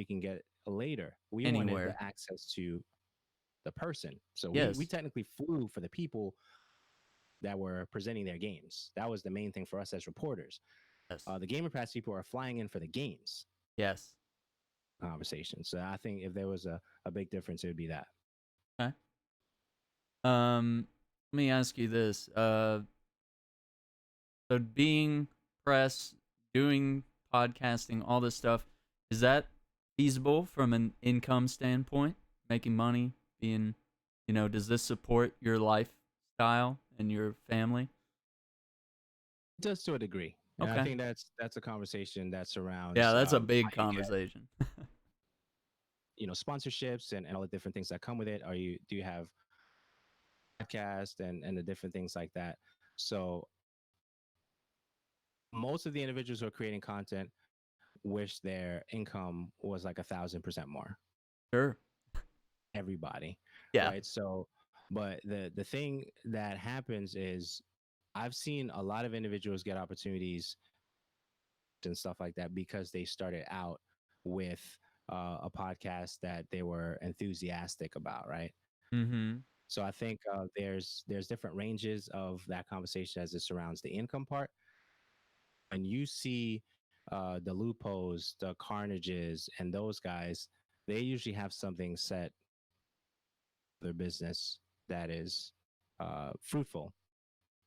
S2: can get later. We wanted the
S1: Anywhere.
S2: access to the person, so we
S1: Yes.
S2: technically flew for the people that were presenting their games. That was the main thing for us as reporters.
S1: Yes.
S2: The Gamer Pass people are flying in for the games
S1: Yes.
S2: conversation. So I think if there was a big difference, it would be that.
S1: Okay. Let me ask you this. So being press, doing podcasting, all this stuff, is that feasible from an income standpoint? Making money, being, does this support your lifestyle and your family?
S2: It does to a degree, and I
S1: Okay.
S2: think that's a conversation that
S1: Yeah,
S2: surrounds
S1: that's a
S2: how
S1: big
S2: you get
S1: conversation.
S2: sponsorships and all the different things that come with it. Do you have podcast and the different things like that? So most of the individuals who are creating content wish their income was like 1,000% more.
S1: Sure.
S2: Everybody,
S1: Yeah.
S2: right? So, but the thing that happens is I've seen a lot of individuals get opportunities and stuff like that because they started out with a podcast that they were enthusiastic about, right?
S1: Mm-hmm.
S2: So I think there's different ranges of that conversation as it surrounds the income part. And you see the Lupos, the Carnages, and those guys, they usually have something set their business that is fruitful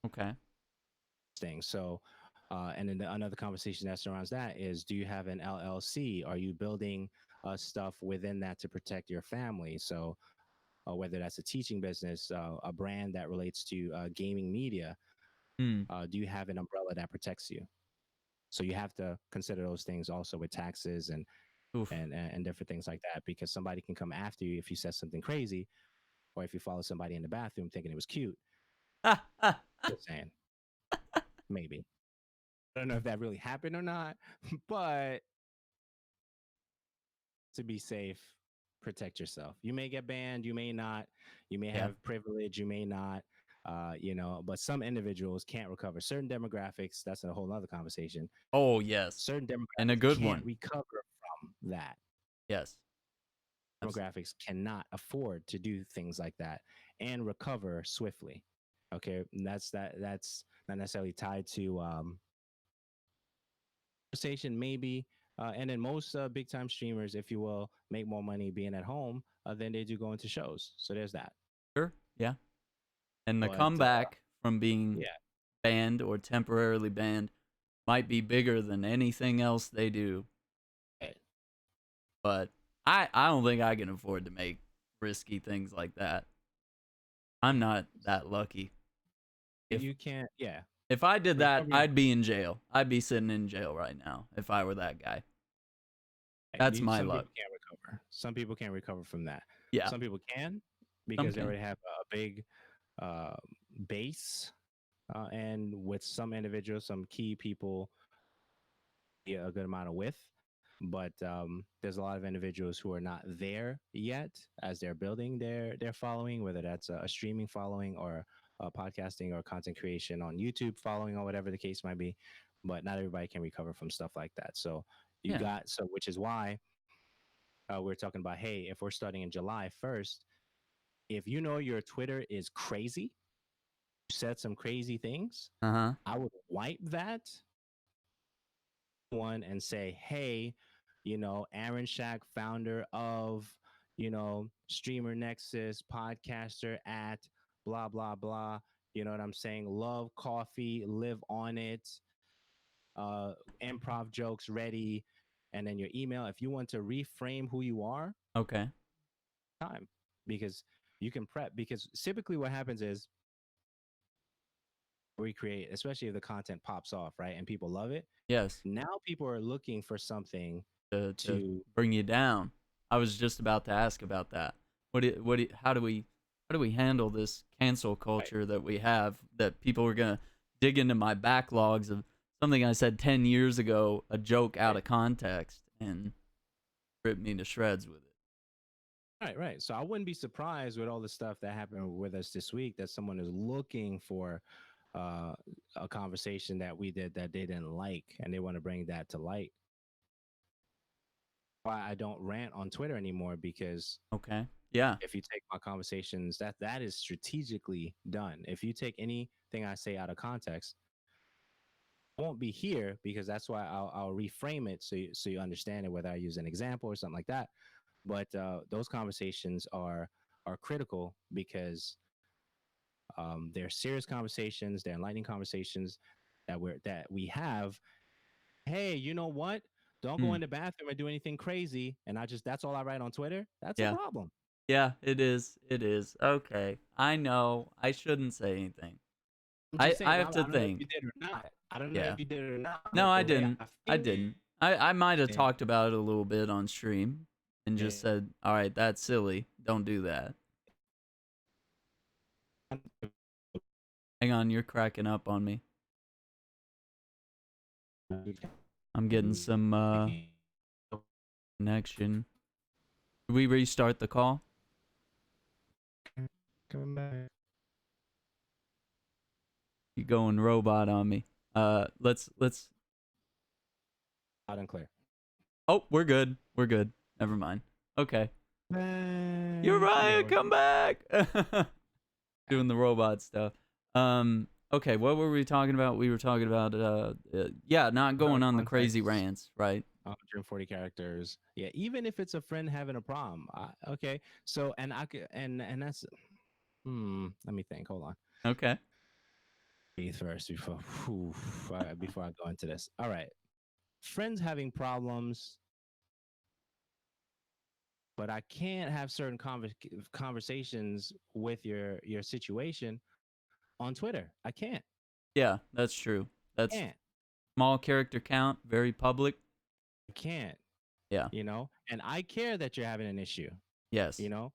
S1: Okay.
S2: thing. So, and then another conversation that surrounds that is, do you have an LLC? Are you building stuff within that to protect your family? So, whether that's a teaching business, a brand that relates to gaming media,
S1: Hmm.
S2: do you have an umbrella that protects you? So you have to consider those things also with taxes
S1: Oof.
S2: and different things like that, because somebody can come after you if you said something crazy, or if you follow somebody in the bathroom thinking it was cute. Just saying, maybe. I don't know if that really happened or not, but to be safe, protect yourself. You may get banned, you may not, you may
S1: Yeah.
S2: have privilege, you may not, but some individuals can't recover. Certain demographics, that's a whole other conversation.
S1: Oh yes,
S2: Certain
S1: and a
S2: demographics
S1: good
S2: can't
S1: one.
S2: recover from that.
S1: Yes. Absolutely.
S2: Demographics cannot afford to do things like that and recover swiftly. Okay, and that's not necessarily tied to conversation, maybe. And then most big time streamers, if you will, make more money being at home than they do going to shows. So there's that.
S1: Sure. Yeah. And the
S2: But
S1: comeback from being
S2: yeah,
S1: banned or temporarily banned might be bigger than anything else they do.
S2: eh,
S1: But I don't think I can afford to make risky things like that. I'm not that lucky. If
S2: you can't. Yeah,
S1: if I did that,
S2: recovery.
S1: I'd be in jail. I'd be sitting in jail right now if I were that guy. That's my
S2: Some
S1: luck.
S2: people can't recover. Some people can't recover from that.
S1: Yeah.
S2: Some people can
S1: Some
S2: because they
S1: can.
S2: already have a big uh, base. And with some individuals, some key people, yeah, a good amount of width. But there's a lot of individuals who are not there yet as they're building their following, whether that's a streaming following or podcasting or content creation on YouTube following or whatever the case might be. But not everybody can recover from stuff like that. So
S1: Yeah.
S2: which is why we're talking about, hey, if we're starting in July 1st, if you know your Twitter is crazy, you said some crazy things,
S1: Uh-huh.
S2: I would wipe that one and say, hey, Aaron Shack, founder of, Streamer Nexus, podcaster at blah, blah, blah. You know what I'm saying? Love coffee, live on it, improv jokes ready. And then your email. If you want to reframe who you are,
S1: Okay.
S2: time, because you can prep. Because typically what happens is recreate, especially if the content pops off, right? And people love it.
S1: Yes.
S2: Now people are looking for something
S1: To
S2: to
S1: bring you down. I was just about to ask about that. How do we handle this cancel
S2: right,
S1: culture that we have, that people are going to dig into my backlogs of something I said 10 years ago, a joke out
S2: right,
S1: of context, and rip me to shreds with it.
S2: right. So I wouldn't be surprised with all the stuff that happened with us this week that someone is looking for uh, a conversation that we did that they didn't like, and they want to bring that to light. Why I don't rant on Twitter anymore, because
S1: Okay. Yeah.
S2: if you take my conversations, that is strategically done. If you take anything I say out of context, I won't be here, because that's why I'll reframe it so you understand it, whether I use an example or something like that. But those conversations are critical, because they're serious conversations, they're enlightening conversations that we have. Hey, you know what? Don't go
S1: Hmm.
S2: in the bathroom and do anything crazy. And that's all I write on Twitter. That's a
S1: Yeah.
S2: problem.
S1: Yeah, it is. It is. Okay. I know. I shouldn't say anything.
S2: I'm
S1: I
S2: just saying,
S1: I
S2: I
S1: have to
S2: don't know if you
S1: think.
S2: did or not. I don't know
S1: Yeah.
S2: if you did or not,
S1: No,
S2: but
S1: I
S2: the way
S1: didn't.
S2: I
S1: I
S2: feel
S1: didn't. I might have
S2: it,
S1: talked about it a little bit on stream and just said, "All right, that's silly. Don't do that." Hang on, you're cracking up on me. I'm getting some connection. Did we restart the call?
S2: come back.
S1: You going robot on me? Let's.
S2: Loud and clear.
S1: Oh, we're good. We're good. Never mind. Okay. You're
S2: Back. Yeah,
S1: right.
S2: we're
S1: Come back. Doing the robot stuff. Um. Okay, what were we talking about? We were talking about yeah, not going on the crazy
S2: Context,
S1: rants, right?
S2: 140 characters. Yeah, even if it's a friend having a problem. Okay, so and I could and that's let me think. Hold on.
S1: Okay.
S2: Breathe first before I go into this. All right, friends having problems, but I can't have certain conversations with your situation on Twitter. I can't.
S1: Yeah, that's true. That's
S2: Can't.
S1: small character count, very public.
S2: I can't.
S1: Yeah.
S2: And I care that you're having an issue.
S1: Yes.
S2: You know,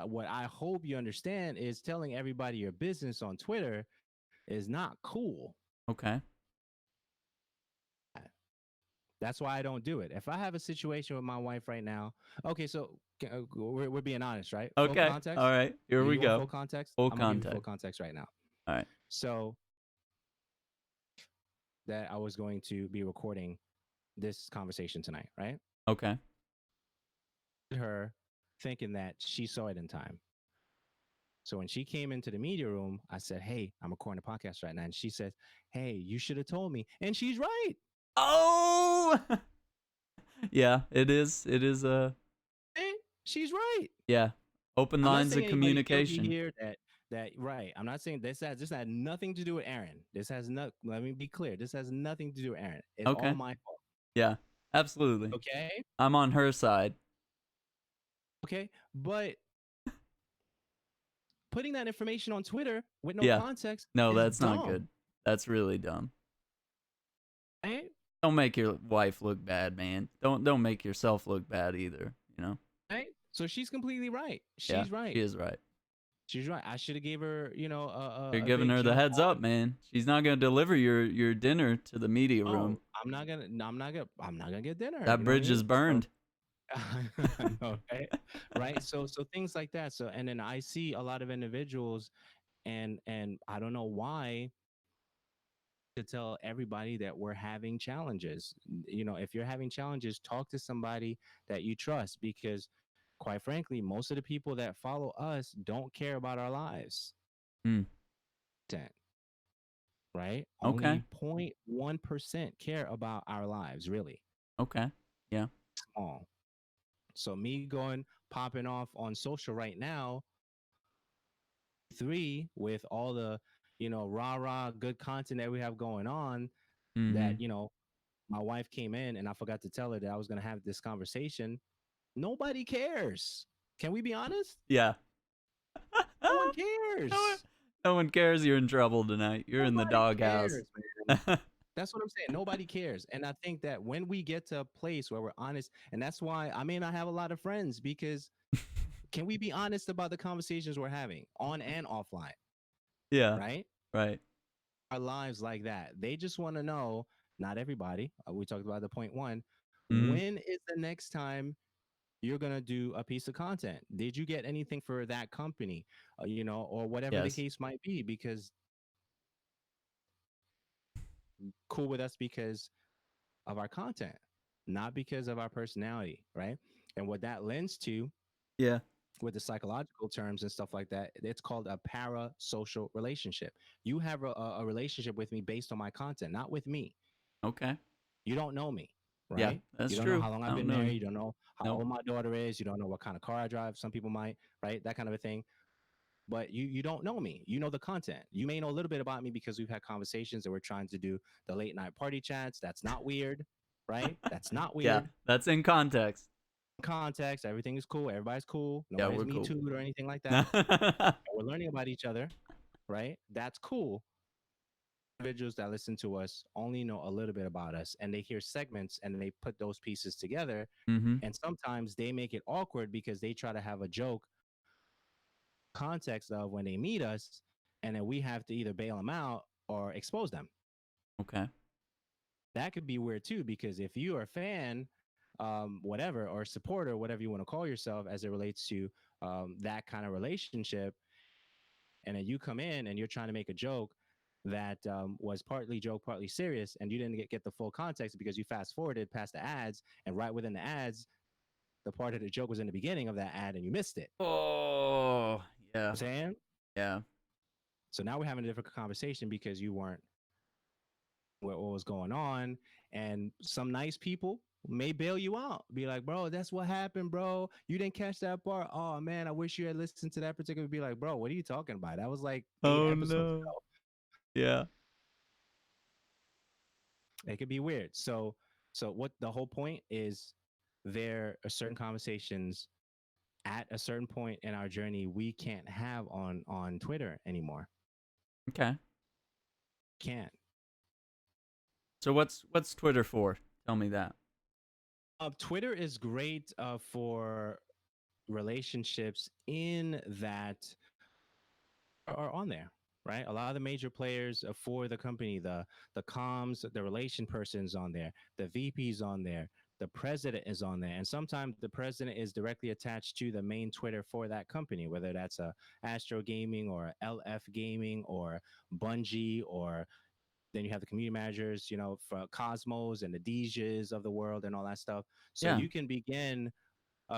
S2: what I hope you understand is telling everybody your business on Twitter is not cool.
S1: Okay.
S2: That's why I don't do it. If I have a situation with my wife right now, okay, so we're being honest, right? Full
S1: Okay. All
S2: context.
S1: right. Here we
S2: You want
S1: go.
S2: full context?
S1: Full
S2: I'm gonna give you full
S1: contact.
S2: context right now.
S1: All right.
S2: So that I was going to be recording this conversation tonight, right?
S1: Okay.
S2: Her thinking that she saw it in time. So when she came into the media room, I said, "Hey, I'm recording a podcast right now," and she said, "Hey, you should have told me." And she's right.
S1: Oh. Yeah, it is. It is
S2: Hey, she's right.
S1: yeah. Open
S2: I'm not
S1: lines
S2: saying
S1: of
S2: anybody's guilty
S1: communication.
S2: here. That right. I'm not saying this had nothing to do with Aaron. This has not. Let me be clear. This has nothing to do with Aaron. It's all
S1: Okay.
S2: my fault.
S1: Yeah. Absolutely.
S2: Okay.
S1: I'm on her side.
S2: Okay. But putting that information on Twitter with no
S1: Yeah.
S2: context
S1: No,
S2: is
S1: that's not
S2: dumb.
S1: good. That's really dumb.
S2: Right?
S1: Don't make your wife look bad, man. Don't make yourself look bad either, you know?
S2: Right? So she's completely right.
S1: Yeah,
S2: She's
S1: she
S2: right.
S1: is right.
S2: She's right. I should have gave her,
S1: You're
S2: a
S1: giving
S2: big
S1: her the
S2: jump
S1: heads
S2: on.
S1: up, man. She's not gonna deliver your dinner to the media room.
S2: Oh, I'm not gonna get dinner.
S1: That
S2: You know what I
S1: bridge
S2: mean?
S1: is burned.
S2: No, right? Right. So things like that. So and then I see a lot of individuals, and I don't know why to tell everybody that we're having challenges. If you're having challenges, talk to somebody that you trust, because quite frankly, most of the people that follow us don't care about our lives.
S1: Hmm.
S2: Right?
S1: Okay.
S2: Only 0.1% care about our lives, really.
S1: Okay. Yeah.
S2: Small. So me going popping off on social right now, three, with all the, rah rah good content that we have going on,
S1: Mm-hmm.
S2: that, my wife came in and I forgot to tell her that I was going to have this conversation. Nobody cares. Can we be honest?
S1: Yeah.
S2: No one
S1: no, one,
S2: cares.
S1: no one cares. You're in trouble tonight. You're in the
S2: Nobody
S1: doghouse.
S2: cares, man. That's what I'm saying. Nobody cares. And I think that when we get to a place where we're honest, and that's why I may not have a lot of friends, because can we be honest about the conversations we're having on and offline?
S1: Yeah.
S2: Right?
S1: Right.
S2: Our lives like that. They just want to know, not everybody. We talked about the point one.
S1: Mm-hmm.
S2: When is the next time you're going to do a piece of content? Did you get anything for that company? Or whatever the
S1: Yes.
S2: case might be, because cool with us because of our content, not because of our personality, right? And what that lends to
S1: Yeah.
S2: with the psychological terms and stuff like that, it's called a parasocial relationship. You have a relationship with me based on my content, not with me.
S1: Okay.
S2: You don't know me,
S1: Yeah,
S2: right?
S1: that's
S2: You don't know
S1: true.
S2: how long
S1: I
S2: I've
S1: don't
S2: been
S1: know
S2: married.
S1: you.
S2: You don't know how
S1: Nope.
S2: old my daughter is. You don't know what kind of car I drive. Some people might, right? That kind of a thing. But you don't know me. You know the content. You may know a little bit about me because we've had conversations that we're trying to do the late night party chats. That's not weird, right? That's not
S1: Yeah,
S2: weird.
S1: that's in context.
S2: Context, everything is cool. Everybody's cool.
S1: Yeah,
S2: Nobody's
S1: we're
S2: me
S1: cool.
S2: too or anything like that. And we're learning about each other, right? That's cool. Individuals that listen to us only know a little bit about us, and they hear segments and they put those pieces together.
S1: Mm-hmm.
S2: And sometimes they make it awkward because they try to have a joke context of when they meet us, and then we have to either bail them out or expose them.
S1: Okay.
S2: That could be weird too, because if you are a fan, whatever, or supporter, whatever you want to call yourself, as it relates to that kind of relationship, and then you come in and you're trying to make a joke that was partly joke, partly serious, and you didn't get the full context because you fast forwarded past the ads, and right within the ads, the part of the joke was in the beginning of that ad, and you missed it.
S1: Oh, yeah.
S2: I'm saying,
S1: Yeah.
S2: So now we're having a different conversation because you weren't what was going on. And some nice people may bail you out. Be like, bro, that's what happened, bro. You didn't catch that part. Oh man, I wish you had listened to that particular. Be like, bro, what are you talking about? That was like 8 episodes
S1: no.
S2: ago.
S1: Yeah.
S2: It could be weird. So what the whole point is, there are certain conversations at a certain point in our journey we can't have on Twitter anymore.
S1: Okay.
S2: Can't.
S1: So what's Twitter for? Tell me that.
S2: Twitter is great for relationships in that are on there, right? A lot of the major players for the company, the comms, the relation person's on there, the VP's on there, the president is on there, and sometimes the president is directly attached to the main Twitter for that company, whether that's a Astro Gaming or LF Gaming or Bungie, or then you have the community managers, for Cosmos and the DJs of the world and all that stuff. So
S1: Yeah.
S2: you can begin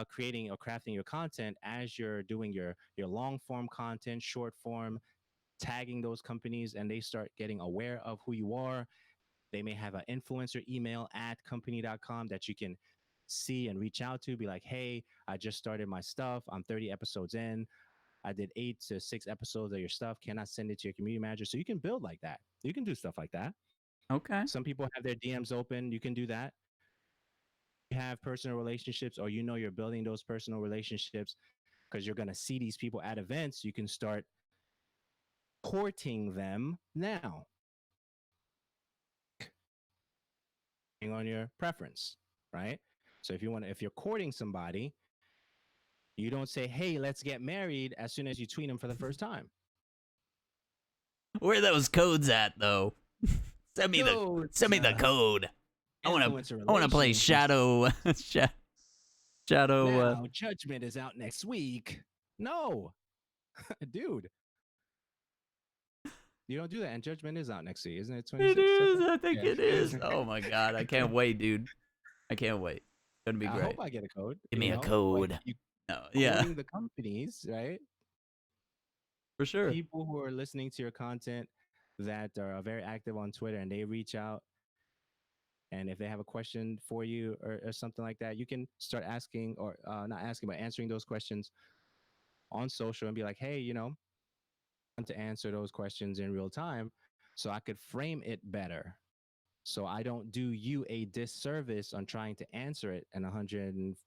S2: creating or crafting your content as you're doing your long form content, short form, tagging those companies, and they start getting aware of who you are. They may have an influencer email at company.com that you can see and reach out to. Be like, hey, I just started my stuff. I'm 30 episodes in. I did 8 to 6 episodes of your stuff. Can I send it to your community manager? So you can build like that. You can do stuff like that.
S1: Okay.
S2: Some people have their DMs open. You can do that. You have personal relationships, or you're building those personal relationships because you're going to see these people at events. You can start courting them now on your preference, right? So if you're courting somebody, you don't say, "Hey, let's get married" as soon as you tweet them for the first time.
S1: Where are those codes at though? send me the
S2: Codes,
S1: send me the code.
S2: influencer
S1: I wanna play
S2: relations.
S1: Shadow Shadow
S2: Now, Judgment is out next week. No, dude, you don't do that. And Judgment is out next week, isn't it?
S1: It
S2: 26th, I
S1: is,
S2: think.
S1: I think
S2: Yeah.
S1: it is. Oh my god, I can't wait, dude. I can't wait. It's gonna be
S2: I hope
S1: great.
S2: I get a code,
S1: Give me a
S2: but
S1: code.
S2: you
S1: No, yeah,
S2: quoting the companies, right?
S1: for sure.
S2: People who are listening to your content that are very active on Twitter, and they reach out, and if they have a question for you or something like that, you can start asking, or not asking, but answering those questions on social and be like, hey, I want to answer those questions in real time so I could frame it better. So I don't do you a disservice on trying to answer it in 100 and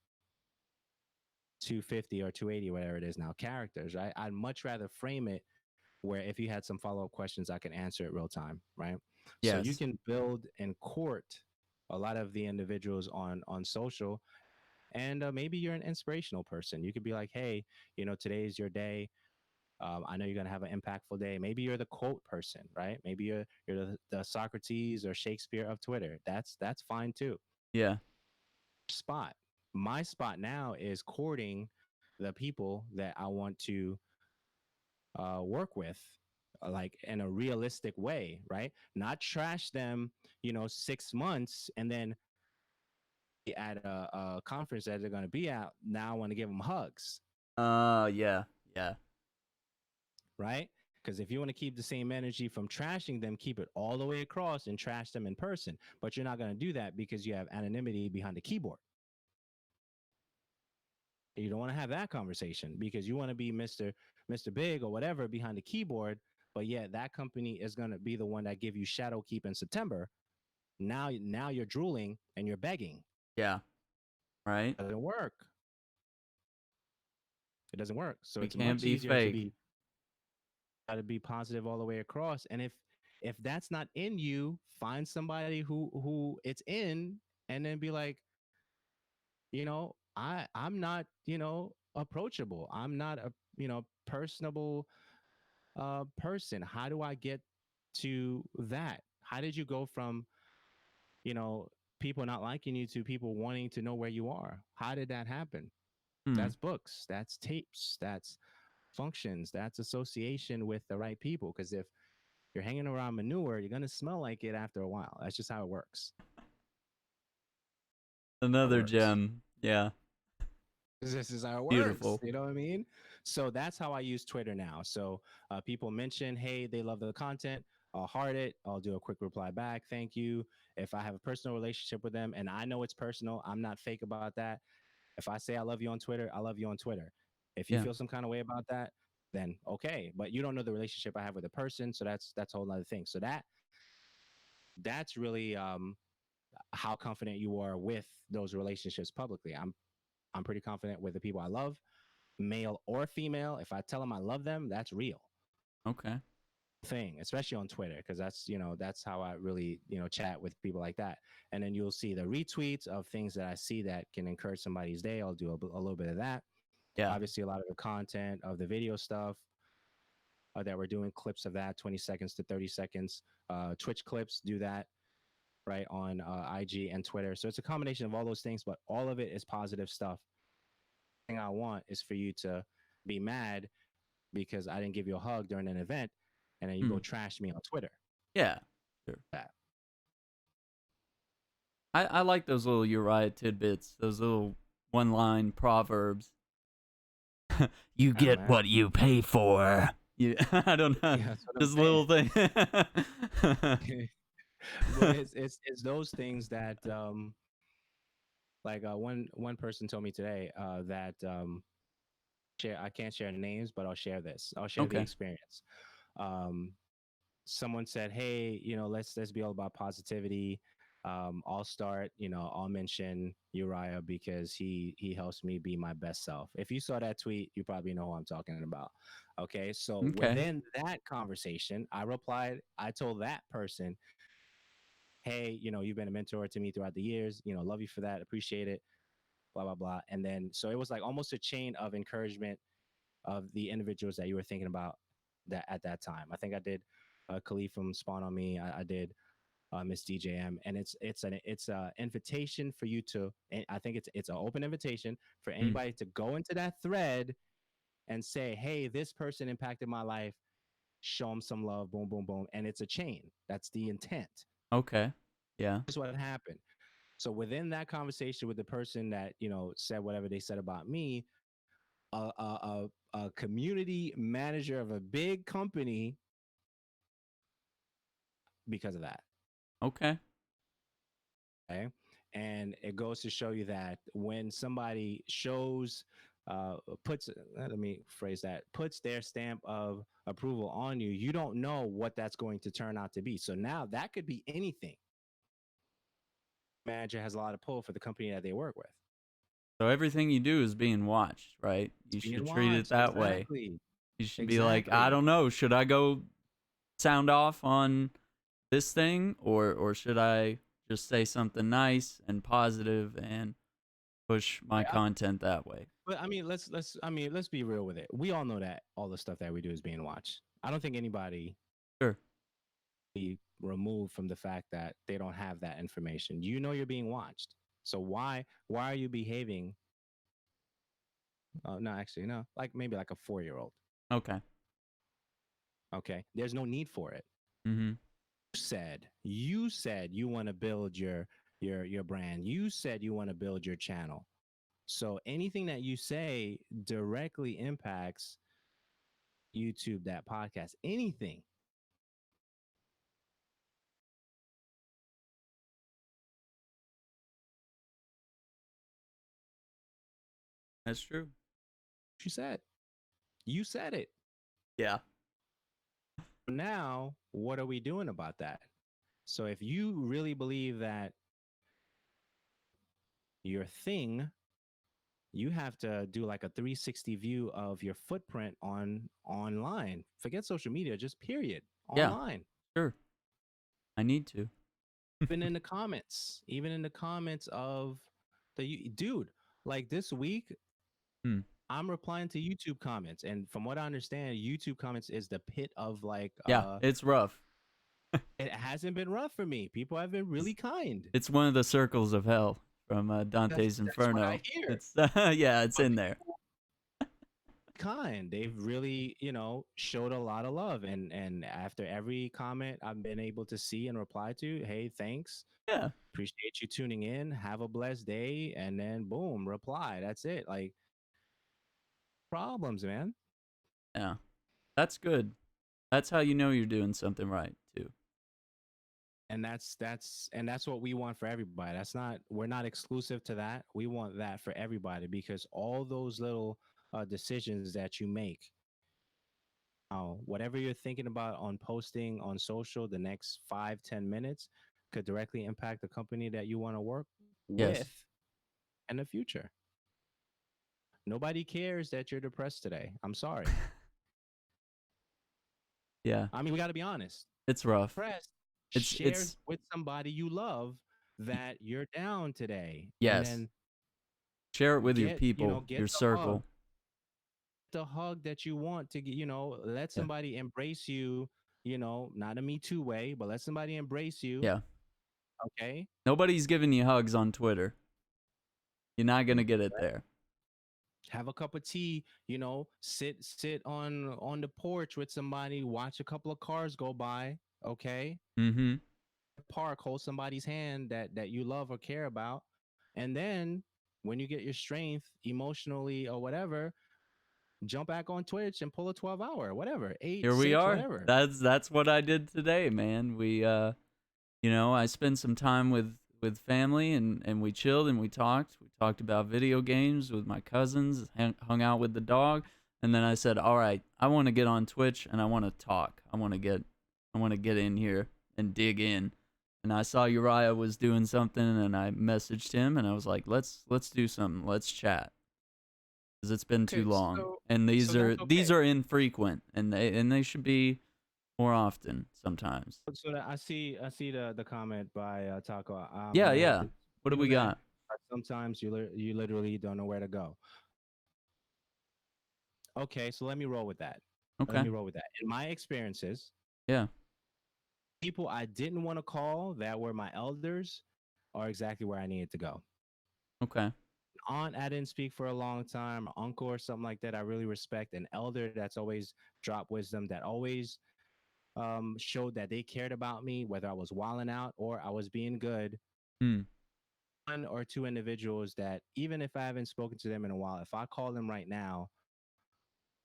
S2: 250 or 280, whatever it is now, characters, right? I'd much rather frame it where if you had some follow-up questions, I can answer it real time, right? So you
S1: Yes.
S2: can build and court a lot of the individuals on social, and maybe you're an inspirational person. You could be like, hey, today's your day. I know you're gonna have an impactful day. Maybe you're the quote person, right? Maybe you're the Socrates or Shakespeare of Twitter. That's fine too.
S1: Yeah.
S2: Spot. My spot now is courting the people that I want to work with, like in a realistic way, right? Not trash them, 6 months, and then at a conference that they're going to be at, now I want to give them hugs,
S1: Yeah. Yeah.
S2: right? Because if you want to keep the same energy from trashing them, keep it all the way across and trash them in person. But you're not going to do that because you have anonymity behind the keyboard. You don't want to have that conversation because you want to be Mr. Big or whatever behind the keyboard, but yet that company is going to be the one that give you shadow keep in September. Now you're drooling and you're begging.
S1: Yeah. Right?
S2: It doesn't work. It doesn't work. So
S1: We
S2: it's
S1: can't
S2: much
S1: be
S2: easier to
S1: fake.
S2: be positive all the way across. And if that's not in you, find somebody who it's in, and then be like, I'm not, approachable. I'm not a, personable person. How do I get to that? How did you go from, you know, people not liking you to people wanting to know where you are? How did that happen?
S1: Hmm.
S2: That's books, that's tapes, that's functions, that's association with the right people. Because if you're hanging around manure, you're going to smell like it after a while. That's just how it works. It
S1: Another
S2: works.
S1: gem. Yeah.
S2: This is how it works.
S1: Beautiful.
S2: You know what I mean? So that's how I use Twitter now. So people mention, hey, they love the content. I'll heart it. I'll do a quick reply back. Thank you. If I have a personal relationship with them and I know it's personal, I'm not fake about that. If I say I love you on Twitter, I love you on Twitter. If you
S1: Yeah.
S2: feel some kind of way about that, then okay. But you don't know the relationship I have with a person, so that's a whole other thing. So that's really how confident you are with those relationships publicly. I'm pretty confident with the people I love, male or female. If I tell them I love them, that's real
S1: Okay.
S2: thing, especially on Twitter, because that's how I really chat with people like that. And then you'll see the retweets of things that I see that can encourage somebody's day. I'll do a little bit of that.
S1: Yeah.
S2: Obviously, a lot of the content of the video stuff that we're doing, clips of that, 20 seconds to 30 seconds. Twitch clips do that right on IG and Twitter. So it's a combination of all those things, but all of it is positive stuff. The thing I want is for you to be mad because I didn't give you a hug during an event, and then you go
S1: Mm.
S2: trash me on Twitter.
S1: Yeah. Sure.
S2: That
S1: I like those little Uriah tidbits, those little one line proverbs. You
S2: I don't
S1: get
S2: know,
S1: what you pay for. You, I don't know.
S2: yeah, that's what I'm
S1: This
S2: saying.
S1: little thing.
S2: But it's those things that like one person told me today that share I can't share names, but I'll share this. I'll share the
S1: Okay.
S2: experience. Um, Someone said, "Hey, let's be all about positivity." I'll start. I'll mention Uriah because he helps me be my best self. If you saw that tweet, you probably know who I'm talking about. Okay, so
S1: Okay.
S2: within that conversation, I replied. I told that person, "Hey, you've been a mentor to me throughout the years. Love you for that. Appreciate it. Blah blah blah." And then so it was like almost a chain of encouragement of the individuals that you were thinking about that at that time. I think I did Khalif from Spawn on Me. I did Miss DJM, and it's an invitation for you to. And I think it's an open invitation for
S1: Mm.
S2: anybody to go into that thread and say, "Hey, this person impacted my life. Show them some love." Boom, boom, boom, and it's a chain. That's the intent.
S1: Okay. Yeah.
S2: Here's what happened. So within that conversation with the person that said whatever they said about me, a community manager of a big company because of that.
S1: Okay.
S2: Okay. And it goes to show you that when somebody shows, puts, let me phrase that, puts their stamp of approval on you, you don't know what that's going to turn out to be. So now that could be anything. Manager has a lot of pull for the company that they work with.
S1: So everything you do is being watched, right?
S2: It's
S1: You
S2: being
S1: should treat it
S2: watched.
S1: that way.
S2: Exactly.
S1: You should be like, I
S2: Exactly.
S1: don't know, should I go sound off on this thing or should I just say something nice and positive and push my
S2: Yeah.
S1: content that way?
S2: But let's be real with it. We all know that all the stuff that we do is being watched. I don't think anybody
S1: Sure.
S2: be removed from the fact that they don't have that information. You're being watched. So why are you behaving? No, actually, no. Like maybe like a 4-year-old.
S1: Okay.
S2: Okay, there's no need for it.
S1: Mhm.
S2: You said you want to build your brand. You said you want to build your channel. So anything that you say directly impacts YouTube, that podcast, anything.
S1: That's true.
S2: You said. You said it.
S1: Yeah.
S2: Now, what are we doing about that? So if you really believe that your thing, you have to do like a 360 view of your footprint online. Forget social media, just period.
S1: Yeah.
S2: Online.
S1: Sure. I need to.
S2: Even in the comments of the dude, like this week,
S1: Hmm.
S2: I'm replying to YouTube comments, and from what I understand, YouTube comments is the pit of like
S1: Yeah, it's rough.
S2: it hasn't been rough for me. People have been
S1: It's,
S2: really kind.
S1: it's one of the circles of hell from
S2: That's
S1: Dante's
S2: that's what I
S1: Inferno.
S2: hear.
S1: It's yeah, it's
S2: But
S1: in there.
S2: kind. They've really, showed a lot of love. And after every comment I've been able to see and reply to, hey, thanks.
S1: Yeah.
S2: Appreciate you tuning in. Have a blessed day. And then boom, reply. That's it. Like problems, man.
S1: Yeah. That's good. That's how you know you're doing something right too.
S2: And that's what we want for everybody. That's not We're not exclusive to that. We want that for everybody because all those little decisions that you make, whatever you're thinking about on posting on social the next 5-10 minutes could directly impact the company that you want to work
S1: Yes.
S2: with in the future. Nobody cares that you're depressed today. I'm sorry.
S1: Yeah.
S2: I mean, we got to be honest.
S1: It's rough.
S2: Depressed,
S1: It's
S2: share
S1: it's
S2: with somebody you love
S1: y-
S2: that you're down today, and
S1: yes.
S2: then
S1: Share it with your
S2: get
S1: people,
S2: get
S1: your
S2: hug,
S1: circle.
S2: the hug that you want to get. Let
S1: Yeah.
S2: somebody embrace you. Not a Me Too way, but let somebody embrace you.
S1: Yeah.
S2: Okay.
S1: Nobody's giving you hugs on Twitter. You're not going to get it there.
S2: Have a cup of tea, sit on the porch with somebody, watch a couple of cars go by, okay?
S1: Mhm.
S2: Park, hold somebody's hand that you love or care about. And then when you get your strength emotionally or whatever, jump back on Twitch and pull a 12-hour, whatever, 8,
S1: Here we
S2: 6,
S1: are.
S2: whatever.
S1: That's what I did today, man. We you know, I spent some time with family and we chilled and we talked. We talked about video games with my cousins, hung out with the dog, and then I said, "All right, I want to get on Twitch and I want to talk. I want to get in here and dig in." And I saw Uriyya was doing something and I messaged him and I was like, "Let's do something. Let's chat." Cuz it's been too
S2: Okay,
S1: long.
S2: so
S1: And
S2: so that's
S1: these
S2: okay.
S1: are infrequent and they should be more often sometimes.
S2: So that I see the comment by Taco.
S1: Yeah,
S2: Well,
S1: yeah.
S2: it's
S1: What do we
S2: human.
S1: got?
S2: But sometimes you literally don't know where to go. Okay, so let me roll with that. Let
S1: Okay.
S2: me roll with that. In my experiences,
S1: Yeah.
S2: people I didn't want to call that were my elders are exactly where I needed to go.
S1: Okay.
S2: Aunt I didn't speak for a long time, uncle or something like that. I really respect an elder that's always dropped wisdom, that always showed that they cared about me, whether I was wilding out or I was being good.
S1: Hmm.
S2: One or two individuals that even if I haven't spoken to them in a while, if I call them right now,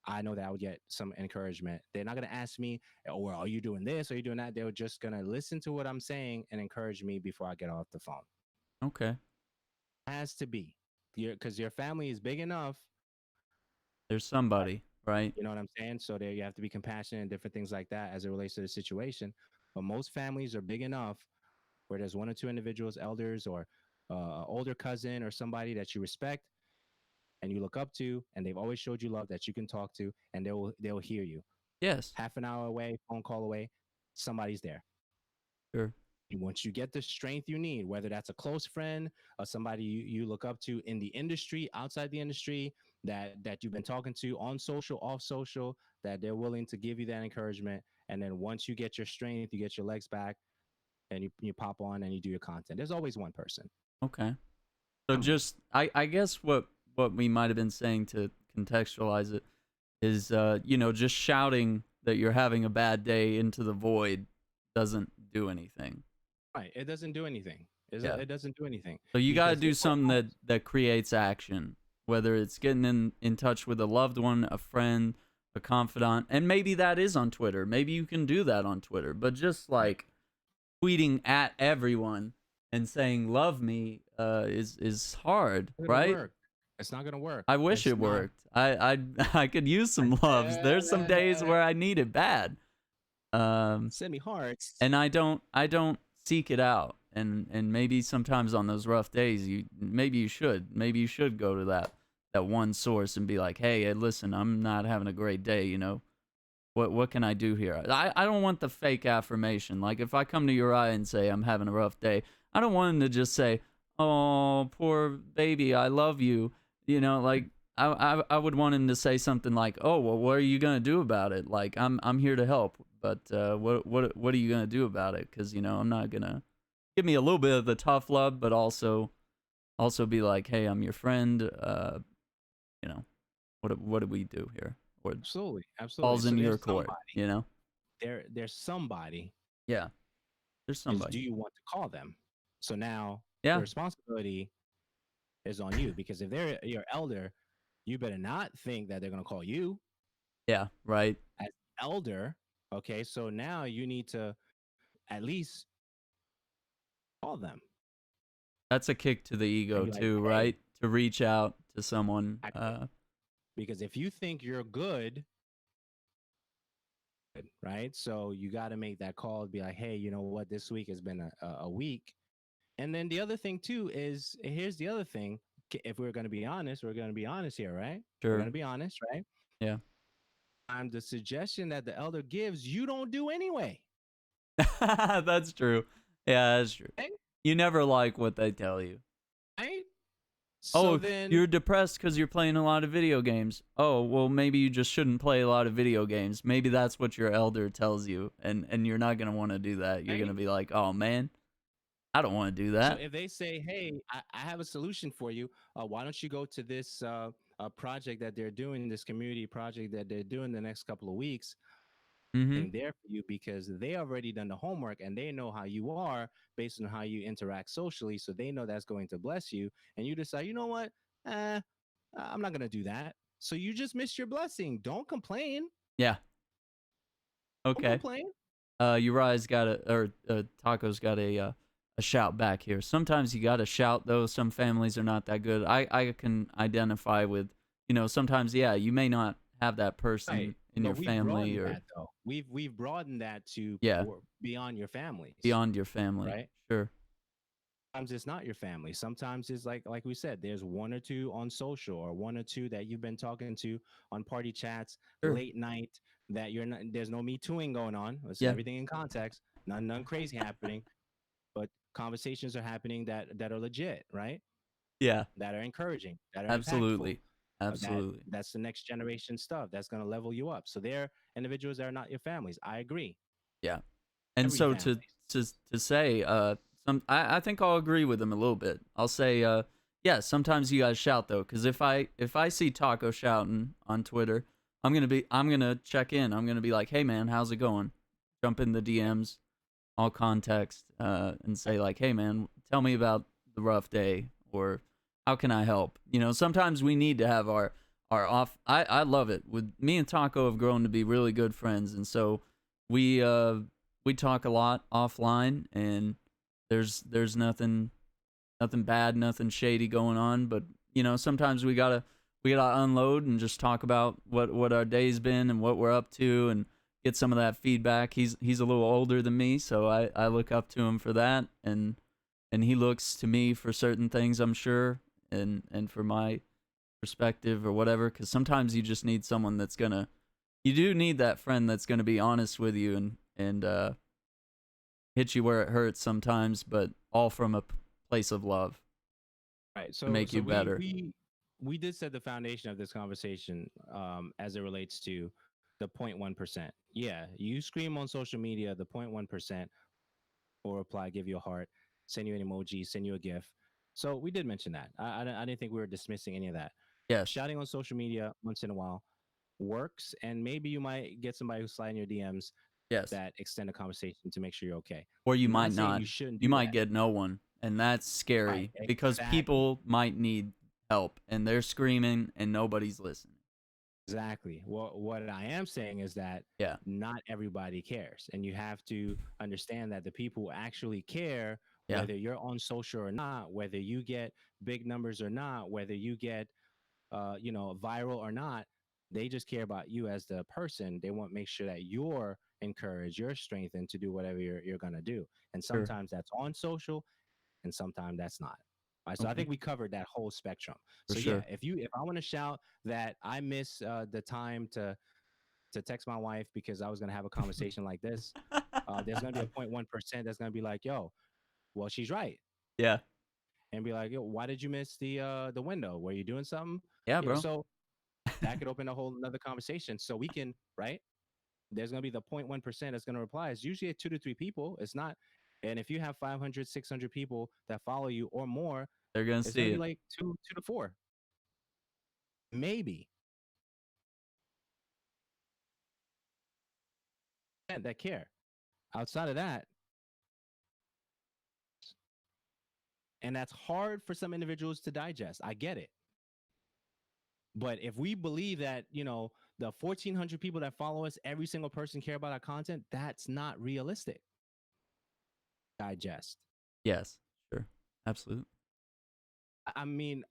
S2: I know that I would get some encouragement. They're not going to ask me, "Oh, well, are you doing this? Are you doing that?" They're just going to listen to what I'm saying and encourage me before I get off the phone.
S1: Okay.
S2: Has to be, because your family is big enough.
S1: There's somebody, right?
S2: You know what I'm saying? So there, you have to be compassionate and different things like that as it relates to the situation. But most families are big enough where there's one or two individuals, elders, or older cousin or somebody that you respect and you look up to, and they've always showed you love that you can talk to, and they'll hear you.
S1: Yes.
S2: Half an hour away, phone call away, somebody's there.
S1: Sure.
S2: And once you get the strength you need, whether that's a close friend or somebody you look up to in the industry, outside the industry, that you've been talking to on social, off social, that they're willing to give you that encouragement. And then once you get your strength, you get your legs back, and you pop on and you do your content. There's always one person.
S1: Okay. So
S2: Family.
S1: just I guess what we might have been saying to contextualize it is you know, just shouting that you're having a bad day into the void doesn't do anything.
S2: Right. It doesn't do anything.
S1: Yeah.
S2: It doesn't do anything
S1: So you got to
S2: because
S1: do
S2: what
S1: something that creates action, whether it's getting in touch with a loved one, a friend, a confidant, and maybe that is on Twitter. Maybe you can do that on Twitter, but just like tweeting at everyone and saying "love me" is hard,
S2: gonna
S1: right?
S2: work. It's not gonna work.
S1: I wish
S2: It's
S1: it
S2: not.
S1: worked. I could use some loves. There's some days where I need it bad. Um,
S2: Send me hearts.
S1: and I don't seek it out. And maybe sometimes on those rough days, maybe you should go to that one source and be like, hey, listen, I'm not having a great day. You know, what can I do here? I don't want the fake affirmation. Like if I come to Uriah and say I'm having a rough day, I don't want him to just say, "Oh, poor baby, I love you." You know, like I would want him to say something like, "Oh, well, what are you gonna do about it? Like I'm here to help, but what are you gonna do about it? Because you know I'm not gonna give me a little bit of the tough love, but also be like, hey, I'm your friend. You know, what do we do here? Or
S2: Absolutely, absolutely.
S1: falls
S2: So
S1: in your
S2: there's
S1: court.
S2: somebody.
S1: You know?
S2: There's somebody.
S1: Yeah, there's
S2: Is do
S1: somebody.
S2: you want to call them? So now the
S1: Yeah,
S2: responsibility is on you because if they're your elder, You better not think that they're going to call you
S1: Yeah, right.
S2: as elder. Okay, so now you need to at least call them
S1: That's a kick to the
S2: and
S1: ego
S2: be like,
S1: too,
S2: hey,
S1: right? To reach out to someone.
S2: actually, because if you think you're good, right? So you got to make that call, be like, hey, you know what? This week has been a week. And then the other thing too is here's the other thing. If we're going to be honest, we're going to be honest here, right? We're going
S1: Sure.
S2: to be honest, right?
S1: Yeah.
S2: The suggestion that the elder gives, you don't do anyway.
S1: That's true. Yeah, that's true.
S2: Right?
S1: You never like what they tell you.
S2: Right? So
S1: Oh,
S2: then,
S1: you're depressed because you're playing a lot of video games. Oh, well, maybe you just shouldn't play a lot of video games. Maybe that's what your elder tells you, and you're not gonna want to do that. You're
S2: right?
S1: gonna be like, oh man, I don't want to do
S2: So
S1: that.
S2: if they say, hey, I have a solution for you, why don't you go to this project that they're doing, this community project that they're doing the next couple of weeks?
S1: Mm-hmm.
S2: There for you because they already done the homework and they know how you are based on how you interact socially. So they know that's going to bless you. And you decide, you know what? I'm not going to do that. So you just missed your blessing. Don't complain.
S1: Yeah.
S2: Don't
S1: Okay.
S2: complain.
S1: Uriah's got Taco's got a shout back here. Sometimes you gotta shout though. Some families are not that good. I can identify with, sometimes yeah, you may not have that
S2: Right.
S1: person in your
S2: But we've
S1: family
S2: broadened
S1: or
S2: that though. We've broadened that to
S1: yeah,
S2: beyond your families,
S1: beyond your family.
S2: right?
S1: Sure.
S2: Sometimes it's not your family. Sometimes it's like we said, there's one or two on social or one or two that you've been talking to on party chats
S1: Sure.
S2: late night that you're not there's no me tooing going on. Let's say
S1: Yeah.
S2: everything in context, none crazy happening, but conversations are happening that are legit, right?
S1: Yeah.
S2: That are encouraging, that are impactful.
S1: Absolutely. Absolutely.
S2: That's the next generation stuff that's going to level you up. So they're individuals that are not your families. I agree.
S1: Yeah. And
S2: Every
S1: so
S2: family.
S1: to say I think I'll agree with him a little bit. I'll say yeah, sometimes you guys shout though cuz if I see Taco shouting on Twitter, I'm going to check in. I'm going to be like, "Hey man, how's it going?" Jump in the DMs, all context and say like, "Hey man, tell me about the rough day or how can I help?" Sometimes we need to have our off I love it. With me and Taco have grown to be really good friends and so we we talk a lot offline and there's nothing bad, nothing shady going on, but sometimes we gotta unload and just talk about what our day's been and what we're up to and get some of that feedback. He's a little older than me, so I look up to him for that and he looks to me for certain things, I'm sure, and for my perspective or whatever, cuz sometimes you just need someone you do need that friend that's going to be honest with you and hit you where it hurts sometimes, but all from a place of love
S2: Right.
S1: to
S2: So
S1: make
S2: so
S1: you
S2: we
S1: better.
S2: we we did set the foundation of this conversation as it relates to the 0.1%. Yeah, you scream on social media the 0.1% or reply, give you a heart, send you an emoji, send you a GIF. So we did mention that. I didn't think we were dismissing any of that.
S1: Yes,
S2: Shouting on social media once in a while works, and maybe you might get somebody who's sliding your DMs
S1: yes.
S2: that extend the conversation to make sure you're okay.
S1: Or you
S2: Not
S1: might
S2: saying
S1: not.
S2: you shouldn't
S1: You
S2: do
S1: might
S2: that.
S1: get no one, and that's
S2: Right.
S1: scary because
S2: Exactly.
S1: people might need help and they're screaming and nobody's listening.
S2: Exactly. Well, what I am saying is that
S1: Yeah,
S2: not everybody cares. And you have to understand that the people who actually care,
S1: yeah,
S2: whether you're on social or not, whether you get big numbers or not, whether you get, viral or not, they just care about you as the person. They want to make sure that you're encouraged, you're strengthened to do whatever you're going to do. And
S1: sure.
S2: sometimes that's on social and sometimes that's not. All right, so I
S1: Okay,
S2: think we covered that whole spectrum.
S1: for
S2: So yeah,
S1: sure.
S2: if I want to shout that I miss the time to text my wife because I was going to have a conversation like this, there's going to be a 0.1% that's going to be like, yo, well, she's right,
S1: Yeah,
S2: and be like, yo, why did you miss the window? Were you doing something?
S1: yeah, bro.
S2: So that could open a whole another conversation. So we can, right? There's going to be the 0.1% that's going to reply. It's usually 2 to 3 people. It's not. And if you have 500, 600 people that follow you or more,
S1: They're gonna
S2: it's going
S1: see
S2: to be
S1: it.
S2: like two to four, maybe that care. Outside of that, and that's hard for some individuals to digest. I get it. But if we believe that, the 1,400 people that follow us, every single person care about our content, that's not realistic. Digest.
S1: Yes, sure, absolutely,
S2: I mean,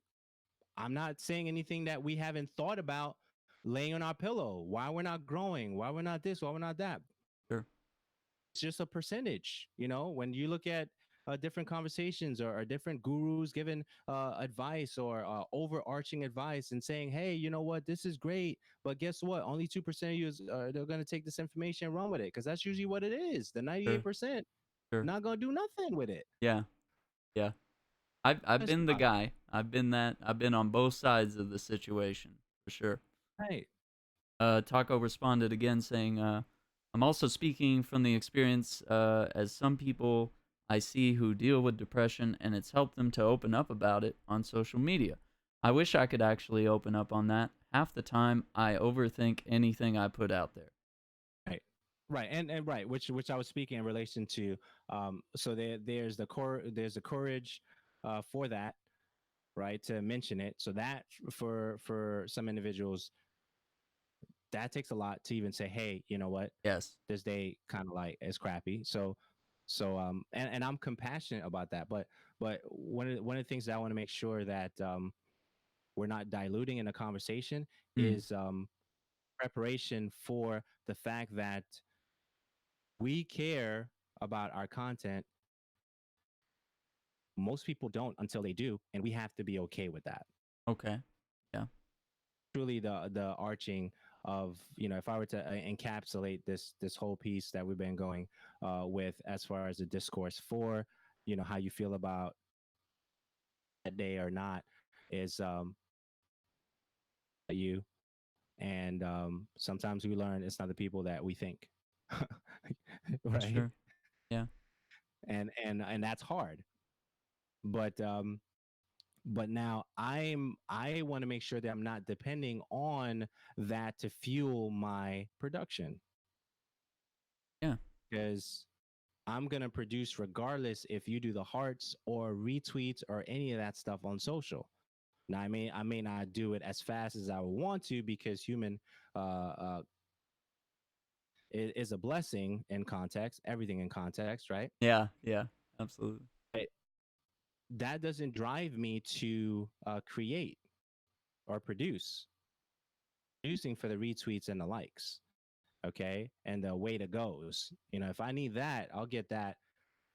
S2: I'm not saying anything that we haven't thought about laying on our pillow. Why we're not growing, why we're not this, why we're not that.
S1: sure,
S2: It's just a percentage. When you look at different conversations or different gurus giving advice or overarching advice and saying, hey, you know what, this is great, but guess what, only 2% of you they're going to take this information and run with it, because that's usually what it is. The
S1: sure,
S2: 98%
S1: sure.
S2: not going to do nothing with it.
S1: Yeah, yeah. I've
S2: Honest
S1: been the
S2: about it.
S1: guy. I've been that. I've been on both sides of the situation for sure.
S2: Right.
S1: Taco responded again saying, I'm also speaking from the experience as some people I see who deal with depression, and it's helped them to open up about it on social media. I wish I could actually open up on that. Half the time, I overthink anything I put out there.
S2: Right. Right. And right, which I was speaking in relation to. So there's the courage for that, right, to mention it. So that for some individuals, that takes a lot to even say, hey, you know what,
S1: Yes,
S2: this day kind of like is crappy. And I'm compassionate about that. But one of the things that I want to make sure that we're not diluting in the conversation
S1: mm,
S2: is preparation for the fact that we care about our content. Most people don't until they do, and we have to be okay with that.
S1: okay, yeah,
S2: Truly, the arching of, if I were to encapsulate this whole piece that we've been going with, as far as the discourse for, how you feel about that day or not, is you. And sometimes we learn it's not the people that we think,
S1: for
S2: right?
S1: sure, yeah,
S2: And that's hard. But now I want to make sure that I'm not depending on that to fuel my production,
S1: yeah,
S2: because I'm going to produce regardless if you do the hearts or retweets or any of that stuff on social. Now I may not do it as fast as I would want to, because human uh is a blessing in context, everything in context, right?
S1: yeah, yeah, absolutely,
S2: But that doesn't drive me to create or producing for the retweets and the likes. Okay. And the way to goes. If I need that, I'll get that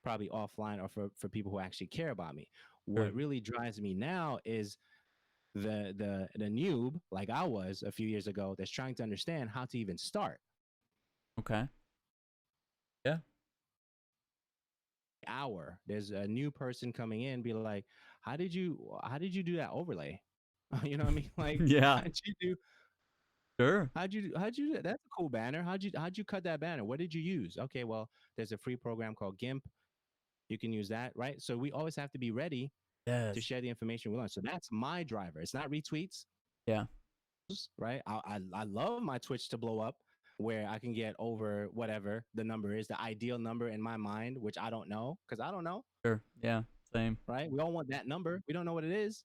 S2: probably offline, or for people who actually care about me.
S1: sure,
S2: What really drives me now is the noob, like I was a few years ago, that's trying to understand how to even start.
S1: okay, yeah,
S2: There's a new person coming in, be like, how did you do that overlay? You know what I mean? Like,
S1: yeah,
S2: how'd you do
S1: sure,
S2: how'd you do that? That's a cool banner. How'd you cut that banner? What did you use? Okay, well, there's a free program called GIMP. You can use that, right? So we always have to be ready to
S1: yes,
S2: share the information we learn. So that's my driver. It's not retweets,
S1: yeah,
S2: right? I love my Twitch to blow up, where I can get over whatever the number is, the ideal number in my mind, which I don't know, because I don't know,
S1: sure, yeah, same.
S2: right? We all want that number. We don't know what it is.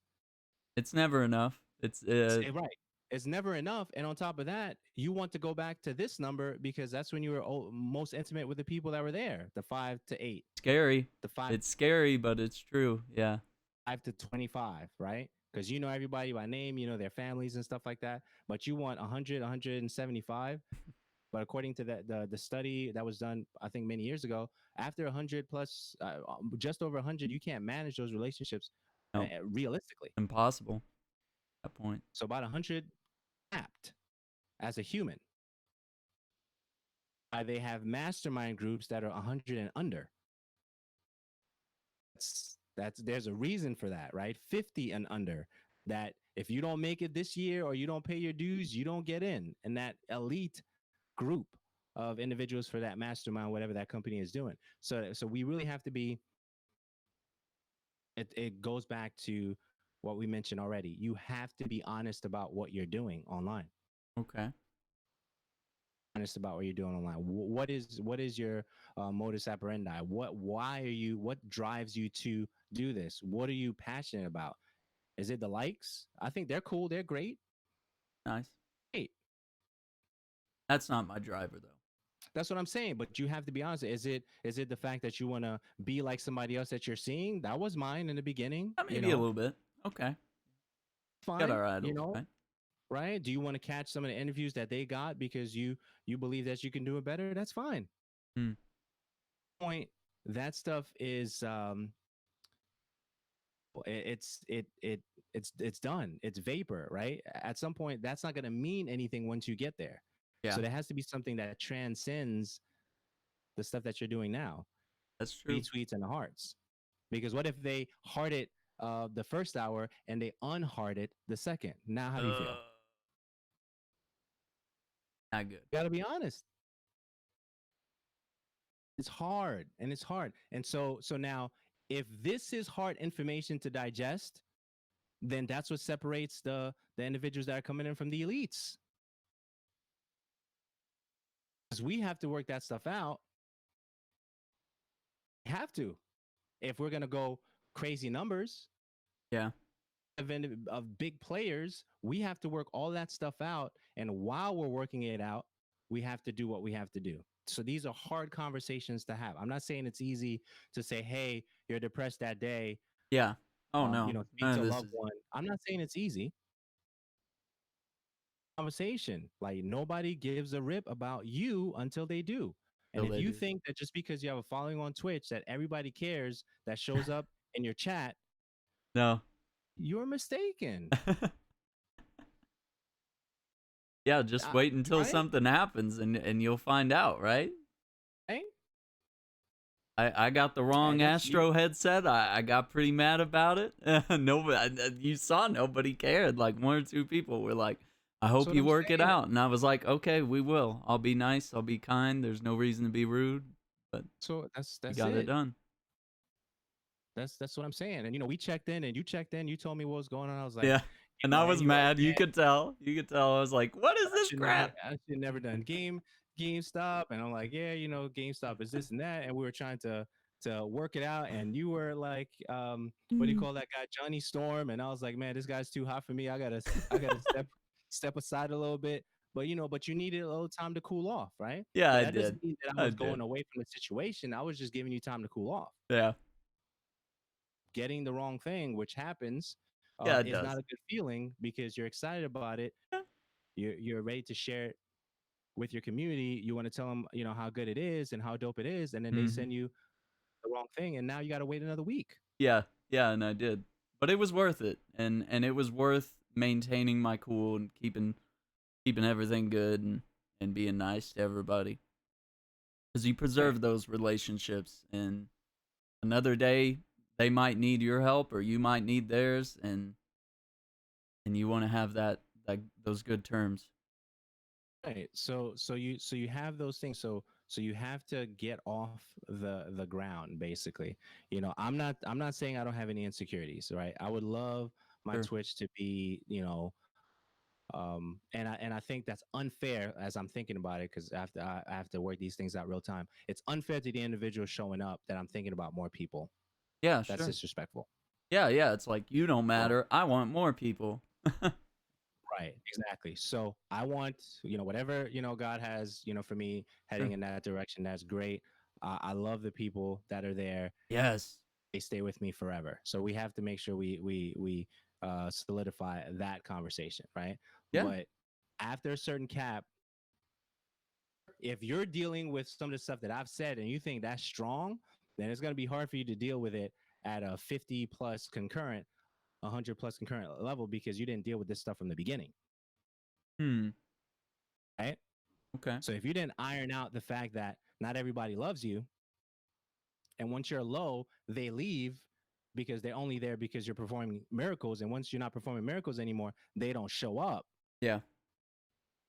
S1: It's never enough. It's
S2: Right. It's never enough. And on top of that, you want to go back to this number because that's when you were most intimate with the people that were there, the 5 to 8,
S1: scary.
S2: the 5
S1: It's scary, but it's true. Yeah,
S2: 5 to 25, right? Because you know everybody by name, you know their families and stuff like that. But you want 100, 175. But according to the study that was done, I think many years ago, after 100 plus, just over 100, you can't manage those relationships
S1: no,
S2: realistically.
S1: impossible at that point.
S2: So about 100 apt as a human. They have mastermind groups that are 100 and under. That's there's a reason for that, right? 50 and under. That if you don't make it this year or you don't pay your dues, you don't get in. And that elite group of individuals for that mastermind, whatever that company is doing. So we really have to be. It goes back to what we mentioned already. You have to be honest about what you're doing online.
S1: Okay.
S2: Honest about what you're doing online. What is your modus operandi? What drives you to do this? What are you passionate about? Is it the likes? I think they're cool, they're great.
S1: Nice.
S2: Hey,
S1: That's not my driver though.
S2: that's what I'm saying. But you have to be honest. Is it the fact that you want to be like somebody else that you're seeing? That was mine in the beginning.
S1: Maybe a little bit. Okay. Got
S2: Fine.
S1: our idols, right?
S2: Right? Do you want to catch some of the interviews that they got because you believe that you can do it better? That's fine.
S1: Hmm.
S2: Point. That stuff is it's done. It's vapor, right? At some point, that's not going to mean anything once you get there.
S1: Yeah,
S2: So there has to be something that transcends the stuff that you're doing now,
S1: that's true.
S2: retweets and the hearts. Because what if they heart it the first hour and they unheart it the second? Now, how do you
S1: Uh,
S2: feel?
S1: not good.
S2: You got to be honest. It's hard, and it's hard. And so now, if this is hard information to digest, then that's what separates the individuals that are coming in from the elites. Because we have to work that stuff out. We have to. If we're gonna go crazy numbers
S1: Yeah.
S2: of big players, we have to work all that stuff out. And while we're working it out, we have to do what we have to do. So these are hard conversations to have. I'm not saying it's easy to say, "Hey, you're depressed that day.
S1: Yeah. Oh no.
S2: Speak
S1: None
S2: to
S1: of
S2: a
S1: this
S2: loved
S1: is.
S2: one." I'm not saying it's easy. Conversation. Like nobody gives a rip about you until they do. And
S1: Till
S2: if
S1: they
S2: you
S1: do.
S2: think that just because you have a following on Twitch that everybody cares that shows up in your chat,
S1: No.
S2: you're mistaken.
S1: Yeah, just wait until
S2: Right?
S1: something happens and you'll find out, right?
S2: Right?
S1: I got the wrong
S2: And it's you.
S1: Astro headset. I got pretty mad about it. Nobody, you saw nobody cared. Like one or two people were like, "I
S2: That's
S1: hope
S2: what
S1: you
S2: I'm
S1: work it
S2: saying.
S1: out," and I was like, "Okay, we will. I'll be nice. I'll be kind. There's no reason to be rude, but
S2: So that's
S1: we
S2: that's
S1: got it
S2: it.
S1: done."
S2: That's what I'm saying. And we checked in and you checked in. You told me what was going on. I was like,
S1: Yeah, and I
S2: and
S1: was
S2: you were like,
S1: mad. You could tell. You could tell. I was like, "What is this crap?"
S2: I should never done GameStop. And I'm like, yeah, GameStop is this and that. And we were trying to work it out. And you were like, what do you call that guy, Johnny Storm? And I was like, man, this guy's too hot for me. I gotta step aside a little bit. But you needed a little time to cool off, right?
S1: Yeah,
S2: But
S1: I
S2: that doesn't
S1: did.
S2: mean that I
S1: I
S2: was going
S1: did.
S2: away from the situation. I was just giving you time to cool off.
S1: Yeah.
S2: Getting the wrong thing, which happens,
S1: Yeah, it
S2: is not
S1: does.
S2: a good feeling because you're excited about it.
S1: Yeah.
S2: You're ready to share it with your community. You want to tell them, how good it is and how dope it is, and then they
S1: Hmm.
S2: send you the wrong thing, and now you got to wait another week.
S1: Yeah. Yeah, and I did. But it was worth it. And it was worth maintaining my cool and keeping everything good and being nice to everybody. Cuz you
S2: Right.
S1: preserve those relationships and another day they might need your help or you might need theirs and you want to have that those good terms.
S2: Right. So you have those things. So you have to get off the ground basically. I'm not saying I don't have any insecurities, right? I would love my
S1: Sure.
S2: Twitch to be, and I think that's unfair as I'm thinking about it because I have to work these things out real time. It's unfair to the individual showing up that I'm thinking about more people.
S1: Yeah,
S2: That's
S1: sure.
S2: disrespectful.
S1: Yeah, yeah, it's like you don't
S2: So
S1: matter. I want more people.
S2: right, exactly. So I want whatever God has for me heading
S1: Sure.
S2: in that direction. That's great. I love the people that are there.
S1: Yes.
S2: They stay with me forever. So we have to make sure we solidify that conversation, right?
S1: Yeah.
S2: But after a certain cap, if you're dealing with some of the stuff that I've said and you think that's strong, then it's going to be hard for you to deal with it at a 50 plus concurrent, 100 plus concurrent level because you didn't deal with this stuff from the beginning,
S1: Hmm.
S2: right?
S1: Okay.
S2: So if you didn't iron out the fact that not everybody loves you, and once you're low, they leave because they're only there because you're performing miracles. And once you're not performing miracles anymore, they don't show up.
S1: Yeah.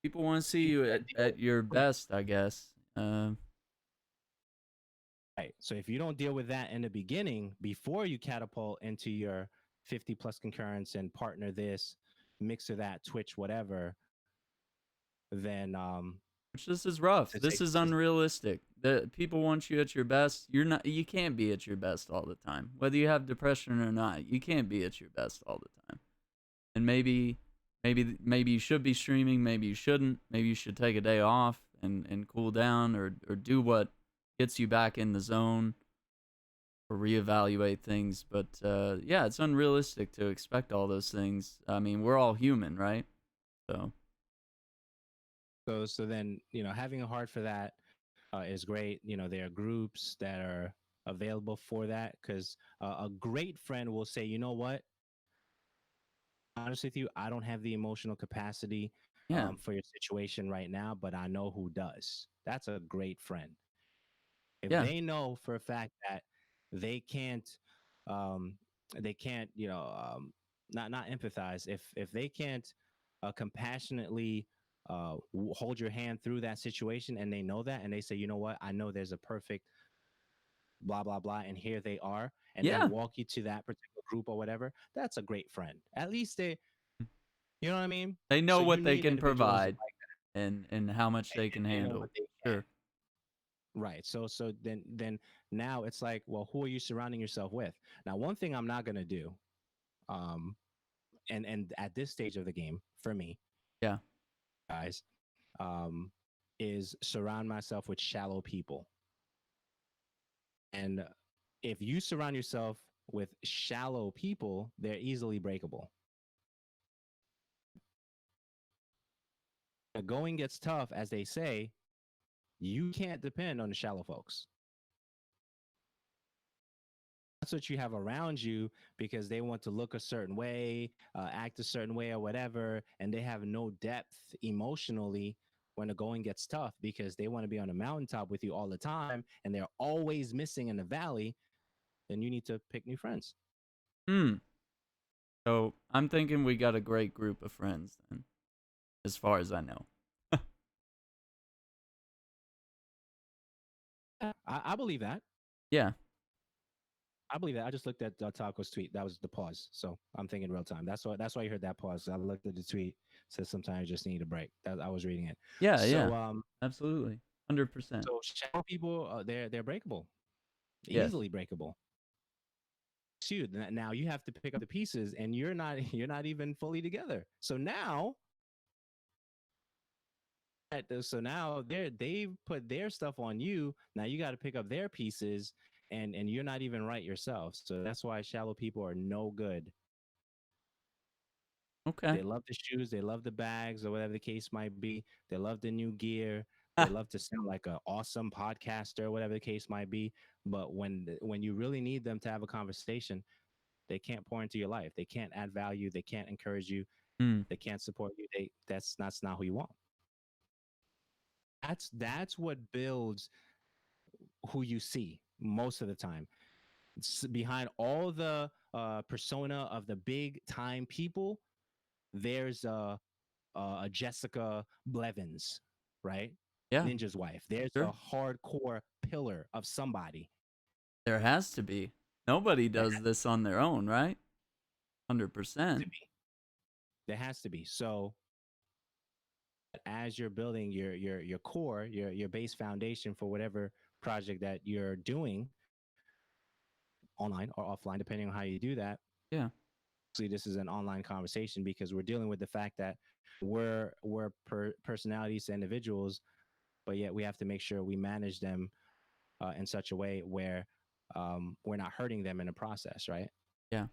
S1: People want to see
S2: You
S1: you
S2: can't
S1: at
S2: deal.
S1: your best, I guess.
S2: Right. So if you don't deal with that in the beginning, before you catapult into your 50 plus concurrence and partner this, mixer that, Twitch, whatever, then
S1: Which this is rough.
S2: to
S1: This
S2: take
S1: is
S2: this is
S1: unrealistic. The people want you at your best. You're not. You can't be at your best all the time. Whether you have depression or not, you can't be at your best all the time. And maybe maybe you should be streaming, maybe you shouldn't. Maybe you should take a day off and cool down or do what gets you back in the zone or reevaluate things. But yeah, it's unrealistic to expect all those things. I mean, we're all human, right? So
S2: So then, having a heart for that is great. There are groups that are available for that because a great friend will say, you know what, honest with you, I don't have the emotional capacity
S1: yeah,
S2: for your situation right now, but I know who does. That's a great friend. If
S1: yeah.
S2: they know for a fact that they can't, um, they can't, not empathize. If they can't compassionately hold your hand through that situation, and they know that, and they say, you know what, I know there's a perfect blah blah blah, and here they are, and they
S1: Yeah,
S2: walk you to that particular group or whatever. That's a great friend. At least they, you know what I mean.
S1: they know
S2: So you
S1: what they
S2: need
S1: can
S2: individuals
S1: provide and how much they can
S2: they know what
S1: handle.
S2: they
S1: Sure.
S2: right. So then now it's like, well, who are you surrounding yourself with? Now, one thing I'm not gonna do, um, and at this stage of the game for me,
S1: Yeah.
S2: guys, um, is surround myself with shallow people. And if you surround yourself with shallow people, they're easily breakable. The going gets tough, as they say. You can't depend on the shallow folks. That's what you have around you because they want to look a certain way, act a certain way, or whatever, and they have no depth emotionally when the going gets tough because they want to be on the mountaintop with you all the time and they're always missing in the valley. Then you need to pick new friends.
S1: Hmm. So I'm thinking we got a great group of friends then, as far as I know.
S2: I believe that.
S1: Yeah.
S2: I believe that. I just looked at Taco's tweet. That was the pause. So I'm thinking real time. That's why you heard that pause. I looked at the tweet. Says sometimes you just need a break. That I was reading it.
S1: Yeah, yeah.
S2: So
S1: Absolutely. 100%.
S2: so shallow people, they're breakable,
S1: Yes.
S2: easily breakable. Shoot, now you have to pick up the pieces, and you're not you're not even fully together. So now, so now they've put their stuff on you. Now you got to pick up their pieces, and you're not even right yourself. So that's why shallow people are no good.
S1: Okay.
S2: They love the shoes, they love the bags, or whatever the case might be. They love the new gear. They love to sound like an awesome podcaster, whatever the case might be. But when you really need them to have a conversation, they can't pour into your life. They can't add value. They can't encourage you.
S1: Hmm.
S2: They can't support you. That's not who you want. That's what builds who you see most of the time. Behind all the persona of the big time people, there's a Jessica Blevins, right?
S1: Yeah.
S2: Ninja's wife. There's a
S1: Sure.
S2: hardcore pillar of somebody.
S1: There has to be. Nobody
S2: There
S1: does this on their own, right?
S2: has to
S1: 100%.
S2: be. There has to be. So as you're building your core, your base foundation for whatever project that you're doing, online or offline, depending on how you do that.
S1: Yeah.
S2: Obviously, this is an online conversation because we're dealing with the fact that we're personalities, individuals, but yet we have to make sure we manage them in such a way where we're not hurting them in the process, right?
S1: Yeah.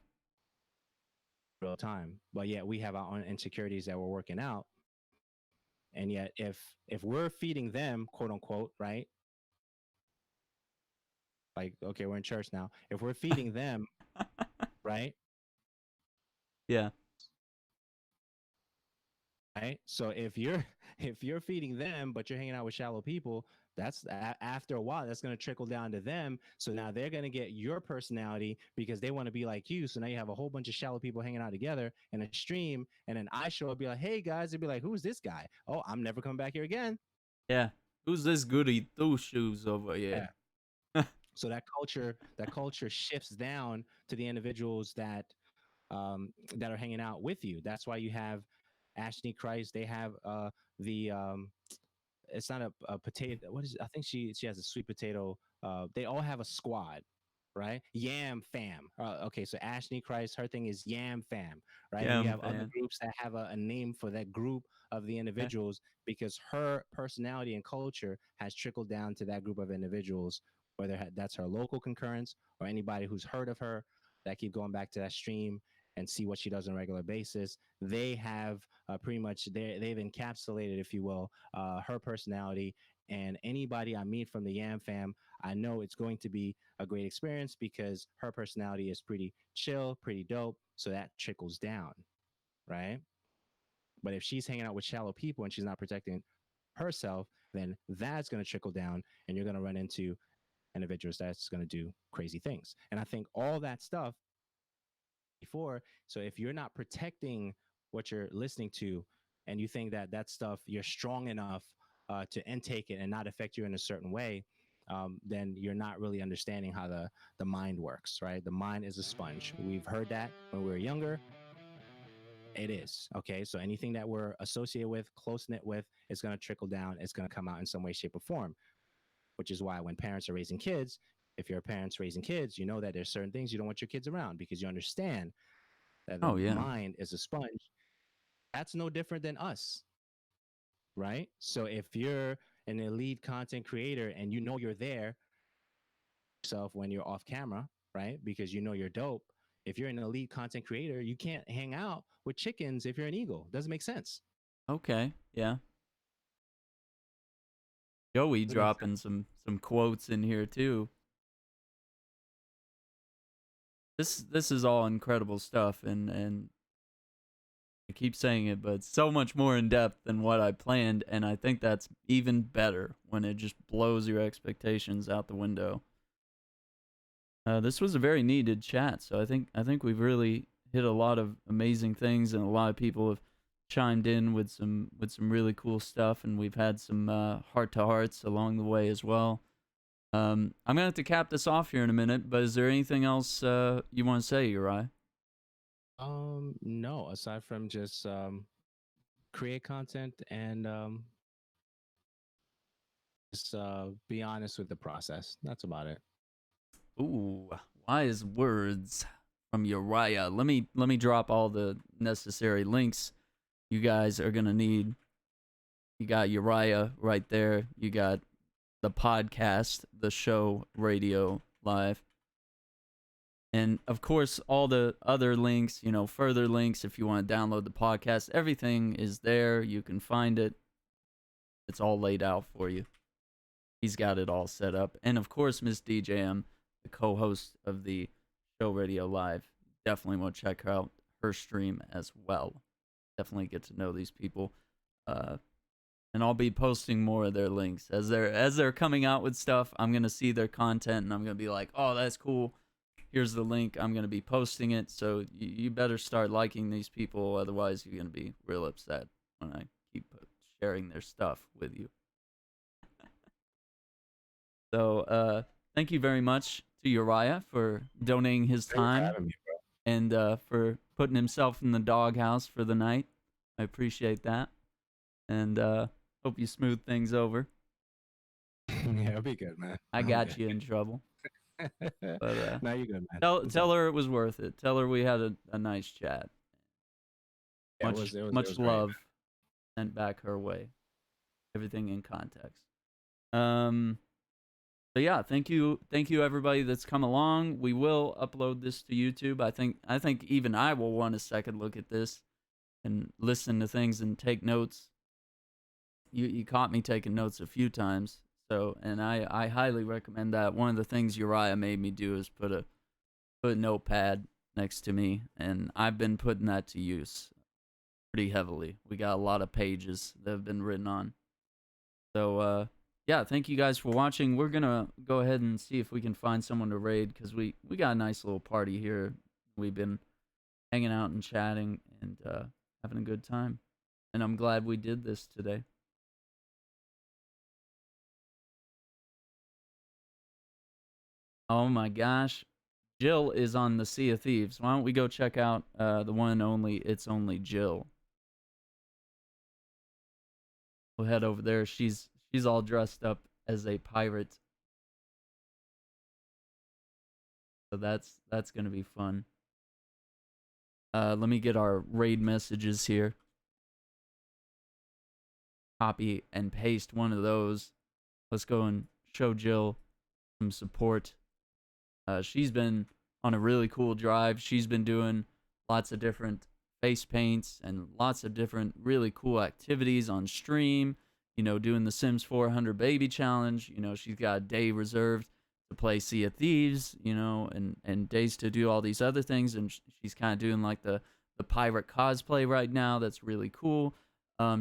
S2: Real time. But yet we have our own insecurities that we're working out. And yet if we're feeding them, quote unquote, right? Like, okay, we're in church now. If we're feeding them, right?
S1: Yeah.
S2: Right. So if you're if you're feeding them, but you're hanging out with shallow people, that's after a while that's going to trickle down to them. So now they're going to get your personality because they want to be like you. So now you have a whole bunch of shallow people hanging out together in a stream, and then I show up, be like, "Hey guys," they'd be like, "Who's this guy? Oh, I'm never coming back here again."
S1: Yeah. Who's this goody two shoes over here?
S2: Yeah. So that culture shifts down to the individuals that are hanging out with you. That's why you have Ashley Christ. They have the it's not a potato. What is it? I think she has a sweet potato. They all have a squad. right? Yam fam. Okay, so Ashley Christ, her thing is Yam fam, right?
S1: Yeah,
S2: And you
S1: I'm a
S2: have other
S1: fan.
S2: groups that have a name for that group of the
S1: Okay.
S2: individuals because her personality and culture has trickled down to that group of individuals, whether that's her local concurrence or anybody who's heard of her that keep going back to that stream and see what she does on a regular basis. They have pretty much they've encapsulated, if you will, her personality. And anybody I meet from the Yam fam, I know it's going to be a great experience because her personality is pretty chill, pretty dope. So that trickles down, right? But if she's hanging out with shallow people and she's not protecting herself, then that's going to trickle down and you're going to run into individuals that's going to do crazy things. And I think all that stuff before, so if you're not protecting what you're listening to and you think that that stuff you're strong enough to intake it and not affect you in a certain way, then you're not really understanding how the mind works, right? The mind is a sponge. We've heard that when we were younger. It is. Okay. So anything that we're associated with, close knit with, is going to trickle down. It's going to come out in some way, shape, or form, which is why when parents are raising kids, if you're a parent's raising kids, you know that there's certain things you don't want your kids around because you understand that the
S1: Oh yeah.
S2: mind is a sponge. That's no different than us, right? So if you're an elite content creator and you know you're there yourself when you're off camera, right? Because you know you're dope. If you're an elite content creator, you can't hang out with chickens if you're an eagle. Doesn't make sense.
S1: Okay. Yeah. Joey
S2: Doesn't make sense.
S1: dropping some quotes in here too. This is all incredible stuff, and I keep saying it, but so much more in depth than what I planned, and I think that's even better when it just blows your expectations out the window. This was a very needed chat, so I think we've really hit a lot of amazing things, and a lot of people have chimed in with some really cool stuff, and we've had some heart to hearts along the way as well. I'm gonna have to cap this off here in a minute, but is there anything else you want to say, Uri?
S2: No, aside from just create content and just be honest with the process. That's about it.
S1: Ooh, wise words from Uriah. Let me drop all the necessary links you guys are gonna need. You got Uriah right there. You got the podcast, the show, radio, live. And of course, all the other links, further links if you want to download the podcast, everything is there. You can find it. It's all laid out for you. He's got it all set up. And of course, Miss DJM, the co host of the show Radio Live, definitely want to check out her stream as well. Definitely get to know these people. Uh, and I'll be posting more of their links as they're coming out with stuff. I'm gonna see their content and I'm gonna be like, oh, that's cool. Here's the link. I'm gonna be posting it. So you better start liking these people, otherwise you're gonna be real upset when I keep sharing their stuff with you. So thank you very much to Uriah for donating his
S2: Thank you for
S1: time
S2: having me,
S1: and for putting himself in the doghouse for the night. I appreciate that, and hope you smooth things over.
S2: bro. Yeah, it'll be good, man.
S1: I
S2: I'm
S1: got
S2: good.
S1: you in trouble, but
S2: No, you're good, man.
S1: tell
S2: What's up?
S1: tell her it was worth it. Tell her we had a nice chat.
S2: Yeah, it was
S1: Much
S2: it was it
S1: much
S2: was great,
S1: love sent back her way. Everything in context. Um. So yeah, thank you everybody that's come along. We will upload this to YouTube. I think even I will want a second look at this and listen to things and take notes. You caught me taking notes a few times, so and I highly recommend that. One of the things Uriah made me do is put a notepad next to me, and I've been putting that to use pretty heavily. We got a lot of pages that have been written on. So yeah, thank you guys for watching. We're gonna go ahead and see if we can find someone to raid because we got a nice little party here. We've been hanging out and chatting and having a good time, and I'm glad we did this today. Oh my gosh, Jill is on the Sea of Thieves. Why don't we go check out the one and only It's Only Jill? We'll head over there. She's all dressed up as a pirate So that's gonna be fun. Let me get our raid messages here. Copy and paste one of those. Let's go and show Jill some support. She's been on a really cool drive. She's been doing lots of different face paints and lots of different really cool activities on stream. You know, doing the Sims 400 baby challenge. You know, she's got a day reserved to play Sea of Thieves. You know, and days to do all these other things. And she's kind of doing like the pirate cosplay right now. That's really cool.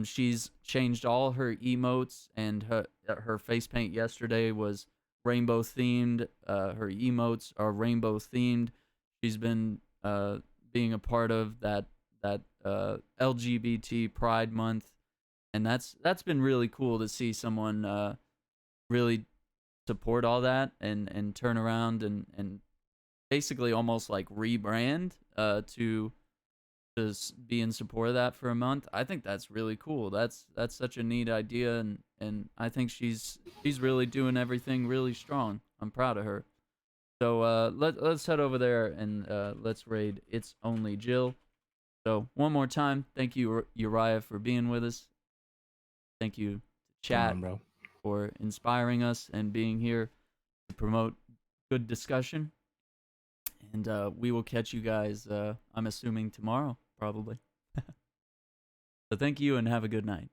S1: She's changed all her emotes, and her face paint yesterday was rainbow themed. Her emotes are rainbow themed. She's been being a part of that LGBT Pride Month, and that's been really cool to see someone really support all that and turn around and basically almost like rebrand to be in support of that for a month. I think that's really cool. That's such a neat idea, and I think she's really doing everything really strong. I'm proud of her. So let's head over there and let's raid It's Only Jill. So one more time, thank you Uriyya for being with us. Thank you chat
S2: Bro.
S1: for inspiring us and being here to promote good discussion. And we will catch you guys, I'm assuming tomorrow, probably. So thank you and have a good night.